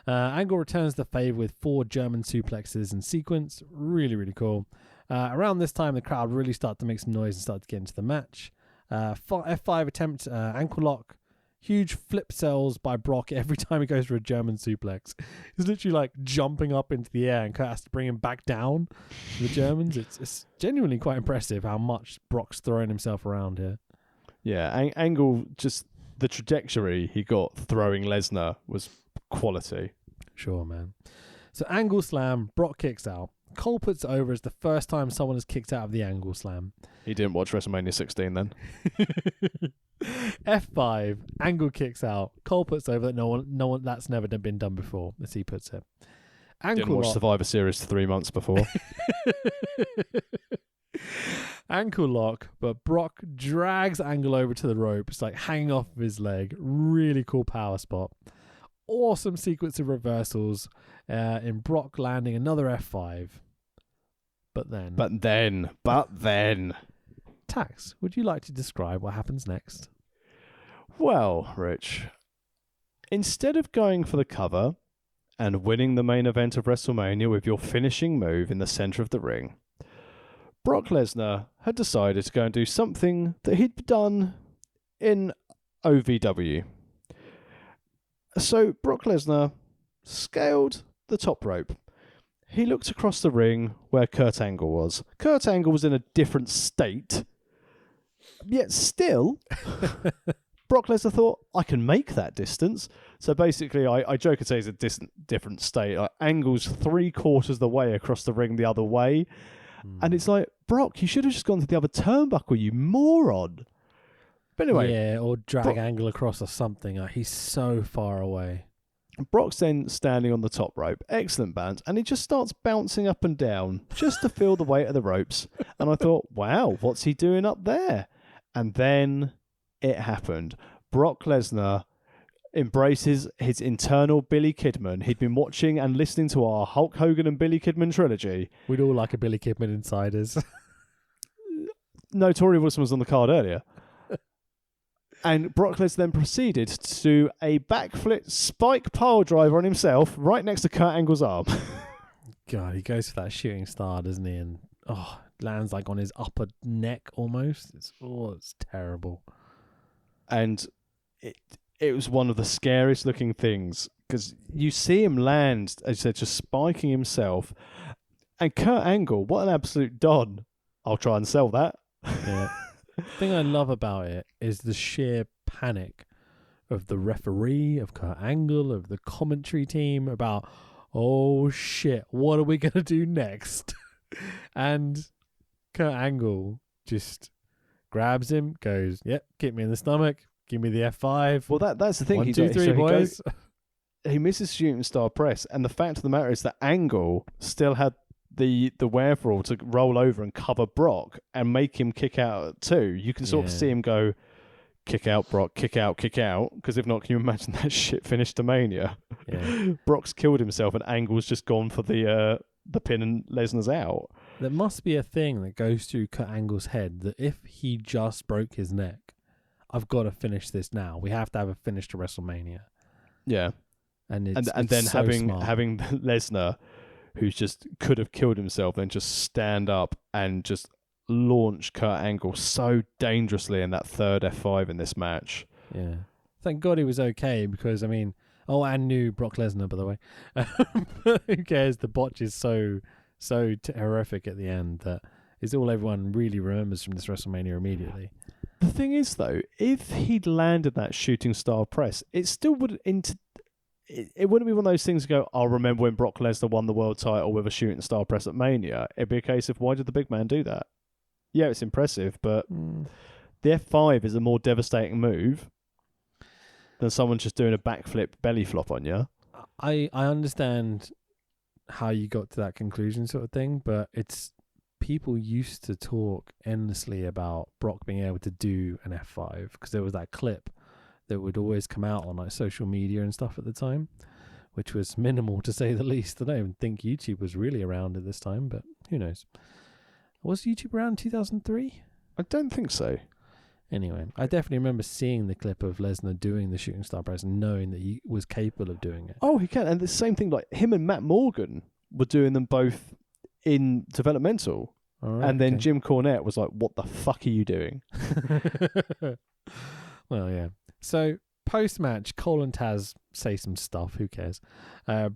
Angle returns the favour with 4 German suplexes in sequence. Really, really cool. Around this time, the crowd really start to make some noise and start to get into the match. F5 attempt, ankle lock. Huge flip cells by Brock every time he goes for a German suplex. He's literally jumping up into the air, and Kurt has to bring him back down. The Germans, it's genuinely quite impressive how much Brock's throwing himself around here. Yeah, Angle, just the trajectory he got throwing Lesnar was quality. Sure, man. So Angle slam, Brock kicks out. Cole puts it over as the first time someone has kicked out of the Angle slam. He didn't watch WrestleMania 16 then. F5, Angle kicks out. Cole puts over that no one that's never been done before, as he puts it. Didn't watch Survivor Series 3 months before. Ankle lock, but Brock drags Angle over to the rope. It's like hanging off of his leg. Really cool power spot. Awesome sequence of reversals in Brock landing another F5. But then... Tax, would you like to describe what happens next? Well, Rich, instead of going for the cover and winning the main event of WrestleMania with your finishing move in the center of the ring, Brock Lesnar had decided to go and do something that he'd done in OVW. So Brock Lesnar scaled the top rope. He looked across the ring where Kurt Angle was. Kurt Angle was in a different state, yet still, Brock Lesnar thought, I can make that distance. So basically, I joke and say it's a different state. Like, Angle's 3/4 of the way across the ring the other way. And it's like, Brock, you should have just gone to the other turnbuckle, you moron. But anyway. Yeah, or drag Angle across or something. Like, he's so far away. Brock's then standing on the top rope. Excellent balance. And he just starts bouncing up and down just to feel the weight of the ropes. And I thought, wow, what's he doing up there? And then it happened. Brock Lesnar embraces his internal Billy Kidman. He'd been watching and listening to our Hulk Hogan and Billy Kidman trilogy. We'd all like a Billy Kidman insiders. No, Tori Wilson was on the card earlier. And Brock Lesnar then proceeded to do a backflip spike pile driver on himself right next to Kurt Angle's arm. God, he goes for that shooting star, doesn't he? And lands like on his upper neck almost. It's terrible. And it was one of the scariest looking things because you see him land, as you said, just spiking himself. And Kurt Angle, what an absolute don. I'll try and sell that. Yeah. The thing I love about it is the sheer panic of the referee, of Kurt Angle, of the commentary team about, oh shit, what are we going to do next? And Kurt Angle just grabs him, goes, yep, kick me in the stomach, give me the F5. Well, that's the thing. 1, 2, 3, boys. He misses shooting star press, and the fact of the matter is that Angle still had the wherewithal to roll over and cover Brock and make him kick out at 2. You can sort of see him go, kick out, Brock, kick out, because if not, can you imagine that shit finish to Mania? Yeah. Brock's killed himself and Angle's just gone for the pin and Lesnar's out. There must be a thing that goes through Kurt Angle's head that if he just broke his neck, I've got to finish this now. We have to have a finish to WrestleMania. Yeah. And then so having Lesnar, who's just could have killed himself, then just stand up and just launch Kurt Angle so dangerously in that third F5 in this match. Yeah. Thank God he was okay because, I mean, and new Brock Lesnar, by the way. Who cares? The botch is so horrific at the end that is all everyone really remembers from this WrestleMania immediately. The thing is, though, if he'd landed that shooting star press, it still would it wouldn't be one of those things to go, I'll remember when Brock Lesnar won the world title with a shooting star press at Mania. It'd be a case of, why did the big man do that? Yeah, it's impressive, but the F5 is a more devastating move than someone just doing a backflip belly flop on you. I understand how you got to that conclusion sort of thing, but it's people used to talk endlessly about Brock being able to do an F5 because there was that clip that would always come out on like social media and stuff at the time, which was minimal to say the least. I don't even think YouTube was really around at this time, but who knows? Was YouTube around in 2003? I don't think so. Anyway, I definitely remember seeing the clip of Lesnar doing the shooting star press and knowing that he was capable of doing it. Oh, he can. And the same thing, like him and Matt Morgan were doing them both in developmental. Right, and then Jim Cornette was like, what the fuck are you doing? Well, yeah. So, post-match, Cole and Taz say some stuff. Who cares?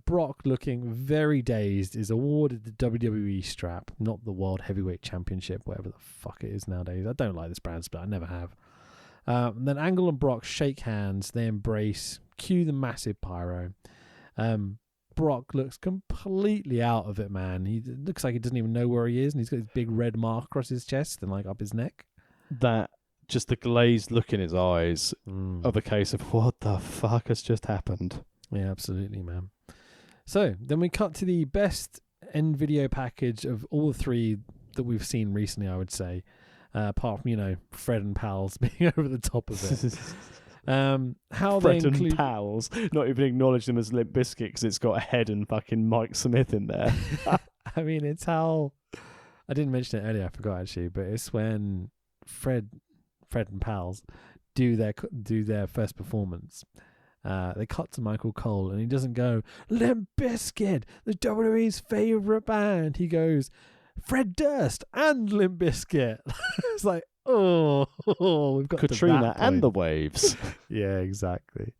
Brock, looking very dazed, is awarded the WWE strap, not the World Heavyweight Championship, whatever the fuck it is nowadays. I don't like this brand split. I never have. And then Angle and Brock shake hands. They embrace. Cue the massive pyro. Brock looks completely out of it, man. He looks like he doesn't even know where he is, and he's got this big red mark across his chest and like up his neck. That just the glazed look in his eyes of a case of what the fuck has just happened. Yeah, absolutely, man. So then we cut to the best end video package of all three that we've seen recently, I would say. apart from Fred and pals being over the top of it. How Fred they include and pals, not even acknowledge them as Limp Bizkit because it's got a head and fucking Mike Smith in there. I mean, it's how I didn't mention it earlier. I forgot actually, but it's when Fred and pals do their first performance. They cut to Michael Cole, and he doesn't go Limp Bizkit, the WWE's favorite band. He goes Fred Durst and Limp Bizkit. It's like, we've got Katrina and the Waves. Yeah, exactly.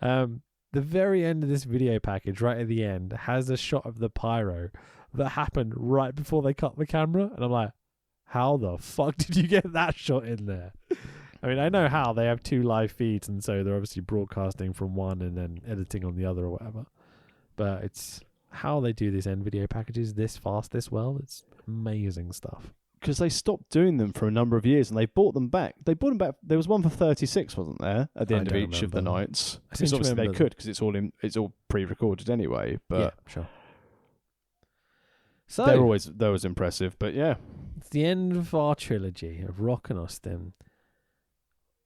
The very end of this video package, right at the end, has a shot of the pyro that happened right before they cut the camera, and I'm like, how the fuck did you get that shot in there? I mean, I know how they have 2 live feeds, and so they're obviously broadcasting from one and then editing on the other or whatever. But it's how they do these end video packages this fast, this well. It's amazing stuff. Because they stopped doing them for a number of years, and they bought them back. There was one for 36, wasn't there, at the end of each of the nights? Because obviously they could, because it's all pre-recorded anyway. But yeah, sure. So they're always impressive. But yeah, it's the end of our trilogy of Rock and Austin.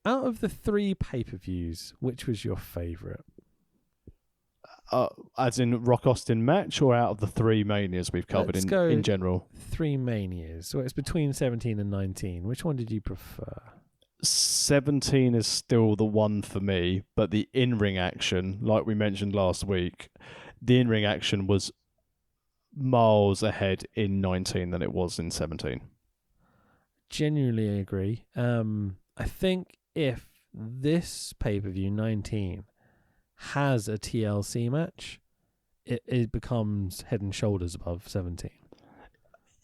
Out of the 3 pay-per-views, which was your favourite? As in Rock Austin match, or out of the 3 manias we've covered in general? 3 manias. So it's between 17 and 19. Which one did you prefer? 17 is still the one for me, but the in-ring action, like we mentioned last week, the in-ring action was miles ahead in 19 than it was in 17. Genuinely agree. I think if this pay-per-view 19 has a TLC match, it becomes head and shoulders above 17.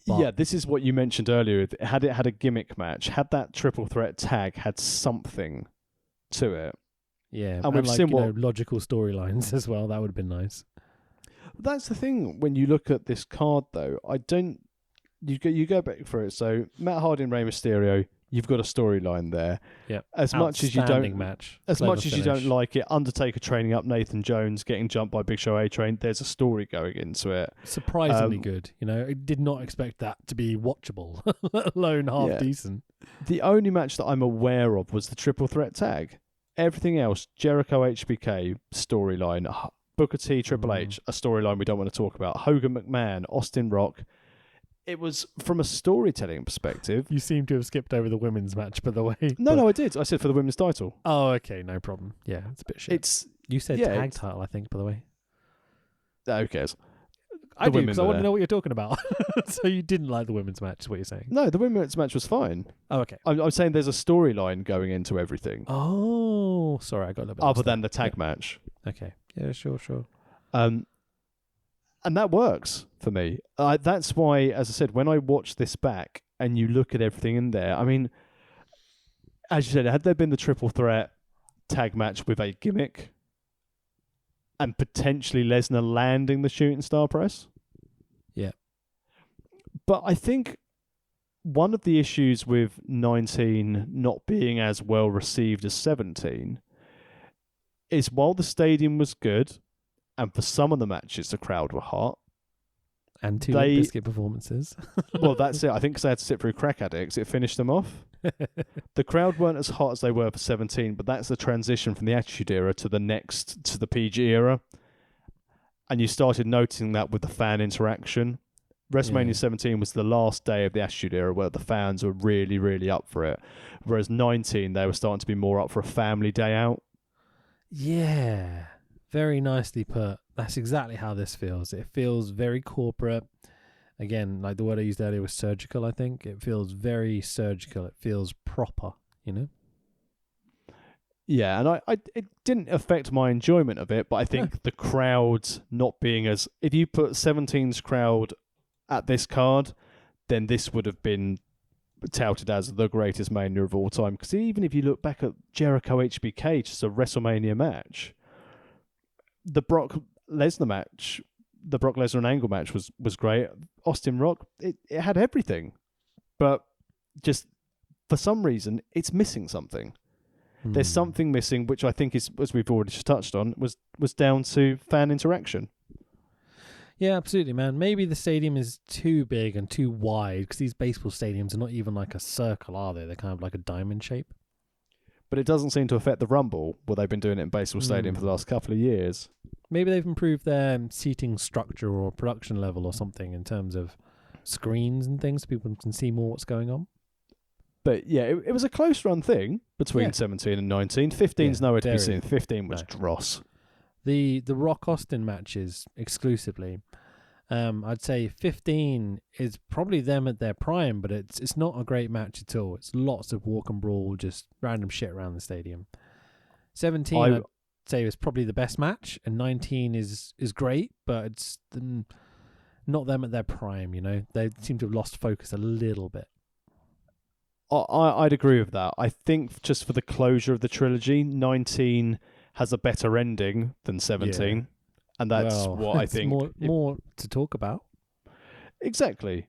But yeah, this is what you mentioned earlier. Had it had a gimmick match, had that triple threat tag had something to it. Yeah, and we've like, seen logical storylines as well. That would have been nice. That's the thing when you look at this card, though. You go back for it. So Matt Hardy and Rey Mysterio, you've got a storyline there. Yeah. As much as you don't match. As much as you don't like it, Undertaker training up Nathan Jones, getting jumped by Big Show A-Train, there's a story going into it. Surprisingly good. I did not expect that to be watchable, let alone half decent. The only match that I'm aware of was the triple threat tag. Everything else, Jericho HBK storyline, Booker T, Triple H, a storyline we don't want to talk about, Hogan McMahon, Austin Rock. It was from a storytelling perspective. You seem to have skipped over the women's match, by the way. No, I did. I said for the women's title. Oh, okay, no problem. Yeah, it's a bit shit. You said tag title, I think, by the way. Who cares? I do, because I want to know what you're talking about. So you didn't like the women's match, is what you're saying? No, the women's match was fine. Oh, okay. I'm saying there's a storyline going into everything. Oh, sorry, I got a little bit other than the tag match. Okay. Yeah, sure. And that works for me. That's why, as I said, when I watch this back and you look at everything in there, I mean, as you said, had there been the triple threat tag match with a gimmick and potentially Lesnar landing the shooting star press? Yeah. But I think one of the issues with 19 not being as well received as 17 is while the stadium was good, and for some of the matches, the crowd were hot. And 2 biscuit performances. Well, that's it. I think because they had to sit through Crack Addicts, it finished them off. The crowd weren't as hot as they were for 17, but that's the transition from the Attitude Era to the PG era. And you started noticing that with the fan interaction. WrestleMania 17 was the last day of the Attitude Era where the fans were really, really up for it. Whereas 19, they were starting to be more up for a family day out. Yeah. Very nicely put. That's exactly how this feels. It feels very corporate. Again, like the word I used earlier was surgical, I think. It feels very surgical. It feels proper, Yeah, and it didn't affect my enjoyment of it, but I think the crowd not being as... If you put 17's crowd at this card, then this would have been touted as the greatest Mania of all time. Because even if you look back at Jericho HBK, just a WrestleMania match... The Brock Lesnar match, the Brock Lesnar and Angle match was great. Austin Rock, it had everything. But just for some reason, it's missing something. There's something missing, which I think is, as we've already just touched on, was down to fan interaction. Yeah, absolutely, man. Maybe the stadium is too big and too wide because these baseball stadiums are not even like a circle, are they? They're kind of like a diamond shape. But it doesn't seem to affect the Rumble, where they've been doing it in baseball stadium for the last couple of years. Maybe they've improved their seating structure or production level or something in terms of screens and things so people can see more what's going on. But yeah, it was a close run thing between 17 and 19. 15's nowhere to be seen. 15 was dross. The Rock Austin matches exclusively, I'd say 15 is probably them at their prime, but it's not a great match at all. It's lots of walk and brawl, just random shit around the stadium. 17 I'd say is probably the best match, and 19 is great, but it's not them at their prime, you know. They seem to have lost focus a little bit. I'd agree with that. I think just for the closure of the trilogy, 19 has a better ending than 17, and that's what I think. More to talk about. Exactly.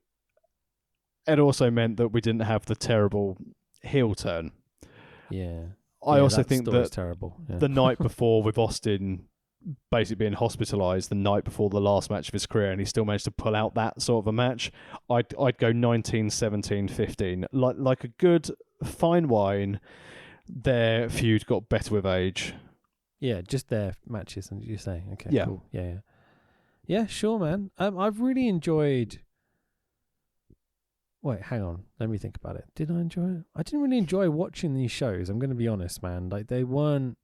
It also meant that we didn't have the terrible heel turn. Yeah. I also think that terrible. Yeah. the night before, with Austin basically being hospitalised, the night before the last match of his career, and he still managed to pull out that sort of a match, I'd go 19, 17, 15. Like a good fine wine, their feud got better with age. Yeah, just their matches, and you say, okay, yeah. Cool. Yeah, sure, man. I've really enjoyed. Wait, hang on. Let me think about it. Did I enjoy it? I didn't really enjoy watching these shows. I'm going to be honest, man. Like, they weren't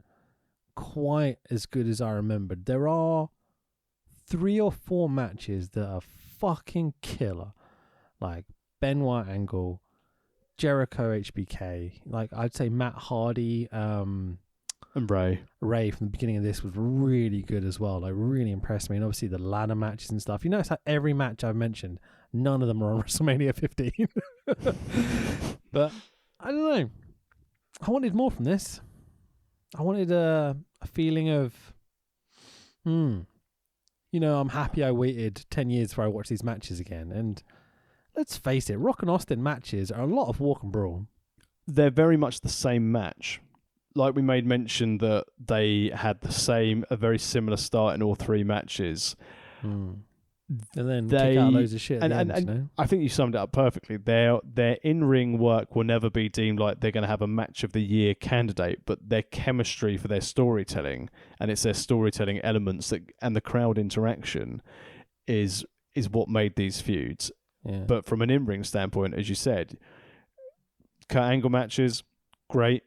quite as good as I remembered. There are 3 or 4 matches that are fucking killer. Like Benoit Angle, Jericho HBK. Like, I'd say Matt Hardy, and Ray from the beginning of this was really good as well. Like, really impressed me. And obviously the ladder matches and stuff. You notice how every match I've mentioned, none of them are on WrestleMania 15. But I don't know. I wanted more from this. I wanted a feeling of, you know, I'm happy I waited 10 years before I watched these matches again. And let's face it, Rock and Austin matches are a lot of walk and brawl. They're very much the same match. Like we made mention that they had a very similar start in all 3 matches. And then kick out loads of shit at the end, you know? I think you summed it up perfectly. Their in-ring work will never be deemed like they're going to have a match of the year candidate, but their chemistry for their storytelling, and it's their storytelling elements and the crowd interaction is what made these feuds. Yeah. But from an in-ring standpoint, as you said, Kurt Angle matches, great.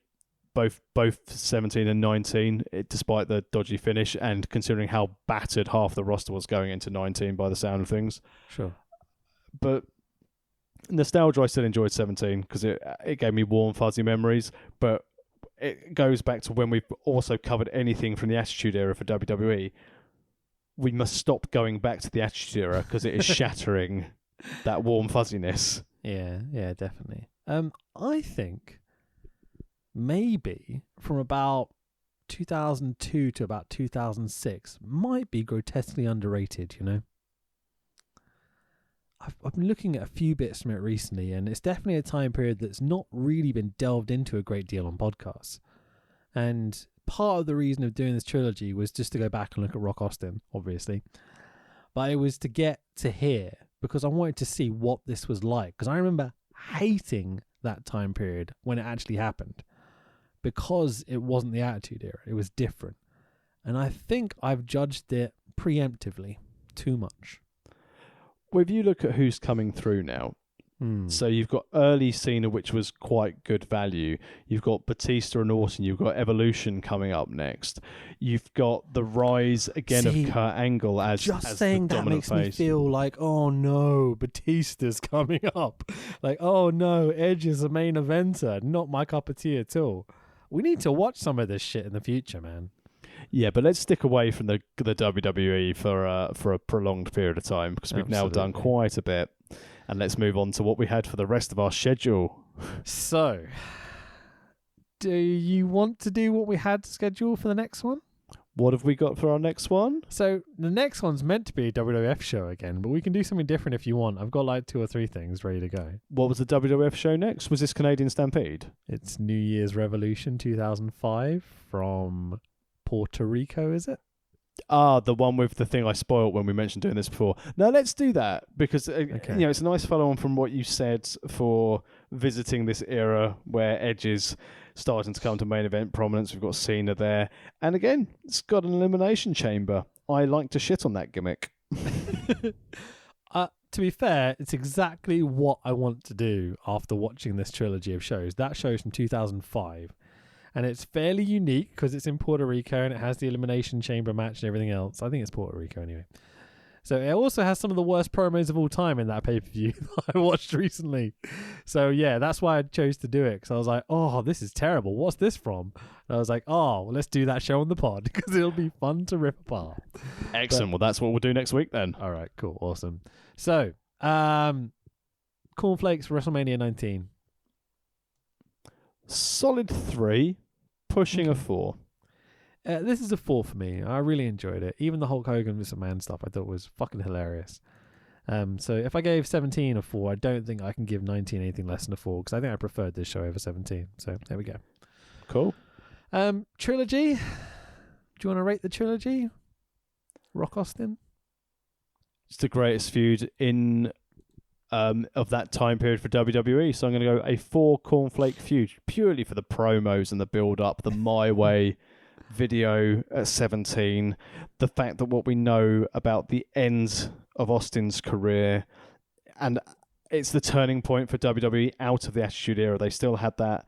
Both 17 and 19, despite the dodgy finish, and considering how battered half the roster was going into 19 by the sound of things. Sure. But nostalgia, I still enjoyed 17 because it gave me warm, fuzzy memories. But it goes back to when we've also covered anything from the Attitude Era for WWE. We must stop going back to the Attitude Era because it is shattering that warm fuzziness. Yeah, definitely. I think maybe from about 2002 to about 2006 might be grotesquely underrated, you know. I've been looking at a few bits from it recently, and it's definitely a time period that's not really been delved into a great deal on podcasts. And part of the reason of doing this trilogy was just to go back and look at Rock Austin, obviously. But it was to get to here because I wanted to see what this was like. Because I remember hating that time period when it actually happened. Because it wasn't the Attitude Era. It was different. And I think I've judged it preemptively too much. Well, if you look at who's coming through now, so you've got early Cena, which was quite good value. You've got Batista and Orton. You've got Evolution coming up next. You've got the rise again of Kurt Angle as saying the that dominant makes me feel like, oh no, Batista's coming up. Like, oh no, Edge is a main eventer. Not my cup of tea at all. We need to watch some of this shit in the future, man. Yeah, but let's stick away from the WWE for a prolonged period of time because we've now done quite a bit. And let's move on to what we had for the rest of our schedule. So, do you want to do what we had scheduled for the next one? What have we got for our next one? So, the next one's meant to be a WWF show again, but we can do something different if you want. I've got like 2 or 3 things ready to go. What was the WWF show next? Was this Canadian Stampede? It's New Year's Revolution 2005 from Puerto Rico, is it? The one with the thing I spoiled when we mentioned doing this before. No, let's do that because it's a nice follow-on from what you said for visiting this era where Edge is starting to come to main event prominence. We've got Cena there, and again, it's got an elimination chamber. I like to shit on that gimmick. To be fair, it's exactly what I want to do after watching this trilogy of shows. That show's from 2005. And it's fairly unique because it's in Puerto Rico and it has the Elimination Chamber match and everything else. I think it's Puerto Rico anyway. So it also has some of the worst promos of all time in that pay-per-view that I watched recently. So yeah, that's why I chose to do it, because I was like, oh, this is terrible. What's this from? And I was like, oh, well, let's do that show on the pod because it'll be fun to rip apart. Excellent. Well, that's what we'll do next week then. All right, cool. Awesome. So, Cornflakes for WrestleMania 19. Solid 3, pushing a 4. This is a 4 for me. I really enjoyed it. Even the Hulk Hogan vs. Man stuff I thought was fucking hilarious. So if I gave 17 a 4, I don't think I can give 19 anything less than a 4, because I think I preferred this show over 17. So there we go. Cool. Trilogy. Do you want to rate the trilogy? Rock Austin? It's the greatest feud in of that time period for WWE. So I'm going to go a 4 cornflake feud, purely for the promos and the build-up, the My Way video at 17, the fact that what we know about the end of Austin's career, and it's the turning point for WWE out of the Attitude Era. They still had that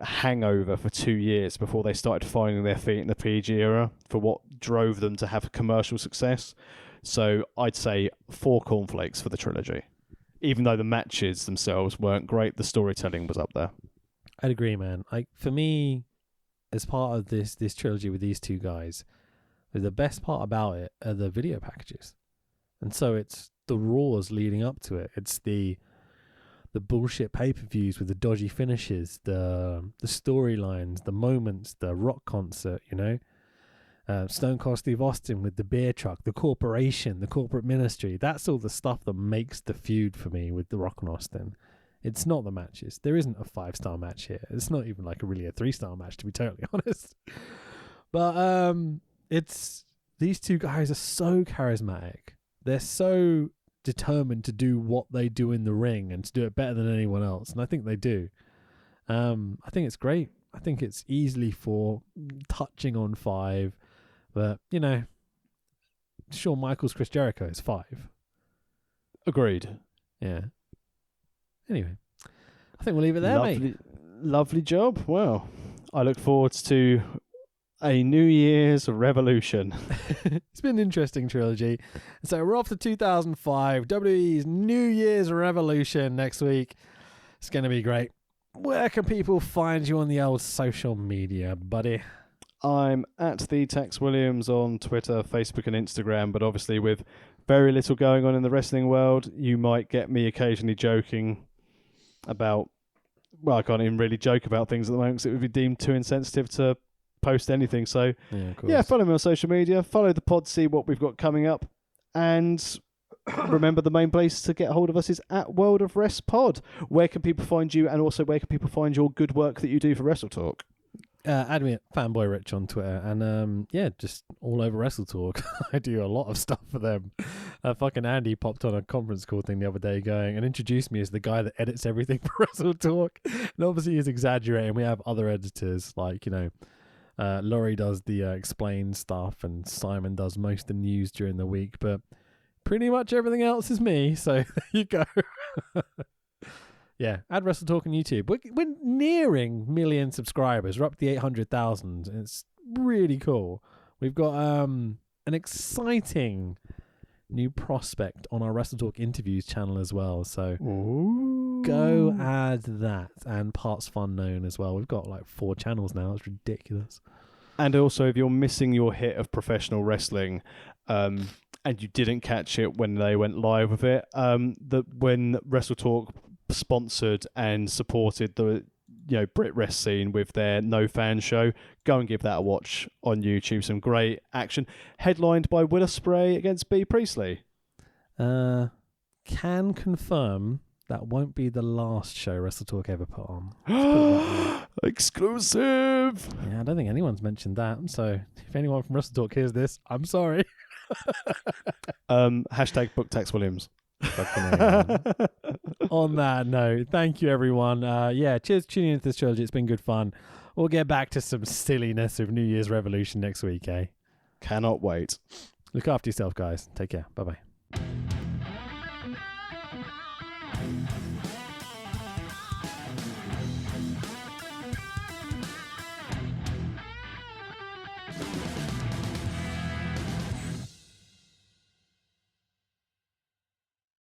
hangover for 2 years before they started finding their feet in the PG era for what drove them to have commercial success. So I'd say 4 cornflakes for the trilogy. Even though the matches themselves weren't great, the storytelling was up there. I'd agree, man. For me, as part of this trilogy with these two guys, the best part about it are the video packages. And so it's the Raws leading up to it. It's the bullshit pay-per-views with the dodgy finishes, the storylines, the moments, the rock concert, Stone Cold Steve Austin with the beer truck, the corporation, the corporate ministry. That's all the stuff that makes the feud for me with The Rock and Austin. It's not the matches. There isn't a 5-star match here. It's not even like really a 3-star match, to be totally honest. But it's these two guys are so charismatic. They're so determined to do what they do in the ring and to do it better than anyone else. And I think they do. I think it's great. I think it's easily 4, touching on 5. But, Shawn Michaels, Chris Jericho is 5. Agreed. Yeah. Anyway, I think we'll leave it there, mate. Lovely job. Well, I look forward to a New Year's revolution. It's been an interesting trilogy. So we're off to 2005, WWE's New Year's revolution next week. It's going to be great. Where can people find you on the old social media, buddy? I'm at the Tex Williams on Twitter, Facebook and Instagram, but obviously with very little going on in the wrestling world, you might get me occasionally joking about, well, I can't even really joke about things at the moment because it would be deemed too insensitive to post anything. So yeah, follow me on social media, follow the pod, see what we've got coming up, and remember the main place to get hold of us is at World of Rest Pod. Where can people find you, and also where can people find your good work that you do for Wrestle Talk? Add me at Fanboy Rich on Twitter, and just all over Wrestle Talk. I do a lot of stuff for them. Fucking Andy popped on a conference call thing the other day and introduced me as the guy that edits everything for Wrestle Talk. And obviously he's exaggerating. We have other editors like, Laurie does the explain stuff, and Simon does most of the news during the week, but pretty much everything else is me. So there you go. Yeah, add Wrestle Talk on YouTube. We're nearing 1 million subscribers. We're up to the 800,000. It's really cool. We've got an exciting new prospect on our Wrestle Talk interviews channel as well. So go add that, and Parts Fun Known as well. We've got like 4 channels now. It's ridiculous. And also, if you're missing your hit of professional wrestling, and you didn't catch it when they went live with it, when Wrestle Talk sponsored and supported the Brit Rest scene with their No Fan show, go and give that a watch on YouTube. Some great action, headlined by Will Ospreay against B. Priestley. Can confirm that won't be the last show Wrestle Talk ever put on. Let's put it that way. Exclusive. Yeah, I don't think anyone's mentioned that. So if anyone from Wrestle Talk hears this, I'm sorry. Hashtag book Tex Williams. On that note, thank you everyone. Cheers for tuning into this trilogy. It's been good fun. We'll get back to some silliness of New Year's Revolution next week, eh? Cannot wait. Look after yourself, guys. Take care. Bye-bye.